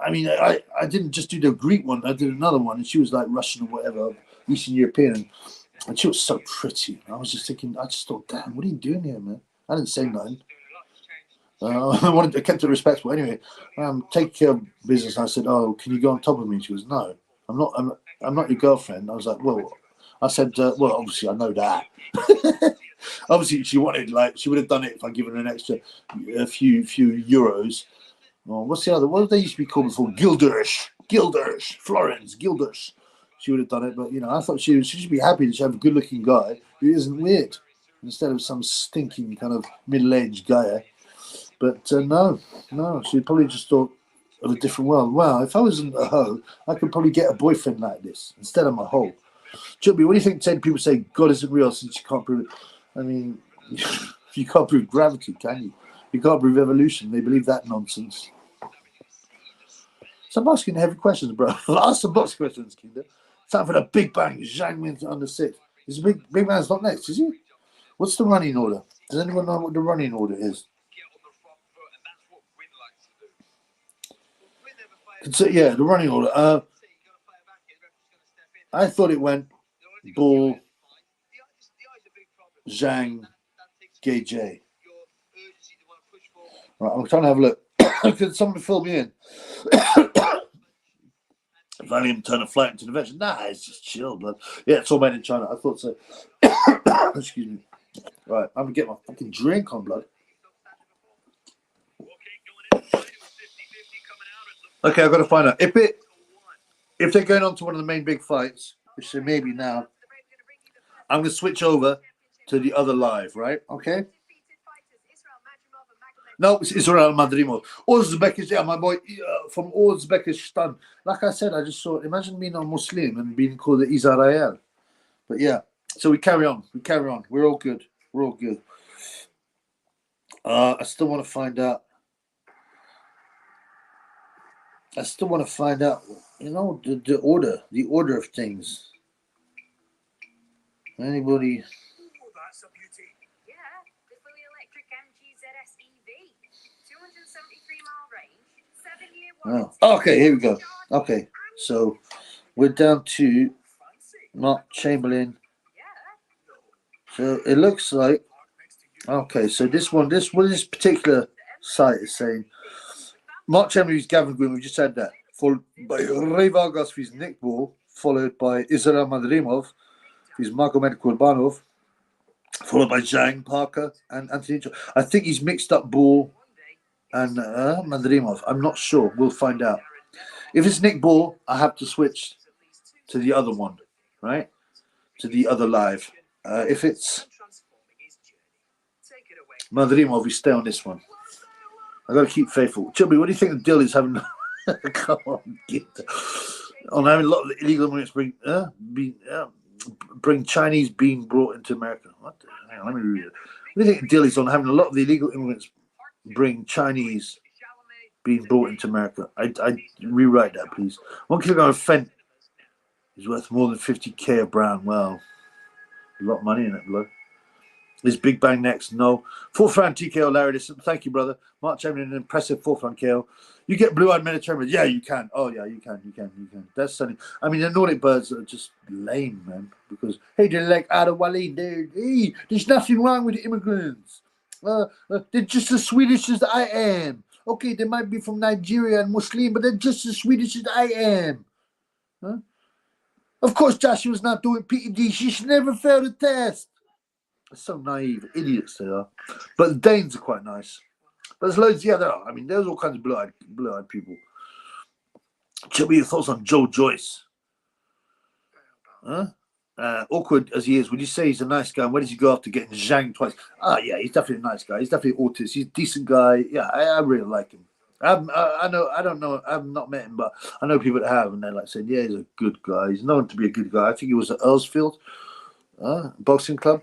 I didn't just do the Greek one. I did another one, and she was like Russian or whatever, Eastern European, and she was so pretty. I was just thinking, I just thought, damn, what are you doing here, man? I didn't say nothing. I kept it respectful. Anyway, take care of business. I said, "Oh, can you go on top of me?" She goes, "No, I'm not. I'm not your girlfriend." I was like, "Well," I said, "Well, obviously I know that." Obviously, she wanted she would have done it if I given her an extra a few euros. Well, what's the other? What did they used to be called before? Gilders, Florence, Gilders. She would have done it, but I thought she should be happy to have a good-looking guy who isn't weird instead of some stinking kind of middle-aged guy. But no, she probably just thought of a different world. Wow, if I wasn't a hoe, I could probably get a boyfriend like this instead of my hoe. Chubby, what do you think 10 people say God isn't real since you can't prove it? I mean, you can't prove gravity, can you? You can't prove evolution. They believe that nonsense. So I'm asking heavy questions, bro. Ask some box questions, Kinder. Time for the Big Bang. Zhang wins under 6. Is Big Bang's not next, is he? What's the running order? Does anyone know what the running order is? So, yeah, the running order. I thought it went Bull, Zhang, Gay J. Right, I'm trying to have a look. Could someone fill me in? If I didn't even turn a flight into an invention. Nah, it's just chill, blood. Yeah, it's all made in China. I thought so. Excuse me. Right, I'm going to get my fucking drink on, blood. Okay, I've got to find out. If they're going on to one of the main big fights, which they may be now, I'm going to switch over to the other live, right? Okay? No, it's Israel Madrimov. Uzbekistan, yeah, my boy from Uzbekistan. Like I said, I just saw, imagine being a Muslim and being called Israel. But yeah, so we carry on. We're all good. I still want to find out. The order of things. Anybody? Oh, okay, here we go. Okay, so we're down to Mark Chamberlain. So it looks like, okay, so this particular site is saying Mark Chamberlain's Gavin Green, we just said that, followed by Ray Vargas for his Nick Ball, followed by Israel Madrimov for his Magomed Kurbanov, followed by Zhang Parker and Anthony. I think he's mixed up Ball and Madrimov. I'm not sure. We'll find out. If it's Nick Ball, I have to switch to the other one, right? To the other live. If it's Madrimov, we stay on this one. I've got to keep faithful. Chubby, what do you think the deal is having? Come on, get on having a lot of illegal immigrants bring Chinese being brought into America. What? Hang on, let me read it. What do you think the deal is on having a lot of the illegal immigrants bring Chinese being brought into America? I rewrite that, please. 1 kilogram of Fent is worth more than 50k a brown. Well, a lot of money in it, blood. Is Big Bang next? No. 4th round TKO, Larry. Listen, thank you, brother. Mark Chamberlain, an impressive 4th round KO. You get blue-eyed Mediterranean. Yeah, you can. Oh, yeah, you can. That's sunny. I mean, the Nordic birds are just lame, man. Because, hey, they're like Ada Wali, dude. Hey, there's nothing wrong with the immigrants. They're just as Swedish as I am. Okay, they might be from Nigeria and Muslim, but they're just as Swedish as I am. Huh? Of course, Joshua's not doing PED. She should never fail the test. They're so naive, idiots they are. But the Danes are quite nice. But there's loads, yeah, there are. I mean, there's all kinds of blue-eyed people. Tell me your thoughts on Joe Joyce. Huh? Awkward as he is, would you say he's a nice guy? And where does he go after getting zhanged twice? Yeah, he's definitely a nice guy. He's definitely autist. He's a decent guy. Yeah, I really like him. I don't know. I've not met him, but I know people that have, and they're like saying, yeah, he's a good guy. He's known to be a good guy. I think he was at Earlsfield boxing club.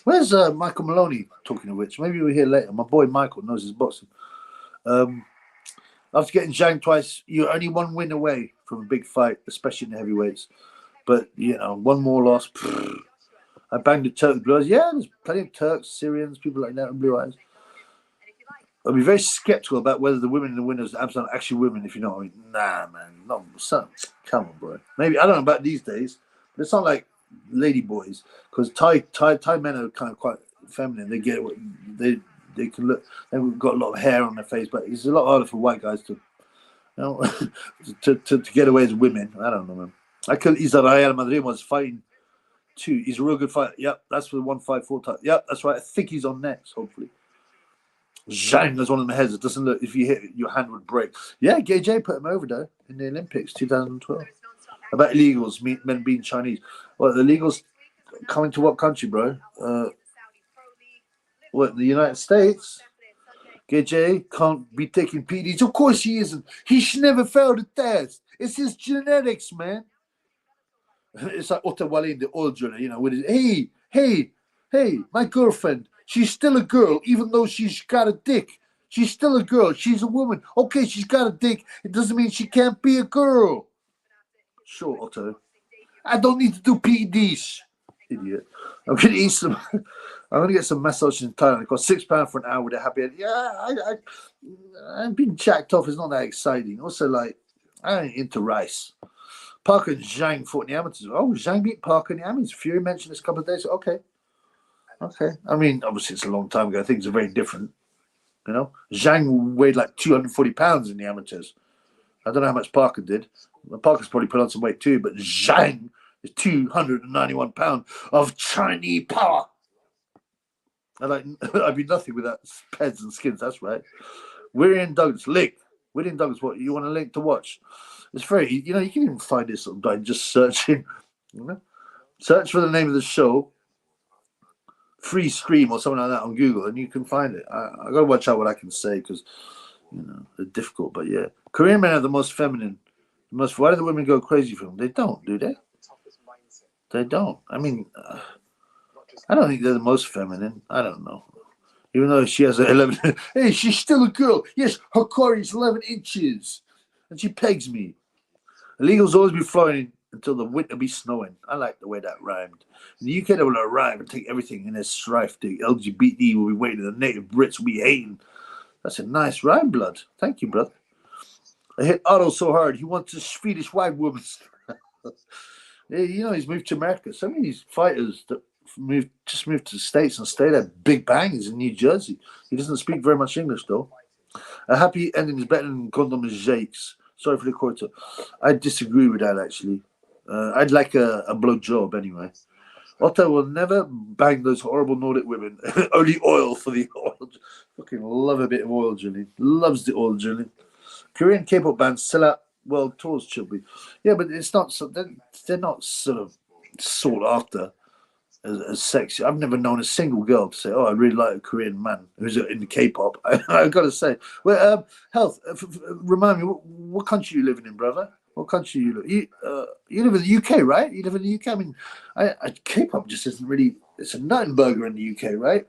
Where's Michael Maloney, talking of which? Maybe we'll hear later. My boy Michael knows his boxing. After getting zhanged twice, you're only one win away from a big fight, especially in the heavyweights. But, one more loss. I banged the Turk Blue Eyes. Yeah, there's plenty of Turks, Syrians, people like that with blue eyes. I'd be very skeptical about whether the women in the winners are actually women, if you know what I mean. Nah, man. No, son, come on, bro. Maybe, I don't know about these days, but it's not like lady boys. Because Thai men are kind of quite feminine. They can look, they've got a lot of hair on their face, but it's a lot harder for white guys to, to get away as women. I don't know, man. Israel Madrimov was fighting too. He's a real good fighter. Yep, that's for the 154 type. Yep, that's right. I think he's on next, hopefully. Zhang, there's one of my heads. It doesn't look, if you hit it, your hand would break. Yeah, Gay J put him over, though, in the Olympics 2012. About illegals, men being Chinese. Well, the illegals coming to what country, bro? What, the United States? Gay J can't be taking PDs. Of course he isn't. He should never fail the test. It's his genetics, man. It's like Otto Wale, the oil driller, with his, hey, my girlfriend, she's still a girl, even though she's got a dick. She's still a girl. She's a woman. Okay, she's got a dick. It doesn't mean she can't be a girl. Sure, Otto. I don't need to do PEDs. Idiot. I'm going to eat some. I'm going to get some massage in Thailand. It costs £6 for an hour with a happy end. Yeah, I'm being jacked off. It's not that exciting. Also, I ain't into rice. Parker and Zhang fought in the amateurs. Oh, Zhang beat Parker in the amateurs. Fury mentioned this a couple of days ago. Okay. I mean, obviously, it's a long time ago. Things are very different. Zhang weighed like 240 pounds in the amateurs. I don't know how much Parker did. Parker's probably put on some weight too, but Zhang is 291 pounds of Chinese power. I'd be nothing without pads and skins. That's right. William Douglas, link. William Douglas, what you want a link to watch? It's very, you can even find this by just searching. Search for the name of the show, Free Scream or something like that on Google, and you can find it. I got to watch out what I can say because they're difficult. But yeah, Korean men are the most feminine. Why do the women go crazy for them? They don't, do they? They don't. I mean, I don't think they're the most feminine. I don't know. Even though she has 11, hey, she's still a girl. Yes, her core is 11 inches, and she pegs me. Illegals always be flying until the winter be snowing. I like the way that rhymed. In the UK, they will arrive and take everything in their strife. The LGBT will be waiting. The native Brits will be hating. That's a nice rhyme, blood. Thank you, brother. I hit Otto so hard, he wants a Swedish white woman. He's moved to America. Some of these fighters that just moved to the States and stayed at Big Bang is in New Jersey. He doesn't speak very much English, though. A happy ending is better than condom and jakes. Sorry for the quote. I disagree with that, actually. I'd like a blow job anyway. Otto will never bang those horrible Nordic women. Only oil for the oil. Fucking love a bit of oil drilling. Loves the oil drilling. Korean K-pop bands sell out world tours, Chilby. Yeah, but it's not. They're not sort of sought after as sexy. I've never known a single girl to say, "Oh, I really like a Korean man who's in the K-pop." I've got to say, well, Health. Remind me, what country you living in, brother? What country you live? You live in the UK, right? You live in the UK. I mean, K-pop just isn't really. It's a nothing burger in the UK, right?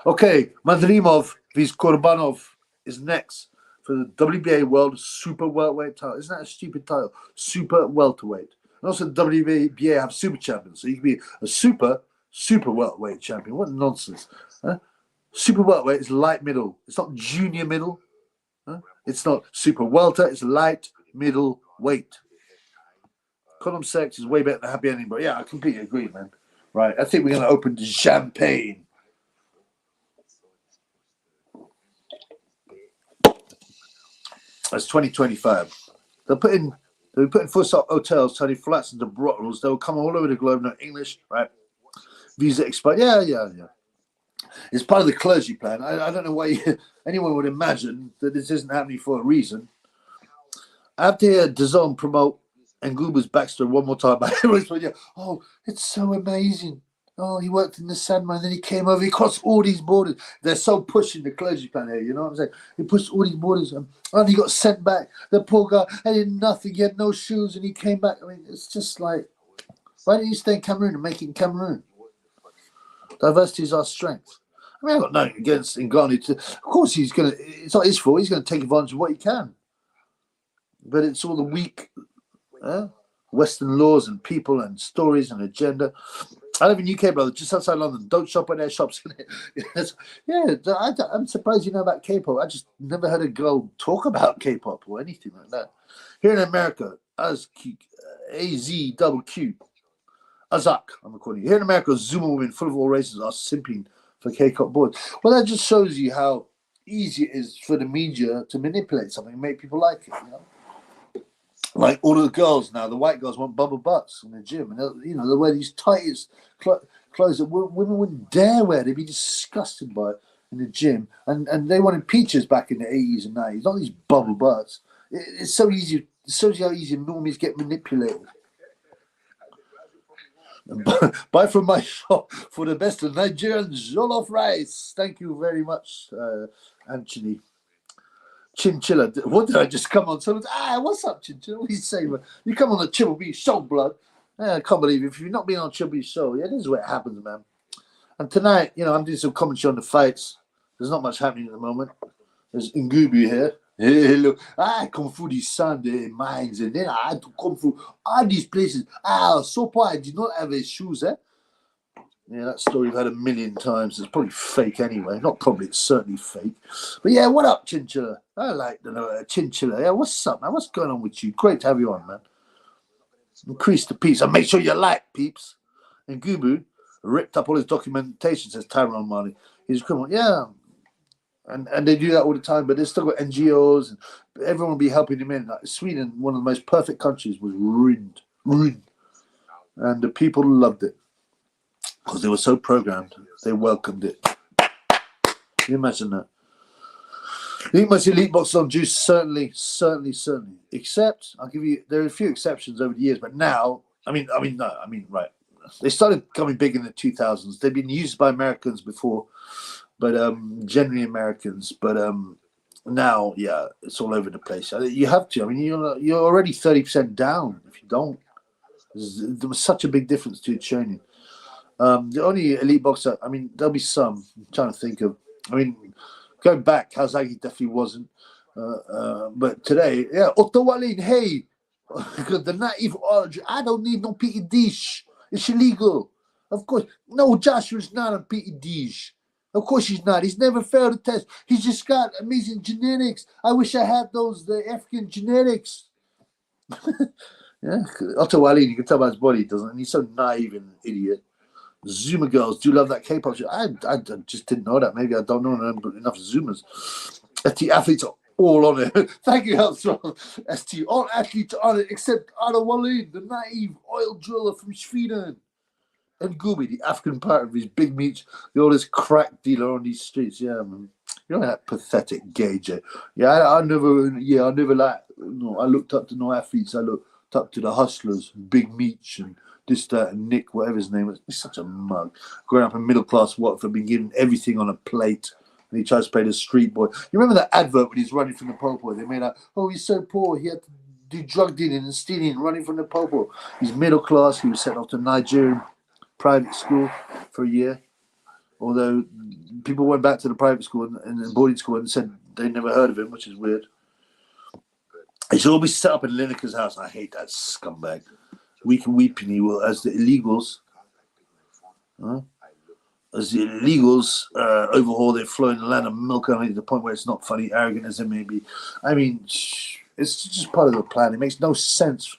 Okay, Madrimov vs Korbanov is next for the WBA World Super Welterweight title. Isn't that a stupid title? Super Welterweight. And also the WBA have super champions. So you can be a super welterweight champion. What nonsense. Huh? Super welterweight is light middle. It's not junior middle. Huh? It's not super welter. It's light middle weight. Condom sex is way better than happy ending. But yeah, I completely agree, man. Right. I think we're going to open the champagne. That's 2025. They're putting 4-star hotels, turning flats into brothels. They'll come all over the globe, no English, right? Visa expired. Yeah. It's part of the clergy plan. I don't know why anyone would imagine that this isn't happening for a reason. I have to hear DAZN promote Ngubu's backstory one more time. Oh, it's so amazing. Oh, he worked in the Sandman, then he came over, he crossed all these borders. They're so pushing the clergy plan here, you know what I'm saying? He pushed all these borders and he got sent back. The poor guy had nothing, he had no shoes, and he came back. I mean, it's just like, why don't you stay in Cameroon and make it in Cameroon? Diversity is our strength. I mean, I've got nothing against Ngannou. Of course, it's not his fault, he's going to take advantage of what he can. But it's all the weak. Western laws and people and stories and agenda. I live in UK, brother, just outside London. Don't shop at their shops. Yeah, I'm surprised you know about K-pop. I just never heard a girl talk about K-pop or anything like that. Here in America, AZ Azak, I'm calling you. Here in America, Zoomer women full of all races are simping for K-pop boys. Well, that just shows you how easy it is for the media to manipulate something and make people like it, you know? Like all of the girls now, the white girls want bubble butts in the gym, and you know they wear these tightest clothes that women wouldn't dare wear. They'd be disgusted by it in the gym, and they wanted peaches back in the 80s and 90s, not these bubble butts. It's so easy. It shows you how easy normies get manipulated. Buy from my shop for the best of Nigerian jollof rice. Thank you very much, Anthony. Chinchilla. What did I just come on? Someone's, what's up, Chinchilla? What are you saying, man? You come on the Triple B show, blood. I can't believe it. If you've not been on Triple B show, yeah, this is where it happens, man. And tonight, you know, I'm doing some commentary on the fights. There's not much happening at the moment. There's Ngubu here. Hey, look, I come through these Sunday mines, and then I had to come through all these places. So far I did not have his shoes, eh? Yeah, that story I've heard a million times. It's probably fake anyway. Not probably, it's certainly fake. But yeah, what up, Chinchilla? I like the Chinchilla. Yeah, what's up, man? What's going on with you? Great to have you on, man. Increase the peace and make sure you like, peeps. And Gubu ripped up all his documentation, says Tyrone Marley. He's a criminal. Yeah. And they do that all the time, but they've still got NGOs and everyone will be helping him in. Like Sweden, one of the most perfect countries, was ruined. And the people loved it. Because they were so programmed, they welcomed it. Can you imagine that? The most elite boxers on juice, certainly. Except, I'll give you, there are a few exceptions over the years, but now, right. They started coming big in the 2000s. They've been used by Americans before, but generally Americans. But now, yeah, it's all over the place. You have to. I mean, you're already 30% down if you don't. There was such a big difference to your training. The only elite boxer, I mean, there'll be some. I'm trying to think of. I mean, going back, Kazagi definitely wasn't. But today, yeah, Otto Wallin, hey, the naive origin. I don't need no PEDs. It's illegal. Of course. No, Joshua's not on PEDs. Of course he's not. He's never failed a test. He's just got amazing genetics. I wish I had the African genetics. Yeah, Otto Wallin, you can tell by his body he doesn't. And he's so naive and an idiot. Zoomer girls do love that K-pop shit. I just didn't know that. Maybe I don't know enough Zoomers. ST athletes are all on it. Thank you, Healthstrong. ST, all athletes are on it except Otto Wallin, the naive oil driller from Sweden. And Gooby, the African part of his big meat, the oldest crack dealer on these streets. Yeah, man. You know that pathetic gauge. Yeah, I never liked, I looked up to no athletes. I looked up to the hustlers, Big Meech and this, that, and Nick, whatever his name was. He's such a mug. Growing up in middle class Watford, being given everything on a plate, and he tries to play the street boy. You remember that advert when he's running from the popo? They made out, oh, he's so poor, he had to do drug dealing and stealing and running from the popo. He's middle class. He was sent off to Nigerian private school for a year. Although people went back to the private school and boarding school and said they never heard of him, which is weird. He should always set up in Lineker's house. I hate that scumbag. We can weep and he will, as the illegals overhaul their flowing land of milk only to the point where it's not funny, arrogant as it may be. I mean, it's just part of the plan. It makes no sense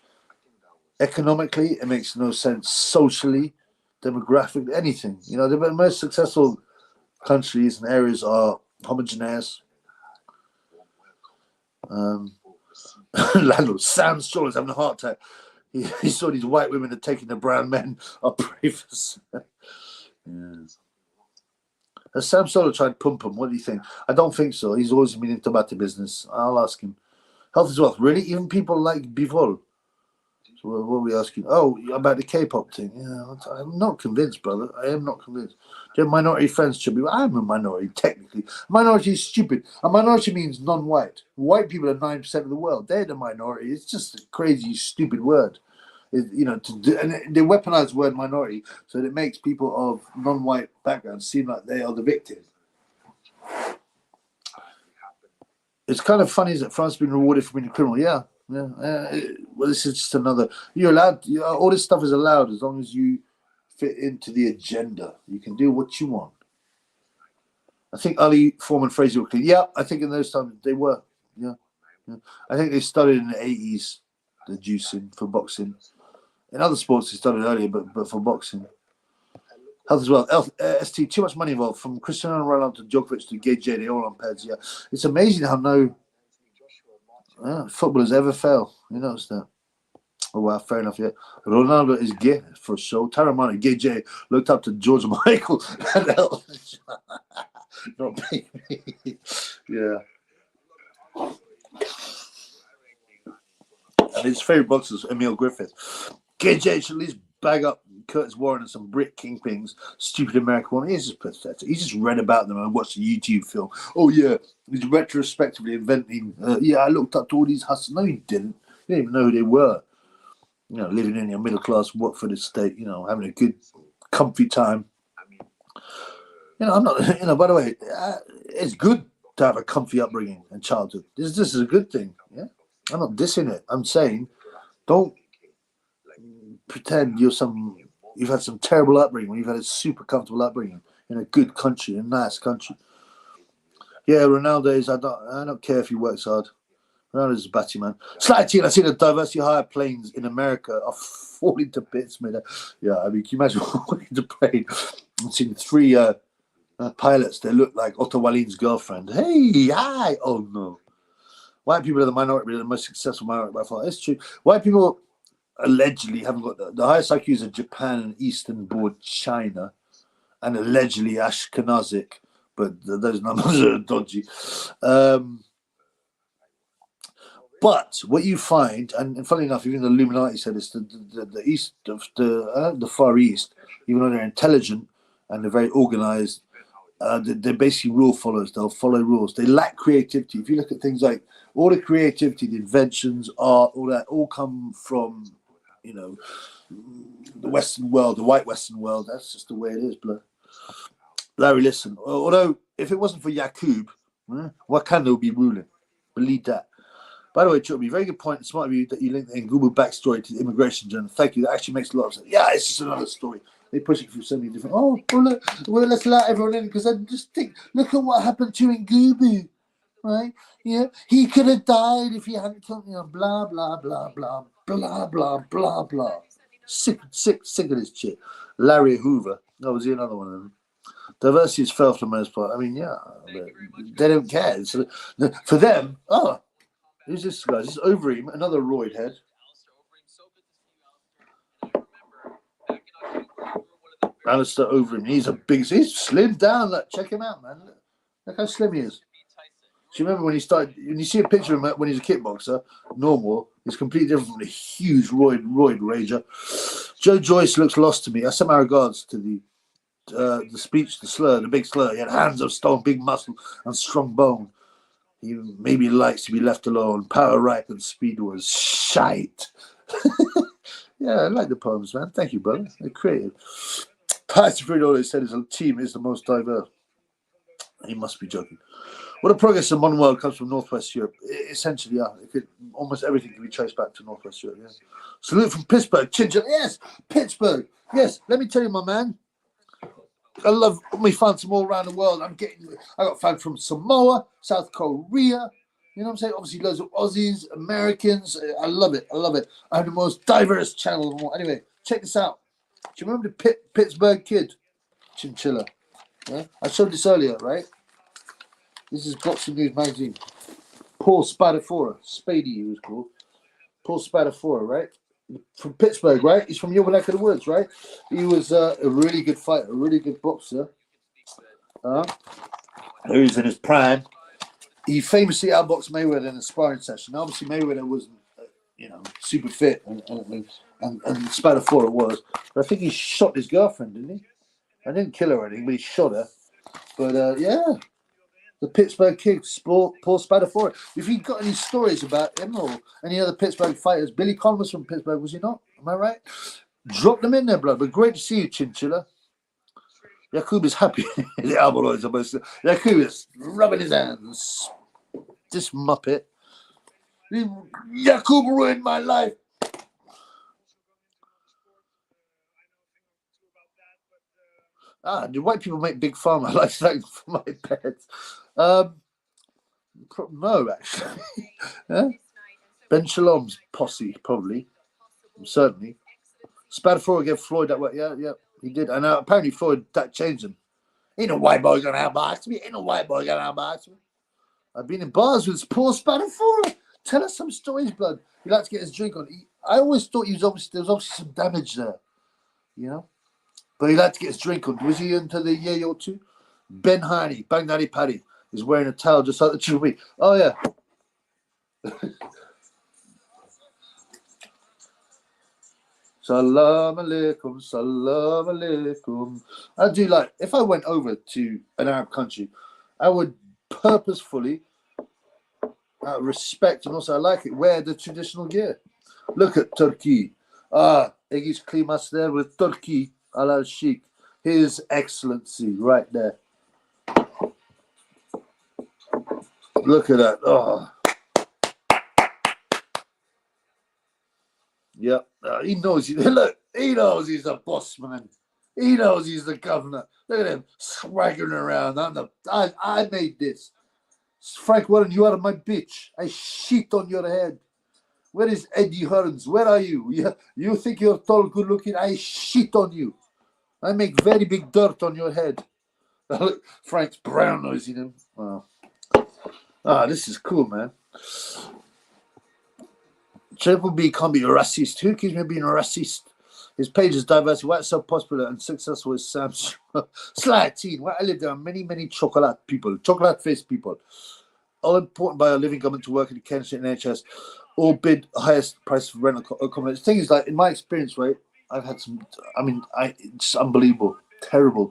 economically. It makes no sense socially, demographically, anything. You know, the most successful countries and areas are homogeneous. Landlord Sam Shaw's having a heart attack. He saw these white women are taking the brown men. I'll pray for Sam. Yeah. Has Sam Solo tried pump him? What do you think? I don't think so. He's always been into tobacco business. I'll ask him. Health is wealth. Really? Even people like Bivol? So what are we asking? Oh, about the K-pop thing. Yeah, I'm not convinced, brother. I am not convinced. Do you have minority friends, Chubby? I'm a minority, technically. Minority is stupid. A minority means non-white. White people are 9% of the world. They're the minority. It's just a crazy, stupid word. And they weaponize the word minority so that it makes people of non-white backgrounds seem like they are the victim. It's kind of funny that France has been rewarded for being a criminal. Yeah, Yeah. Well, this is just another. You're allowed. All this stuff is allowed as long as you fit into the agenda. You can do what you want. I think Ali, Foreman, Fraser were clean. Yeah, I think in those times they were. Yeah. I think they started in the 80s, the juicing for boxing. In other sports, they started earlier, but for boxing. Health as well. ST, too much money involved. From Cristiano Ronaldo to Djokovic to Gay J, they all on pads. Yeah. It's amazing how no footballers ever fail. You notice that? Oh, wow, fair enough, yeah. Ronaldo is gay, for sure. Taramani, Gay J, looked up to George Michael. Not me. Yeah. And his favourite boxer is Emil Griffith. KJ should at least bag up Curtis Warren and some Brit kingpins, stupid American one. He's just pathetic. He just read about them and watched a YouTube film. Oh, yeah, he's retrospectively inventing. I looked up to all these hustlers. No, he didn't. He didn't even know who they were. You know, living in your middle class Watford estate, you know, having a good, comfy time. You know, I'm not, you know, by the way, it's good to have a comfy upbringing and childhood. This is a good thing. Yeah. I'm not dissing it. I'm saying don't pretend you've had some terrible upbringing when you've had a super comfortable upbringing in a good country, a nice country. Yeah, Ronaldo is. I don't care if he works hard. Ronaldo's a batty man. Slightly, I see the diversity hire planes in America are falling to bits, man. Yeah, I mean, can you imagine walking to plane and seeing three pilots that look like Otto Wallin's girlfriend? Hey, hi. Oh no. White people are the minority, the most successful minority by far. It's true. White people allegedly haven't got the highest IQs of Japan and Eastern Board China, and allegedly Ashkenazic, but those numbers are dodgy. But what you find, and funny enough, even the Illuminati said this, the East of the Far East, even though they're intelligent and they're very organized, they're basically rule followers. They'll follow rules. They lack creativity. If you look at things like all the creativity, the inventions, art, all that, all come from, you know, the Western world, the white Western world. That's just the way it is, blood. Larry, listen. Although, if it wasn't for Yaqub, Wakanda would be ruling. Believe that. By the way, Chubby, very good point. Smart of you that you linked the Ngumu backstory to the immigration journey. Thank you. That actually makes a lot of sense. Yeah, it's just another story. They push it through so many different. Well, let's allow everyone in because I just think, look at what happened to Ngumu, right? Yeah, he could have died if he hadn't killed me. Blah blah blah blah blah blah blah blah. Sick of this shit. Larry Hoover. That was another one of them. Diversity is fell for the most part. I mean, yeah, they don't care. So, for them, who's this guy? This is Overeem, another roid head. Alistair Overeem. He's slimmed down. Look, check him out, man. Look how slim he is. Do you remember when you see a picture of him when he's a kickboxer, normal, he's completely different from the huge roid rager. Joe Joyce looks lost to me. I sent my regards to the speech, the slur, the big slur. He had hands of stone, big muscle, and strong bone. He maybe likes to be left alone. Power, ripe, and speed was shite. Yeah, I like the poems, man. Thank you, brother. They're creative. Pastor Freed always said his team is the most diverse. He must be joking. What a progress in the modern world comes from Northwest Europe. Essentially, yeah. Almost everything can be traced back to Northwest Europe, yeah. Salute from Pittsburgh. Chinchilla. Yes, Pittsburgh. Yes, let me tell you, my man. I love my fans from all around the world. I got fans from Samoa, South Korea. You know what I'm saying? Obviously, loads of Aussies, Americans. I love it. I have the most diverse channel. Anyway, check this out. Do you remember the Pittsburgh kid? Chinchilla. Yeah? I showed this earlier, right? This is Boxing News magazine. Paul Spadafora. Spady, he was called. Paul Spadafora, right? From Pittsburgh, right? He's from your neck of the woods, right? He was a really good fighter, a really good boxer. He was in his prime. He famously outboxed Mayweather in a sparring session. Obviously, Mayweather wasn't, super fit, and Spadafora was. But I think he shot his girlfriend, didn't he? I didn't kill her or anything, but he shot her. But yeah, the Pittsburgh kid, Paul Spadafora. If you've got any stories about him or any other Pittsburgh fighters, Billy Conn was from Pittsburgh, was he not? Am I right? Drop them in there, blood. But great to see you, Chinchilla. Yaqub is happy. The elbow is almost. Yaqub is rubbing his hands. This muppet. Yakub ruined my life. Do white people make big pharma like that for my pets? No, actually. Yeah? Ben Shalom's posse, probably. Certainly. Spadafora gave Floyd that way. Yeah, he did. And apparently Floyd, that changed him. Ain't no white boy gonna outbox me. Ain't no white boy gonna outbox me. I've been in bars with Paul Spadafora. Tell us some stories, blood. He liked to get his drink on. I always thought there was obviously some damage there, you know. But he liked to get his drink on. Was he into the year or two? Ben Harney, Bang Daddy Paddy, is wearing a towel just like the Chewy. Oh, yeah. Salam alaikum, salam alaikum. I do like, if I went over to an Arab country, I would purposefully, out of respect, and also I like it, wear the traditional gear. Look at Turkey. Egis Klimas there with Turkey, Al Sheikh. His Excellency right there. Look at that. Oh. Yep. He knows. Look, he knows he's the boss man. He knows he's the governor. Look at him swaggering around. I made this. Frank Warren, you are my bitch. I shit on your head. Where is Eddie Hearns? Where are you? You think you're tall, good looking? I shit on you. I make very big dirt on your head. Look, Frank's brown nosing him. Wow. This is cool, man. Triple B can't be a racist. Who accused me of being a racist? His page is diverse. Why it's so popular and successful is Sam Sly Teen. Where I live, there are many, many chocolate face people. All important by our living government to work in the Kensington NHS. All bid highest price for rental accommodation. The thing is, like, in my experience, right, I've had some, it's unbelievable. Terrible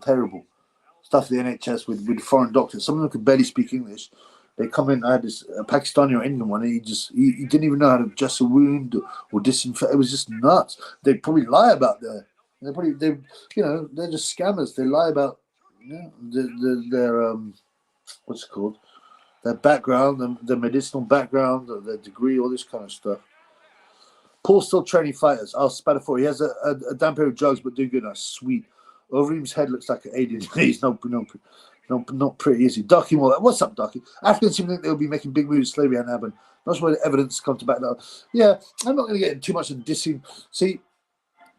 stuff in the NHS with foreign doctors. Some of them could barely speak English. They come in. I had this Pakistani or Indian one. And he didn't even know how to dress a wound or disinfect. It was just nuts. They probably lie about that. They're just scammers. They lie about their what's it called? Their background, their medicinal background, their degree, all this kind of stuff. Paul's still training fighters. I'll Spadafora. He has a damn pair of drugs, but doing good. That's sweet. Overeem's head looks like an alien. He's not pretty, is he? Ducky Moore. What's up, Ducky? Africans seem to think they'll be making big moves, slavery and Aben. Not sure where the evidence comes to back that up. Yeah, I'm not going to get into too much of dissing. See,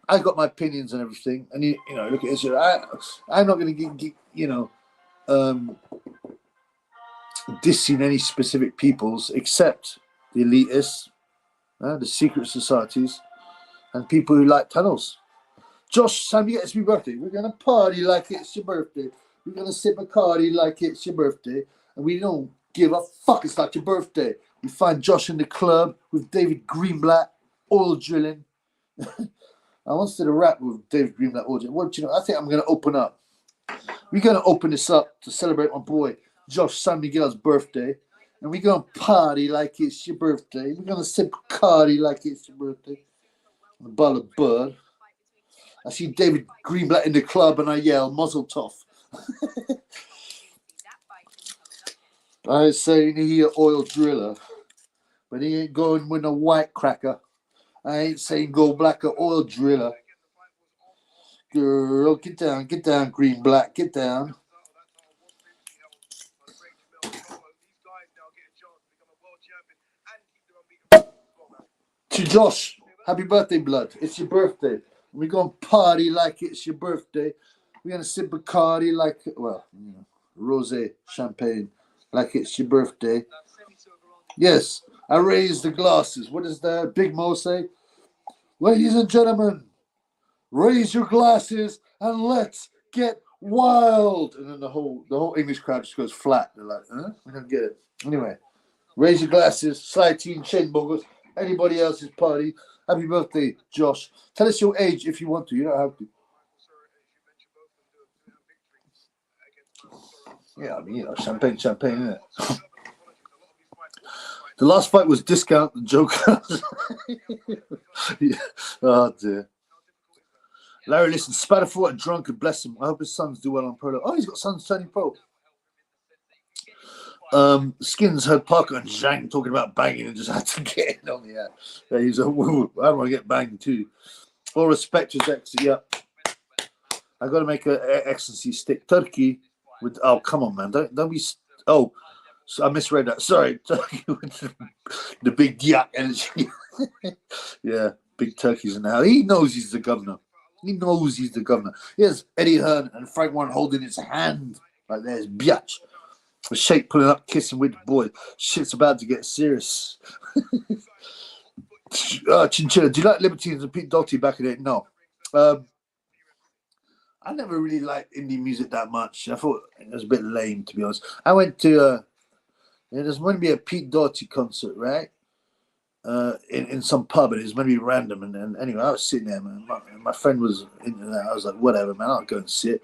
I got my opinions and everything, and look at Israel. I'm not going to get dissing any specific peoples except the elitists, the secret societies, and people who like tunnels. Josh, Sam, you get it's my birthday. We're going to party like it's your birthday. We're going to sip a Bacardi like it's your birthday. And we don't give a fuck. It's like your birthday. We find Josh in the club with David Greenblatt, oil drilling. I once did a rap with David Greenblatt, oil drilling. What do you know? I think I'm going to open up. We're going to open this up to celebrate my boy, Josh San Miguel's birthday. And we're going to party like it's your birthday. We're going to sip Bacardi like it's your birthday. A bottle of bud. I see David Greenblatt in the club and I yell, Mazel Tov. I say he an oil driller, but he ain't going with a white cracker. I ain't saying go black or oil driller. Girl, get down, Greenblatt, get down. To Josh, happy birthday, blood. It's your birthday. We're going to party like it's your birthday. We're going to sip Bacardi like, rosé, champagne, like it's your birthday. Yes, I raise the glasses. What does the Big Mo say? Ladies and gentlemen, raise your glasses and let's get wild. And then the whole English crowd just goes flat. They're like, huh? We don't get it. Anyway, raise your glasses, slide teen, chain boggles, anybody else's party. Happy birthday, Josh. Tell us your age if you want to. You don't have to. Yeah, I mean, champagne, isn't it? The last fight was discount the Joker. Yeah. Oh, dear. Larry, listen, Spadafora drunk and bless him. I hope his sons do well on pro. Oh, he's got sons turning pro. Skins heard Parker and Zhang talking about banging and just had to get in on the air. Yeah, he's like, woo, I want to get banged too. All respect to Zex. Yeah. I got to make a excellency stick turkey with. Oh, come on, man! Don't be. Oh, so I misread that. Sorry, turkey with the big yak energy. Yeah, big turkeys in the house. He knows he's the governor. He knows he's the governor. Here's Eddie Hearn and Frank Warren holding his hand like there's biatch. The Sheikh pulling up, kissing with the boy. Shit's about to get serious. Chinchilla, do you like Libertines and Pete Doherty back in it? No. I never really liked indie music that much. I thought it was a bit lame, to be honest. I went to there's going to be a Pete Doherty concert, right? In some pub, and it was going to be random. And anyway, I was sitting there, man. My friend was into that. I was like, whatever, man. I'll go and see it.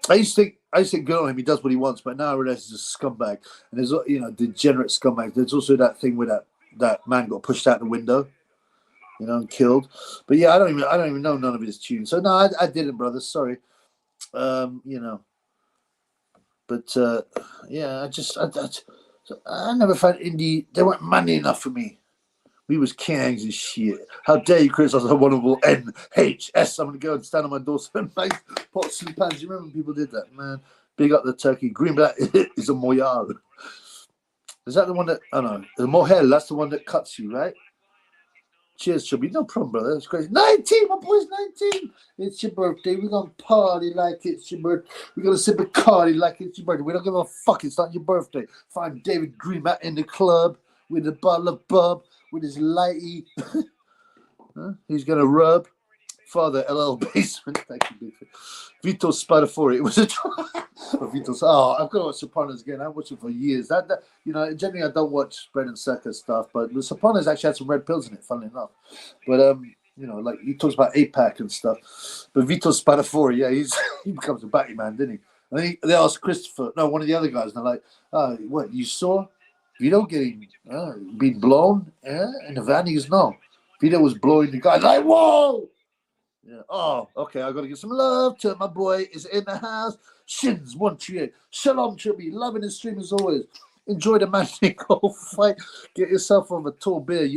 I used to think good on him. He does what he wants, but now I realize he's a scumbag. And there's degenerate scumbag. There's also that thing where that man got pushed out the window, and killed. But yeah, I don't even know none of his tunes. So no, I didn't, brother. Sorry. But yeah, I never found indie. They weren't money enough for me. We was kings and shit. How dare you criticize a wonderful NHS? I'm gonna go and stand on my doorstep and nice pots and pans. You remember when people did that, man? Big up the turkey. Greenblatt is a moyal. Is that the one that? Oh no, the mohel. That's the one that cuts you, right? Cheers, Chubby. No problem, brother. That's crazy. 19, my boy's 19. It's your birthday. We're going to party like it's your birthday. We're going to sip a Cardi like it's your birthday. We don't give a fuck. It's not your birthday. Find David Greenback in the club with a bottle of bub, with his lighty. He's going to rub. Father, LL Basement. Thank you, big. Vito Spadafori. It was a Vito's. Oh, I've got to watch Sopranos again. I've watched it for years. That generally I don't watch bread and circus stuff, but the Sopranos actually had some red pills in it, funnily enough. But like he talks about APAC and stuff. But Vito Spadafori, yeah, he becomes a batty man, didn't he? And then they asked Christopher, no, one of the other guys, and they're like, what, you saw Vito getting being blown in the van? He goes, no. Vito was blowing the guy. Like, whoa! Yeah. Oh, okay. I got to give some love to my boy. Is in the house. Shins 138. Shalom, Chubby. Loving the stream as always. Enjoy the magical fight. Get yourself on a tall beer.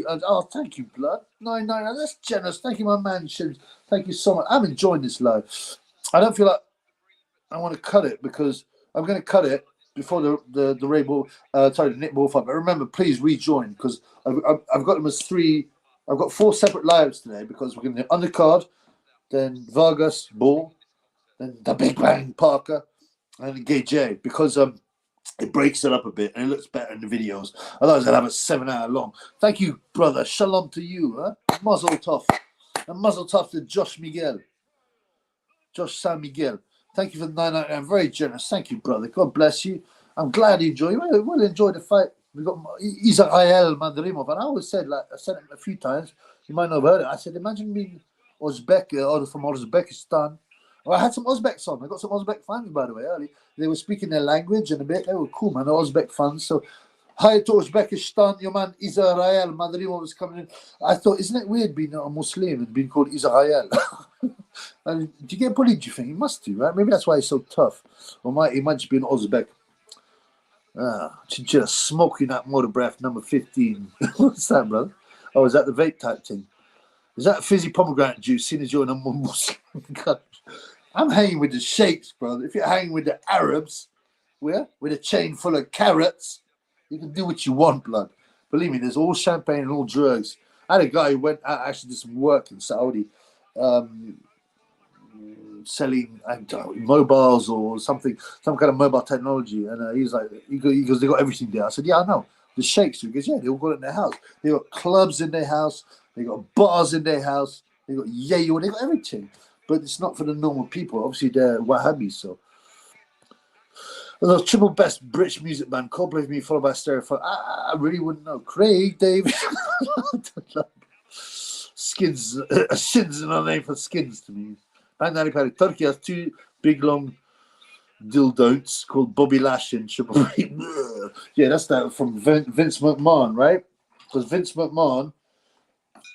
Thank you, blood. No, that's generous. Thank you, my man. Shins. Thank you so much. I'm enjoying this live. I don't feel like I want to cut it because I'm going to cut it before the Ray Ball. The Nick Ball fight. But remember, please rejoin because I've got them as three. I've got 4 separate lives today because we're going to undercard. Then Vargas, Ball, then the Big Bang, Parker, and Gay J, because it breaks it up a bit and it looks better in the videos. Otherwise, I'd have a 7-hour long. Thank you, brother. Shalom to you. Muzzle tough. And muzzle tough to Josh San Miguel. Thank you for the 999. Very generous. Thank you, brother. God bless you. I'm glad you enjoy it. We'll enjoy the fight. We've got Israel Madrimov. And I always said, I said it a few times. You might not have heard it. I said, imagine being Uzbek or from Uzbekistan. Well, I had some Uzbeks on. I got some Uzbek fans, by the way, early. They were speaking their language and a bit. They were cool, man. The Uzbek fans. So, hi to Uzbekistan. Your man Israel Madrimov was coming in. I thought, isn't it weird being a Muslim and being called Israel? And do you get bullied, do you think? He must do, right? Maybe that's why he's so tough. Or he might just be an Uzbek. Chinchilla smoking that motor breath number 15. What's that, brother? Oh, is that the vape type thing? Is that fizzy pomegranate juice, seeing as you're in a Muslim country? I'm hanging with the sheikhs, brother. If you're hanging with the Arabs, with a chain full of carrots, you can do what you want, blood. Believe me, there's all champagne and all drugs. I had a guy who went out, actually did some work in Saudi, selling mobiles or something, some kind of mobile technology. And he's like, he goes, they got everything there. I said, yeah, I know. The sheikhs, he goes, yeah, they all got it in their house. They got clubs in their house. They got bars in their house. They got yayo. They got everything. But it's not for the normal people. Obviously, they're Wahhabis. So, the triple best British music band, Coldplay for me, followed by Stereophone. I really wouldn't know. Craig David. Skins. Shins another name for skins to me. Bang Turkey has 2 big long dildos called Bobby Lash and Triple B. Yeah, that's that from Vince McMahon, right? Because Vince McMahon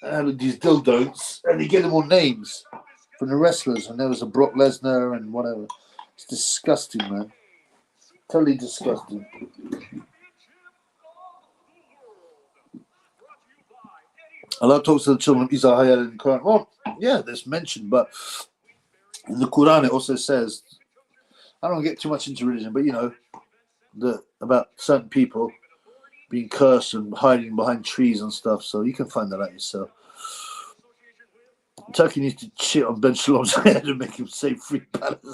had these dildos and he gave them all names from the wrestlers, and there was a Brock Lesnar and whatever. It's disgusting, man. Totally disgusting. Allah talks to the children of Isa Hayal in the Quran. Well, yeah, that's mentioned, but in the Quran it also says, I don't get too much into religion, but you know, about certain people being cursed and hiding behind trees and stuff, so you can find that out yourself. Turkey needs to shit on Ben Shalom's head and make him say free Palestine.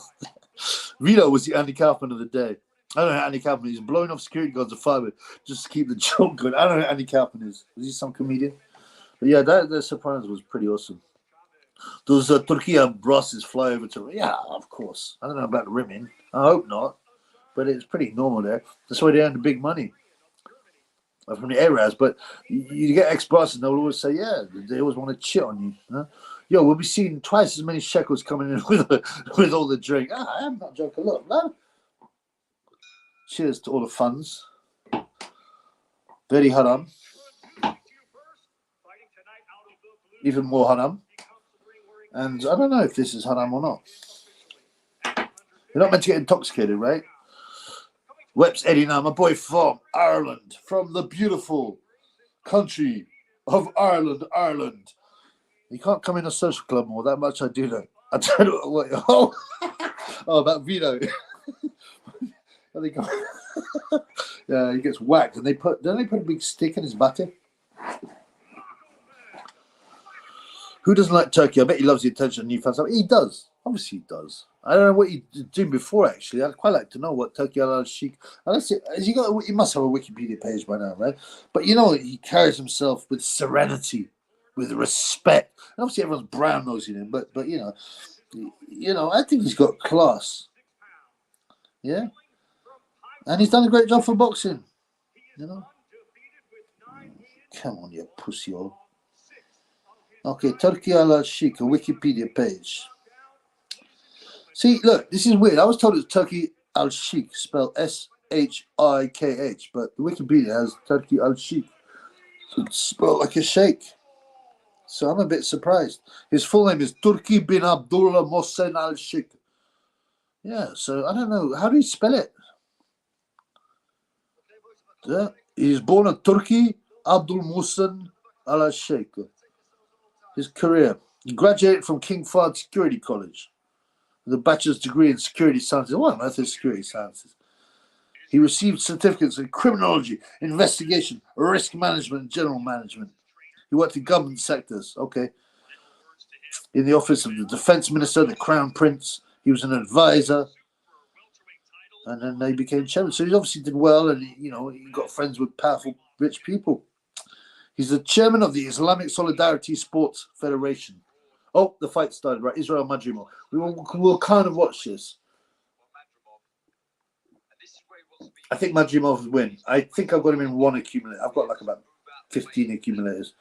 Vito was the Andy Kaufman of the day. I don't know who Andy Kaufman is. He's blowing off security guards of fire just to keep the joke going. I don't know who Andy Kaufman is. Was he some comedian? But yeah, that Sopranos was pretty awesome. Those Turkey brasses fly over to... Yeah, of course. I don't know about rimming. I hope not. But it's pretty normal there. That's why they earn the big money from the areas. But you get ex-brasses and they'll always say, yeah, they always want to chit on you. Huh? Yo, we'll be seeing twice as many shekels coming in with all the drink. I am not joking. Look, man. Cheers to all the funds. Very haram. Even more haram. And I don't know if this is haram or not. You're not meant to get intoxicated, right? Weps Eddie now, my boy from Ireland, from the beautiful country of Ireland, Ireland. You can't come in a social club more, that much I do know. I don't know what. Oh, about Vito. Yeah, he gets whacked, and don't they put a big stick in his buttock? Who doesn't like Turkey? I bet he loves the attention of new fans. I mean, he does. Obviously, he does. I don't know what he did doing before. Actually, I'd quite like to know what Turkey al-Sheikh. You must have a Wikipedia page by now, right? But you know, he carries himself with serenity, with respect. And obviously, everyone's brown nosing him, but you know, I think he's got class. Yeah, and he's done a great job for boxing. You know, come on, you pussy hole. Okay, Turkey al-Sheikh, a Wikipedia page. See, look, this is weird. I was told it's Turkey al-Sheikh, spelled S-H-I-K-H, but the Wikipedia has Turkey al-Sheikh. It's spelled like a sheikh. So I'm a bit surprised. His full name is Turki bin Abdullah Mohsen al-Sheikh. Yeah, so I don't know. How do you spell it? Yeah. He was born in Turkey, Abdul Mohsen al-Sheikh. His career. He graduated from King Fahd Security College with a bachelor's degree in security sciences. What on earth is security sciences? He received certificates in criminology, investigation, risk management, and general management. He worked in government sectors. Okay. In the office of the defense minister, the crown prince. He was an advisor. And then they became chairman. So he obviously did well, and he got friends with powerful, rich people. He's the chairman of the Islamic Solidarity Sports Federation. Oh, the fight started, right? Israel Madrimov. We'll kind of watch this. I think Madrimov will win. I think I've got him in one accumulator. I've got like about 15 accumulators.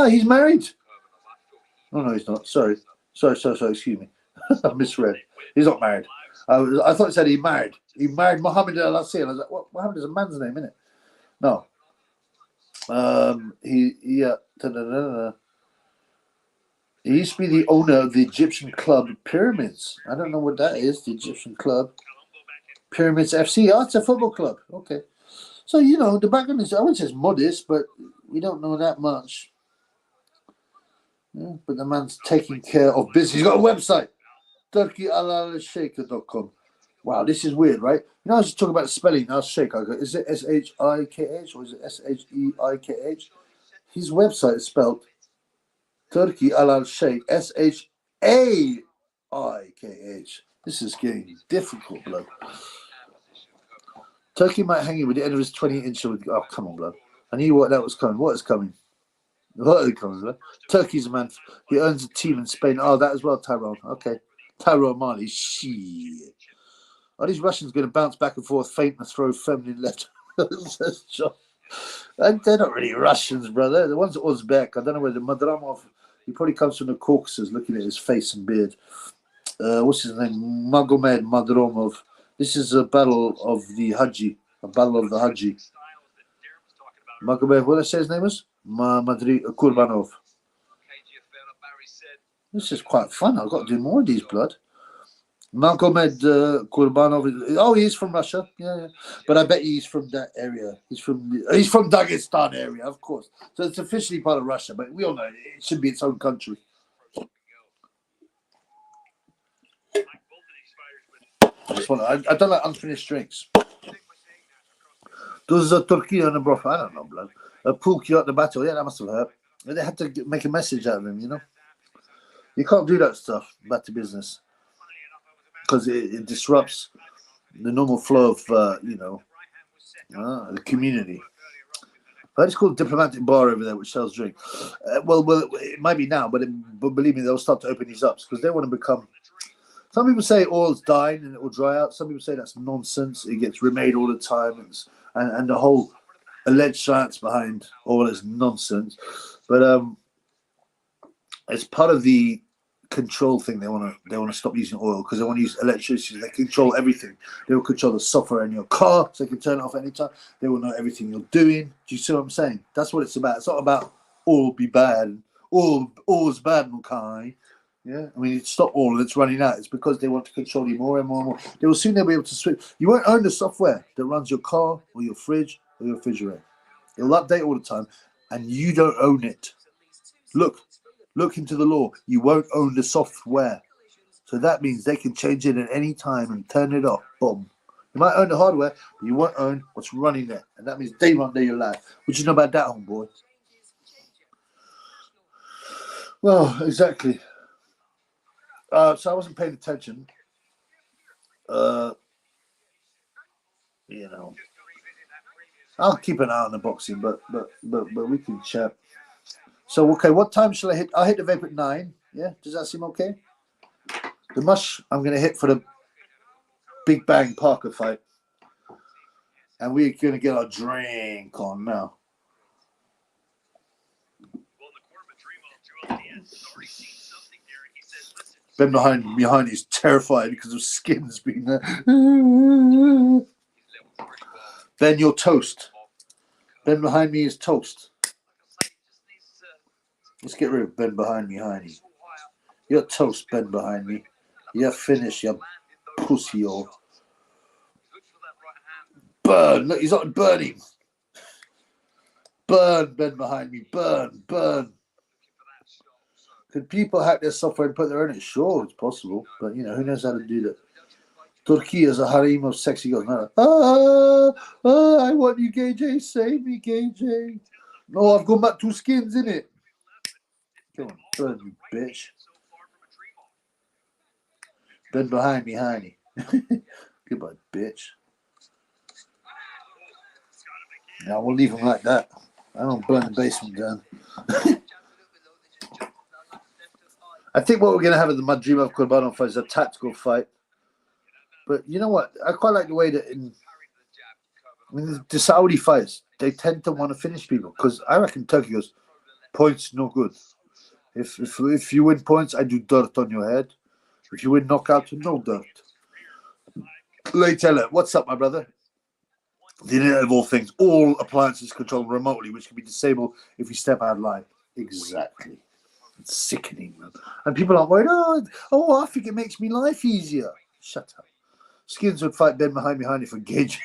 He's married. Oh, no, he's not. Sorry. Excuse me. I misread. He's not married. I thought it said he married. He married Mohammed Al-Asir. I was like, what? Mohammed is a man's name, isn't it? No. He used to be the owner of the Egyptian club Pyramids. I don't know what that is, the Egyptian club. Pyramids FC. Oh, it's a football club. Okay. So, the background is, I wouldn't say it's modest, but we don't know that much. Yeah, but the man's taking care of business. He's got a website, turkeyal-sheikh.com. Wow, this is weird, right? I was just talking about the spelling. Now, Sheikh. I go, is it S-H-I-K-H or is it S-H-E-I-K-H? His website is spelled Turkey al-Sheikh, S-H-A-I-K-H. This is getting difficult, blood. Turkey might hang you with the end of his 20-inch. Oh, come on, blood. I knew what that was coming. What is coming? What is coming, blood? Turkey's a man. He owns a team in Spain. Oh, that as well, Tyrone. Okay. Tyrone Marley. Shit. Are these Russians going to bounce back and forth, feint and throw feminine left? And they're not really Russians, brother. The ones at Uzbek. I don't know where the Madrimov. He probably comes from the Caucasus, looking at his face and beard. What's his name? Magomed Madrimov. This is a battle of the Haji. A battle of the Haji. Magomed, what did I say his name was? Kurbanov. This is quite fun. I've got to do more of these, blood. Malkomed Kurbanov. Oh, he's from Russia. Yeah. But I bet he's from that area. He's from Dagestan area, of course. So it's officially part of Russia, but we all know it should be its own country. I don't like unfinished drinks. Does Turkey on the broth? I don't know, blood. Pulki at the battle. Yeah, that must have hurt. They had to make a message out of him, you know. You can't do that stuff back to business because it disrupts the normal flow of, the community. But it's called Diplomatic Bar over there, which sells drink. Well, it might be now, but believe me, they'll start to open these up because they want to become. Some people say oil's dying and it will dry out. Some people say that's nonsense. It gets remade all the time, and the whole alleged science behind all is nonsense. But it's part of the control thing. They want to stop using oil because they want to use electricity. They control everything. They will control the software in your car, so they can turn it off anytime. They will know everything you're doing. Do you see what I'm saying? That's what it's about. It's not about oil be bad. Oil's bad, okay? Yeah, I mean, it's stop oil that's running out. It's because they want to control you more and more and more. They will soon be able to switch. You won't own the software that runs your car or your fridge or your refrigerator. It'll update all the time, and you don't own it. Look into the law. You won't own the software. So that means they can change it at any time and turn it off. Boom. You might own the hardware, but you won't own what's running there. And that means they run your life. What do you know about that, homeboy? Well, exactly. So I wasn't paying attention. I'll keep an eye on the boxing, but we can chat. So okay, what time shall I hit? I'll hit the vape at 9. Yeah, does that seem okay? The mush I'm gonna hit for the Big Bang Parker fight, and we're gonna get our drink on now. Ben behind is terrified because of skins being there. Ben, you're toast. Ben behind me is toast. Let's get rid of Ben behind me, Heine. You're toast, Ben behind me. You're finished, you pussy, yo. Burn! Look, he's not burning. Burn, Ben behind me. Burn. Could people hack their software and put their own in it? Sure, it's possible. But, who knows how to do that? Turkey is a harem of sexy girls. I want you, KJ. Save me, KJ. No, I've got my 2 skins in it. Come on, burn, you bitch. Ben behind me, honey. Goodbye, bitch. Now we'll leave him like that. I don't burn the basement down. I think what we're going to have at the Madrimov Kurbanov fight is a tactical fight. But you know what? I quite like the way that the Saudi fights, they tend to want to finish people because I reckon Turkey goes, points no good. If you win points, I do dirt on your head. If you win knockout, no dirt. Lerena, what's up, my brother? The Internet of all things, all appliances controlled remotely, which can be disabled if you step out of line. Exactly. It's sickening, man. And people aren't worried, I think it makes me life easier. Shut up. Skins would fight Ben behind me, Heine for Gage.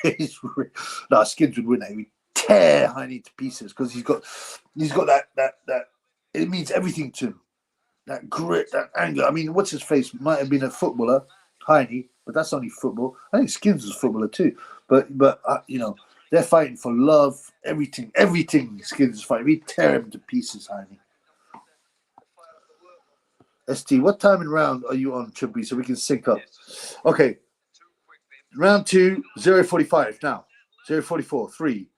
No, Skins would win. He would tear Heine to pieces because he's got that. It means everything to him. That grit, that anger. I mean, what's his face? Might have been a footballer, Heine, but that's only football. I think Skins was a footballer too. But they're fighting for love, everything. Skins is fighting. We tear him to pieces, Heine. ST, what time in round are you on, Trippy, so we can sync up? Okay. Round 2, 0:45 now. 0:44, 3,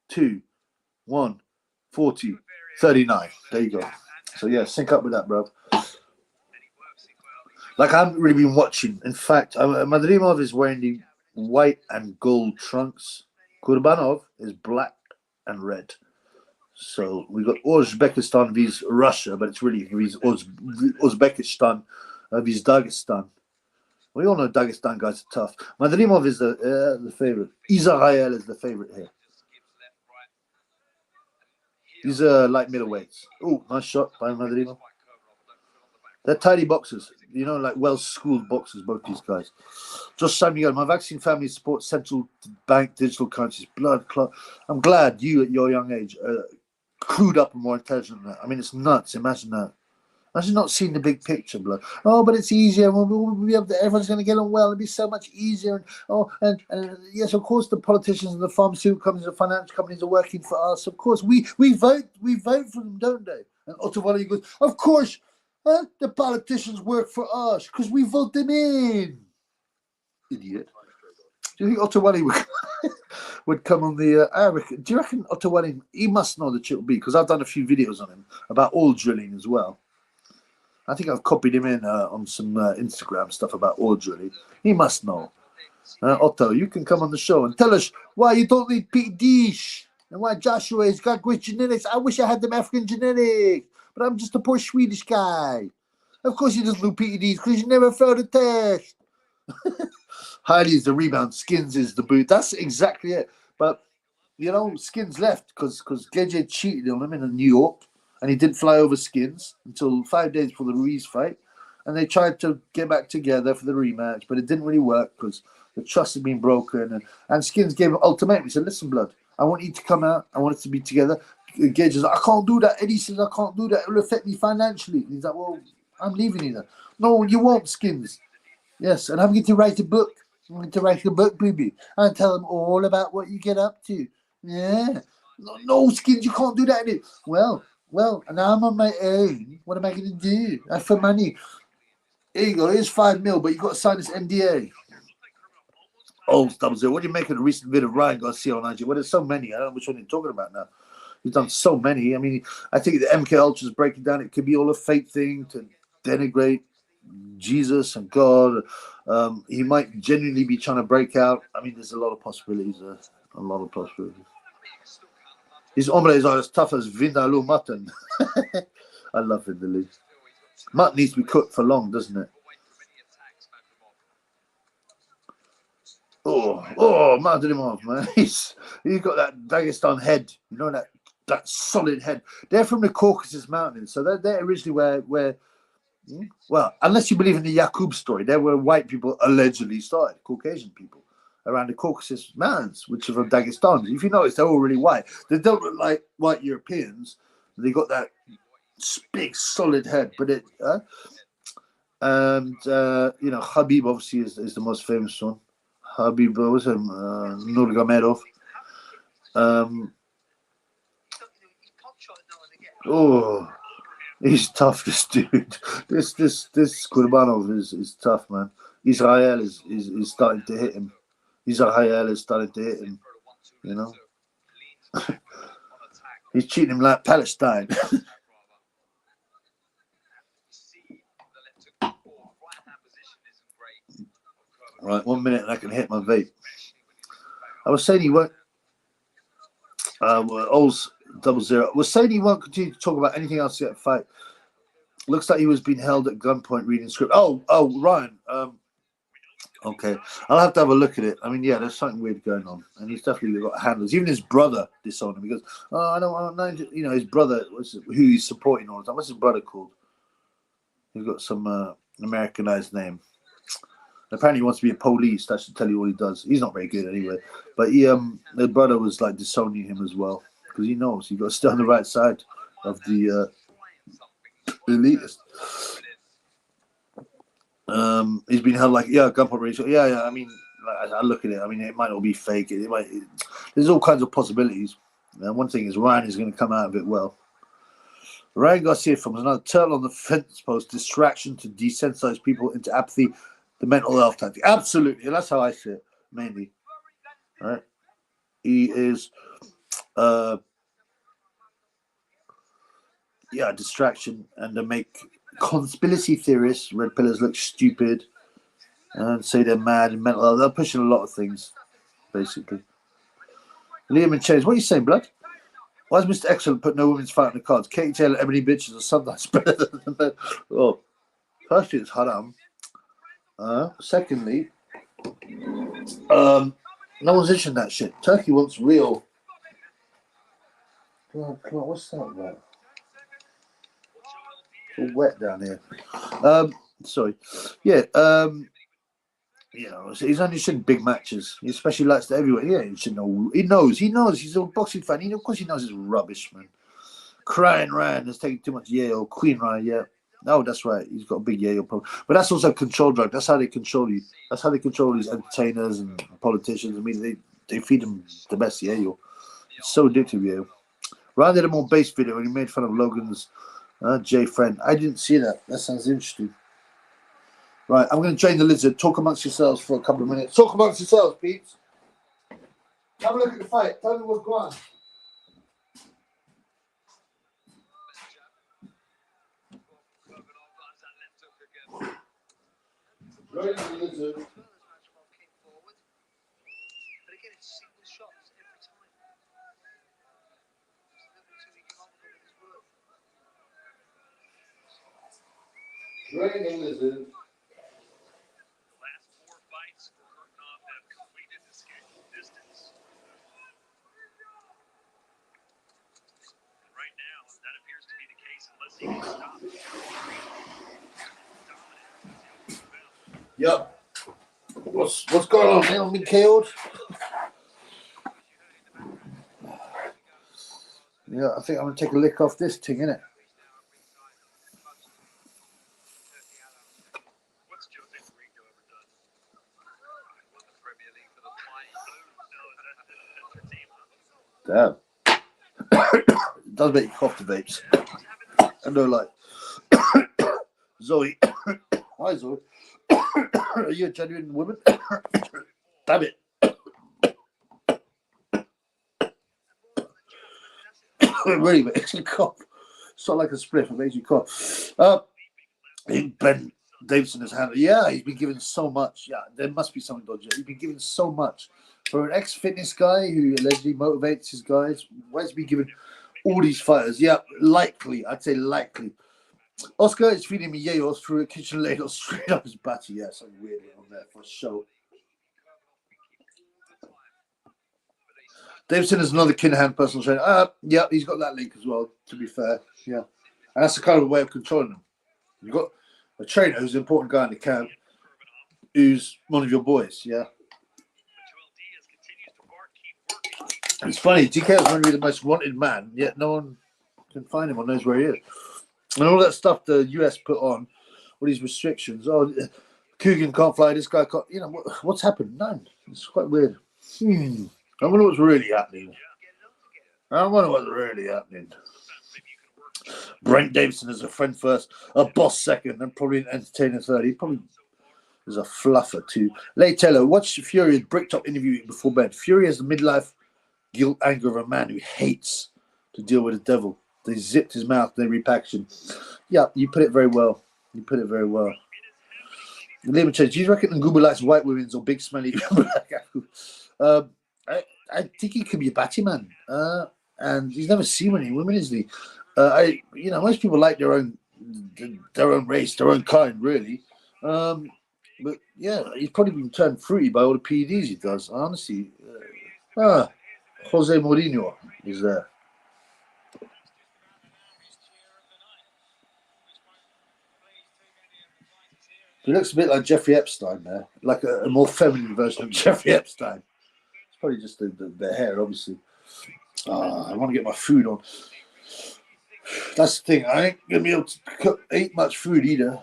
2, 1, 40, 39. There you go. So yeah, sync up with that, bro. Like I haven't really been watching. In fact, Madrimov is wearing the white and gold trunks. Kurbanov is black and red. So we got Uzbekistan vs Russia, but it's really Uzbekistan vs Dagestan. We all know Dagestan guys are tough. Madrimov is the favorite. Israel is the favorite here. These are light middleweights. Oh, nice shot by Madrimov. They're tiny boxers, you know, like well-schooled boxers, both these guys. Josh Samuel, my vaccine family supports central bank digital currencies. Blood clot. I'm glad you, at your young age, clued up and more intelligent than that. I mean, it's nuts. Imagine that. Imagine not seeing the big picture, blood. Oh, but it's easier. We'll be able to, everyone's going to get on well. It'll be so much easier. And yes, of course, the politicians and the pharmaceutical companies and financial companies are working for us. Of course, we vote for them, don't they? And Ottawali goes, of course, the politicians work for us because we vote them in. Idiot. Do you think Ottawali would come on the? Do you reckon Ottawali? He must know the chip B because I've done a few videos on him about oil drilling as well. I think I've copied him in on some Instagram stuff about oil drilling. He must know. Otto, you can come on the show and tell us why you don't need PDs and why Joshua has got great genetics. I wish I had them African genetics, but I'm just a poor Swedish guy. Of course he doesn't do PEDs because he never failed a test. Highly is the rebound, Skins is the boot. That's exactly it. But, you know, Skins left because Gege cheated on him in New York. And he didn't fly over Skins until 5 days before the Ruiz fight. And they tried to get back together for the rematch, but it didn't really work because the trust had been broken. And Skins gave an ultimatum. He said, listen, blood, I want you to come out. I want it to be together. Gage is like, I can't do that. Eddie says, I can't do that. It will affect me financially. And he's like, well, I'm leaving you then. No, you won't, Skins. Yes, and I'm going to write a book. I'm going to write a book, baby. And tell them all about what you get up to. Yeah. No, Skins, you can't do that. Well, now I'm on my own. What am I going to do? I for money. Here you go. Here's 5 mil, but you got to sign this NDA. Oh, 00. What do you make of the recent vid of Ryan Garcia on IG? Well, there's so many. I don't know which one you're talking about now. He's done so many. I mean, I think the MK Ultra is breaking down. It could be all a fake thing to denigrate Jesus and God. He might genuinely be trying to break out. I mean, there's a lot of possibilities there. A lot of possibilities. His omelets are as tough as Vindaloo mutton. I love Vindaloo. Mutton needs to be cooked for long, doesn't it? Oh, Madrimov, man. He's got that Dagestan head. You know, that solid head. They're from the Caucasus Mountains. So they're originally where well, unless you believe in the Yakub story, they're where white people allegedly started, Caucasian people, around the Caucasus Mountains, which are from Dagestan. If you notice, they're all really white. They don't look like white Europeans. They got that big, solid head. But you know, Habib obviously is the most famous one. Habib, what's him? Nurmagomedov. He's tough, this dude. This Kurbanov is tough, man. Israel is starting to hit him. Israel is starting to hit him. You know, he's treating him like Palestine. Right, 1 minute and I can hit my vape. I was saying he won't. Ols 00 was saying he won't continue to talk about anything else yet. Fight. Looks like he was being held at gunpoint reading script. Oh, Ryan. Okay, I'll have to have a look at it. I mean, yeah, there's something weird going on, and he's definitely got handlers. Even his brother disowned him because, I don't know. You know, his brother, who he's supporting all the time. What's his brother called? He's got some Americanized name. Apparently, he wants to be a police. That should tell you what he does. He's not very good anyway. But the brother was like disowning him as well because he knows you've got to stay on the right side of the elitist. He's been held like gunpoint ratio. Yeah. I mean, I look at it. I mean, it might all be fake. There's all kinds of possibilities. One thing is Ryan is going to come out of it well. Ryan Garcia from another turtle on the fence post. Distraction to desensitize people into apathy. The mental health tactic. Absolutely. That's how I see it, mainly. All right. He is distraction and to make conspiracy theorists, red pillars, look stupid and say they're mad and mental health. They're pushing a lot of things, basically. Liam and Chase, what are you saying, blood? Why is Mr. Excellent put no women's fight on the cards? Katie Taylor, Ebony Bitches are sometimes better than men. Oh, firstly, it's haram. Secondly, no one's itching that shit. Turkey wants real. Come on, what's that about? All wet down here. Sorry. Yeah. You know, he's only seen big matches. He especially likes the heavyweight. Yeah, he should know. He knows. He's a boxing fan. Of course, he knows it's rubbish, man. Crying Ryan has taken too much Yale. Queen Ryan, yeah. No, that's right. He's got a big Yale problem. But that's also a control drug. That's how they control you. That's how they control these entertainers and politicians. I mean, they feed them the best Yale. It's so addictive, Yale. Ryan did a more base video when he made fun of Logan's J friend. I didn't see that. That sounds interesting. Right, I'm going to drain the lizard. Talk amongst yourselves for a couple of minutes. Talk amongst yourselves, peeps. Have a look at the fight. Tell me what's going on. Drain the lizard. Drain the lizard. Yep. What's going on, man? I've been killed. Yeah, I think I'm gonna take a lick off this thing, innit? Damn. It does make you cough, the vapes. I know, like Zoe. Hi, Zoe. Are you a genuine woman? Damn it. It really makes you cough. It's not like a spliff, it makes you cough. Ben Davison has handled. Yeah, he's been given so much. Yeah, there must be something dodgy. He's been given so much. For an ex-fitness guy who allegedly motivates his guys, why has he been given all these fighters? Yeah, likely. I'd say likely. Oscar is feeding me yayos through a kitchen ladle straight up his batty. Yeah, something weird on there for show. Davison is another Kinahan personal trainer. Yeah, he's got that link as well, to be fair. Yeah. And that's the kind of way of controlling them. You've got a trainer who's an important guy in the camp who's one of your boys, yeah. It's funny, DK is going to be the most wanted man, yet no one can find him or knows where he is. And all that stuff the US put on, all these restrictions. Oh, Coogan can't fly, this guy can't. You know, what's happened? None. It's quite weird. I wonder what's really happening. Brent Davison is a friend first, a boss second, and probably an entertainer third. He probably is a fluffer too. Lay Taylor, watch Fury's Bricktop interview before bed. Fury has the midlife guilt anger of a man who hates to deal with the devil. They zipped his mouth, they repackaged him. Yeah, you put it very well. Liam says, do you reckon Nguba likes white women's or big smelly black apple? I think he could be a batty man. And he's never seen any women, is he? Most people like their own race, their own kind, really. But yeah, he's probably been turned fruity by all the PEDs he does. Honestly, Jose Mourinho is there. He looks a bit like Jeffrey Epstein there, like a more feminine version of Jeffrey Epstein. It's probably just the hair, obviously. I want to get my food on. That's the thing. I ain't gonna be able to eat much food either.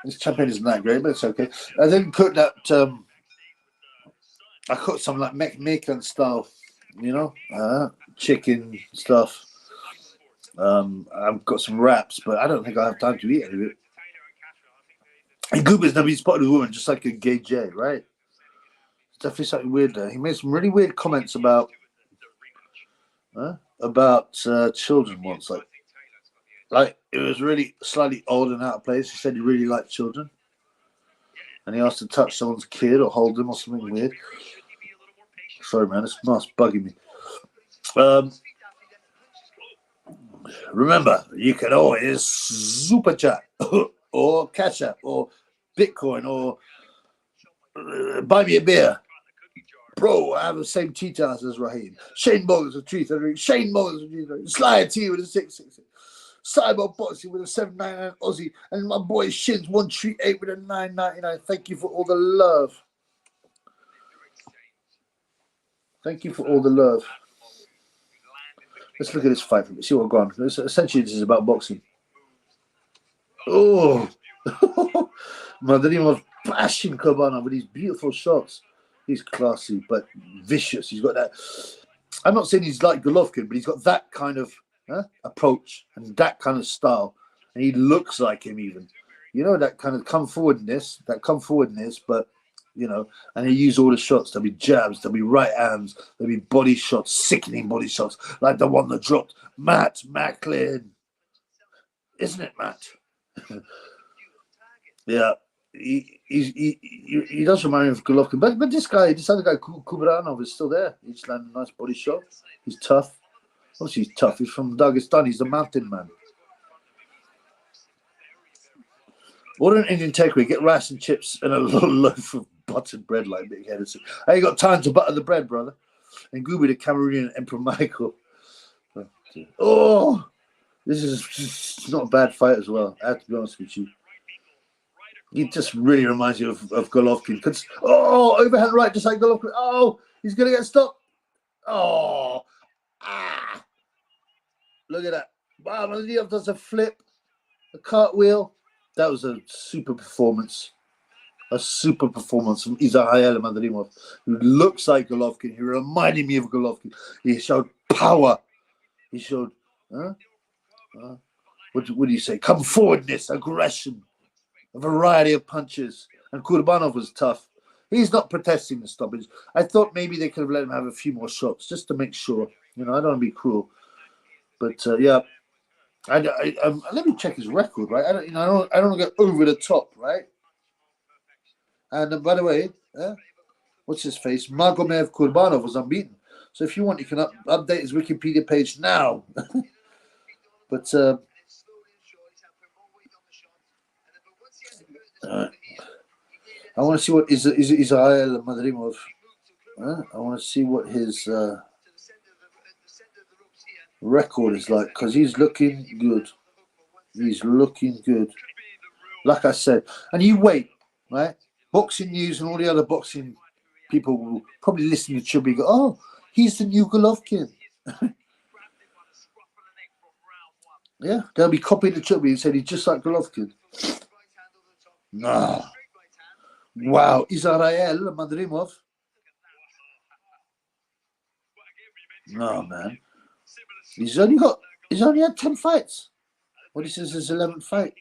This champagne isn't that great, but it's okay. I didn't cook that. I cooked some like Mexican style, chicken stuff. I've got some wraps, but I don't think I have time to eat any of it. And Goober's never been spotted with a woman, just like a gay J, right? It's definitely something weird there. He made some really weird comments about children once, like it was really slightly odd and out of place. He said he really liked children, and he asked to touch someone's kid or hold them or something weird. Sorry, man, this mask's bugging me. Remember, you can always super chat or cash app or Bitcoin or buy me a beer. Bro, I have the same T-Towns as Raheem. Shane Morgan's a 333. Shane Morgan's a 333. Sly T with a 666. Cyber Boxing with a 799 Aussie. And my boy Shins 138 with a 999. Thank you for all the love. Thank you for all the love. Let's look at this fight. See what I've gone. Essentially, this is about boxing. Oh. Madrimov bashing Cabana with these beautiful shots. He's classy, but vicious. He's got that. I'm not saying he's like Golovkin, but he's got that kind of approach and that kind of style. And he looks like him even. You know, that kind of come forwardness, but, you know, and he used all the shots. There'll be jabs, there'll be right hands, there'll be body shots, sickening body shots, like the one that dropped Matt Macklin. Isn't it, Matt? Yeah. He does remind me of Golovkin, but this other guy, Kubranov, is still there. He's landing a nice body shot. He's tough. Obviously, he's tough. He's from Dagestan. He's a mountain man. Order an Indian takeaway. Get rice and chips and a little loaf of buttered bread like Big Henderson. I ain't got time to butter the bread, brother. And Gooby, the Cameroonian Emperor Michael. Oh, this is not a bad fight as well. I have to be honest with you. He just really reminds you of Golovkin. Oh, overhand right, just like Golovkin. Oh, he's going to get stopped. Oh, look at that. Wow, Madrimov does a flip, a cartwheel. That was a super performance. A super performance from Israel Madrimov, who looks like Golovkin. He reminded me of Golovkin. He showed power. He showed, what do you say? Come forwardness, aggression. A variety of punches. And Kurbanov was tough. He's not protesting the stoppage. I thought maybe they could have let him have a few more shots just to make sure. You know, I don't want to be cruel. But, yeah. Let me check his record, right? I don't want to go over the top, right? And by the way, what's his face? Magomed Kurbanov was unbeaten. So if you want, you can update his Wikipedia page now. But... I want to see what Israel Madrimov. I want to see what his record is like, because he's looking good. He's looking good. Like I said, and you wait, right? Boxing News and all the other boxing people will probably listen to Chubby go, oh, he's the new Golovkin. Yeah, they'll be copying the Chubby and said he's just like Golovkin. No. Wow, Israel Madrimov. No, man. He's only had 10 fights. What he says is his 11th fight.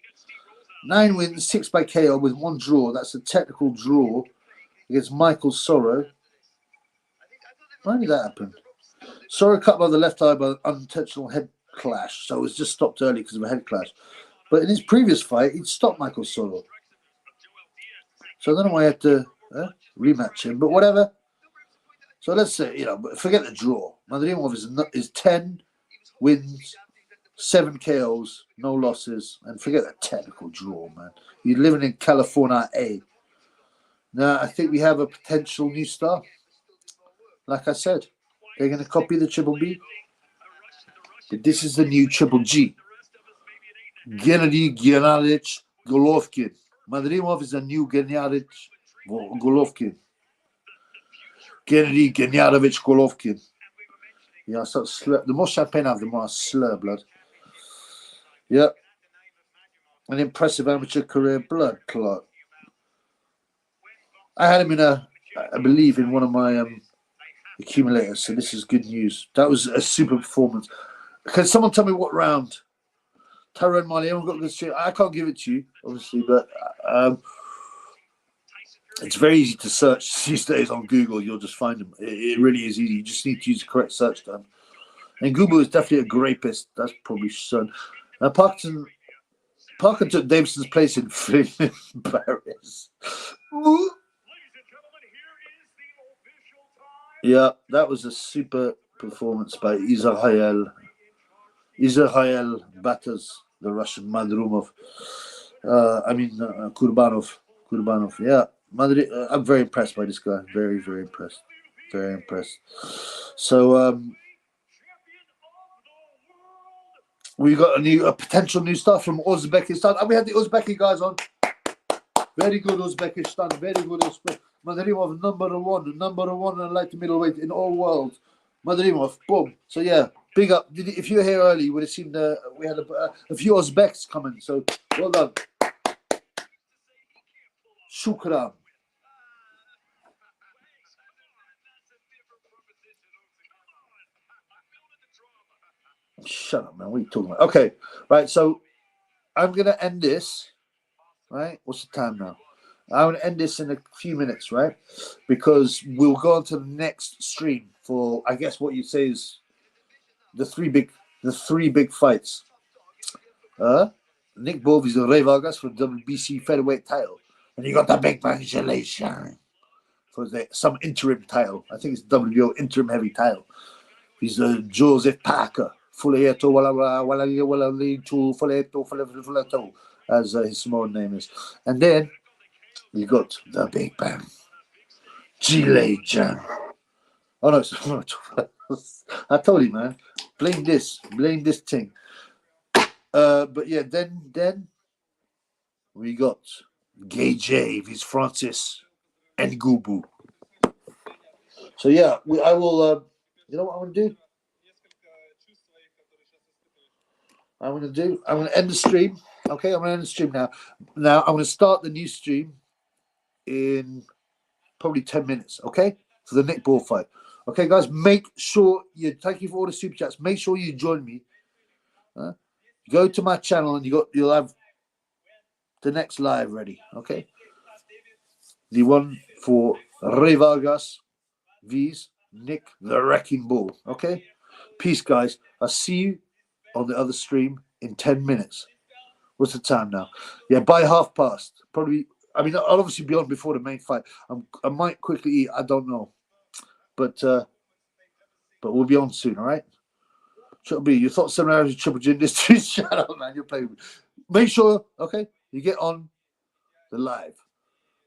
9 wins, 6 by KO with 1 draw. That's a technical draw against Michael Sorrow. Why did that happen? Sorrow cut by the left eye by an unintentional head clash. So it was just stopped early because of a head clash. But in his previous fight, he'd stopped Michael Sorrow. So I don't know why I had to rematch him, but whatever. So let's say, forget the draw. Madrimov is 10 wins, 7 KOs, no losses, and forget that technical draw, man. You're living in California, A. Now, I think we have a potential new star. Like I said, they're going to copy the Triple B. But this is the new Triple G. Gennady Gennadich Golovkin. Madrimov is a new Gennady Golovkin. Gennady Gennadovich Golovkin. Yeah, I start slur. The more champagne I have, the more I slur, blood. Yeah. An impressive amateur career, blood clot. I had him I believe, in one of my accumulators, so this is good news. That was a super performance. Can someone tell me what round? Tyrone Marley, everyone got good shit. I can't give it to you, obviously, but it's very easy to search these days on Google. You'll just find them. It really is easy. You just need to use the correct search term. And Google is definitely a grapist. That's probably son. Parker took Davidson's place in Paris. Yeah, that was a super performance by Israel. Israel batters the Russian Madrimov. Kurbanov. Yeah, I'm very impressed by this guy. Very, very impressed. Very impressed. So we got a potential new stuff from Uzbekistan. And we had the Uzbeki guys on. Very good Uzbekistan. Very good Uzbekistan. Madrimov number one in light middleweight in all world. Madrimov, boom. So yeah, big up. If you were here early, you would have seen we had a few Uzbeks coming. So well done. Shukran. Shut up, man. What are you talking about? Okay, right. So I'm gonna end this. Right. What's the time now? I'm gonna end this in a few minutes, right? Because we'll go on to the next stream for, I guess, what you say is the three big fights. Nick Bovies and Ray Vargas for the WBC featherweight title, and you got the big congratulations for some interim title. I think it's WBO interim heavy title. He's Joseph Parker, Fuleto, as his small name is. And then you got the Big Bang, Chile Jam. Oh no, I told you, man. Blame this thing. But yeah, then we got Gay Javis, Francis, and Gubu. So yeah, I will. You know what I'm gonna do? I'm gonna end the stream. Okay, I'm gonna end the stream now. Now I'm gonna start the new stream in probably 10 minutes. Okay, for the Nick Ball fight. Okay, guys, make sure you. Thank you for all the super chats. Make sure you join me. Go to my channel and you'll have the next live ready. Okay, the one for Ray Vargas, V's Nick the Wrecking Ball. Okay, peace, guys. I'll see you on the other stream in 10 minutes. What's the time now? Yeah, by past. Probably. I mean, I'll obviously be on before the main fight. I might quickly eat. I don't know, but we'll be on soon. All right. Triple B, you thought 7 hours of Triple G Industries? Shut up, man. You're playing. Make sure, okay, you get on the live,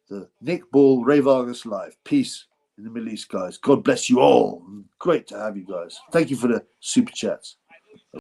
the Nick Ball Ray Vargas live. Peace in the Middle East, guys. God bless you all. Great to have you guys. Thank you for the super chats.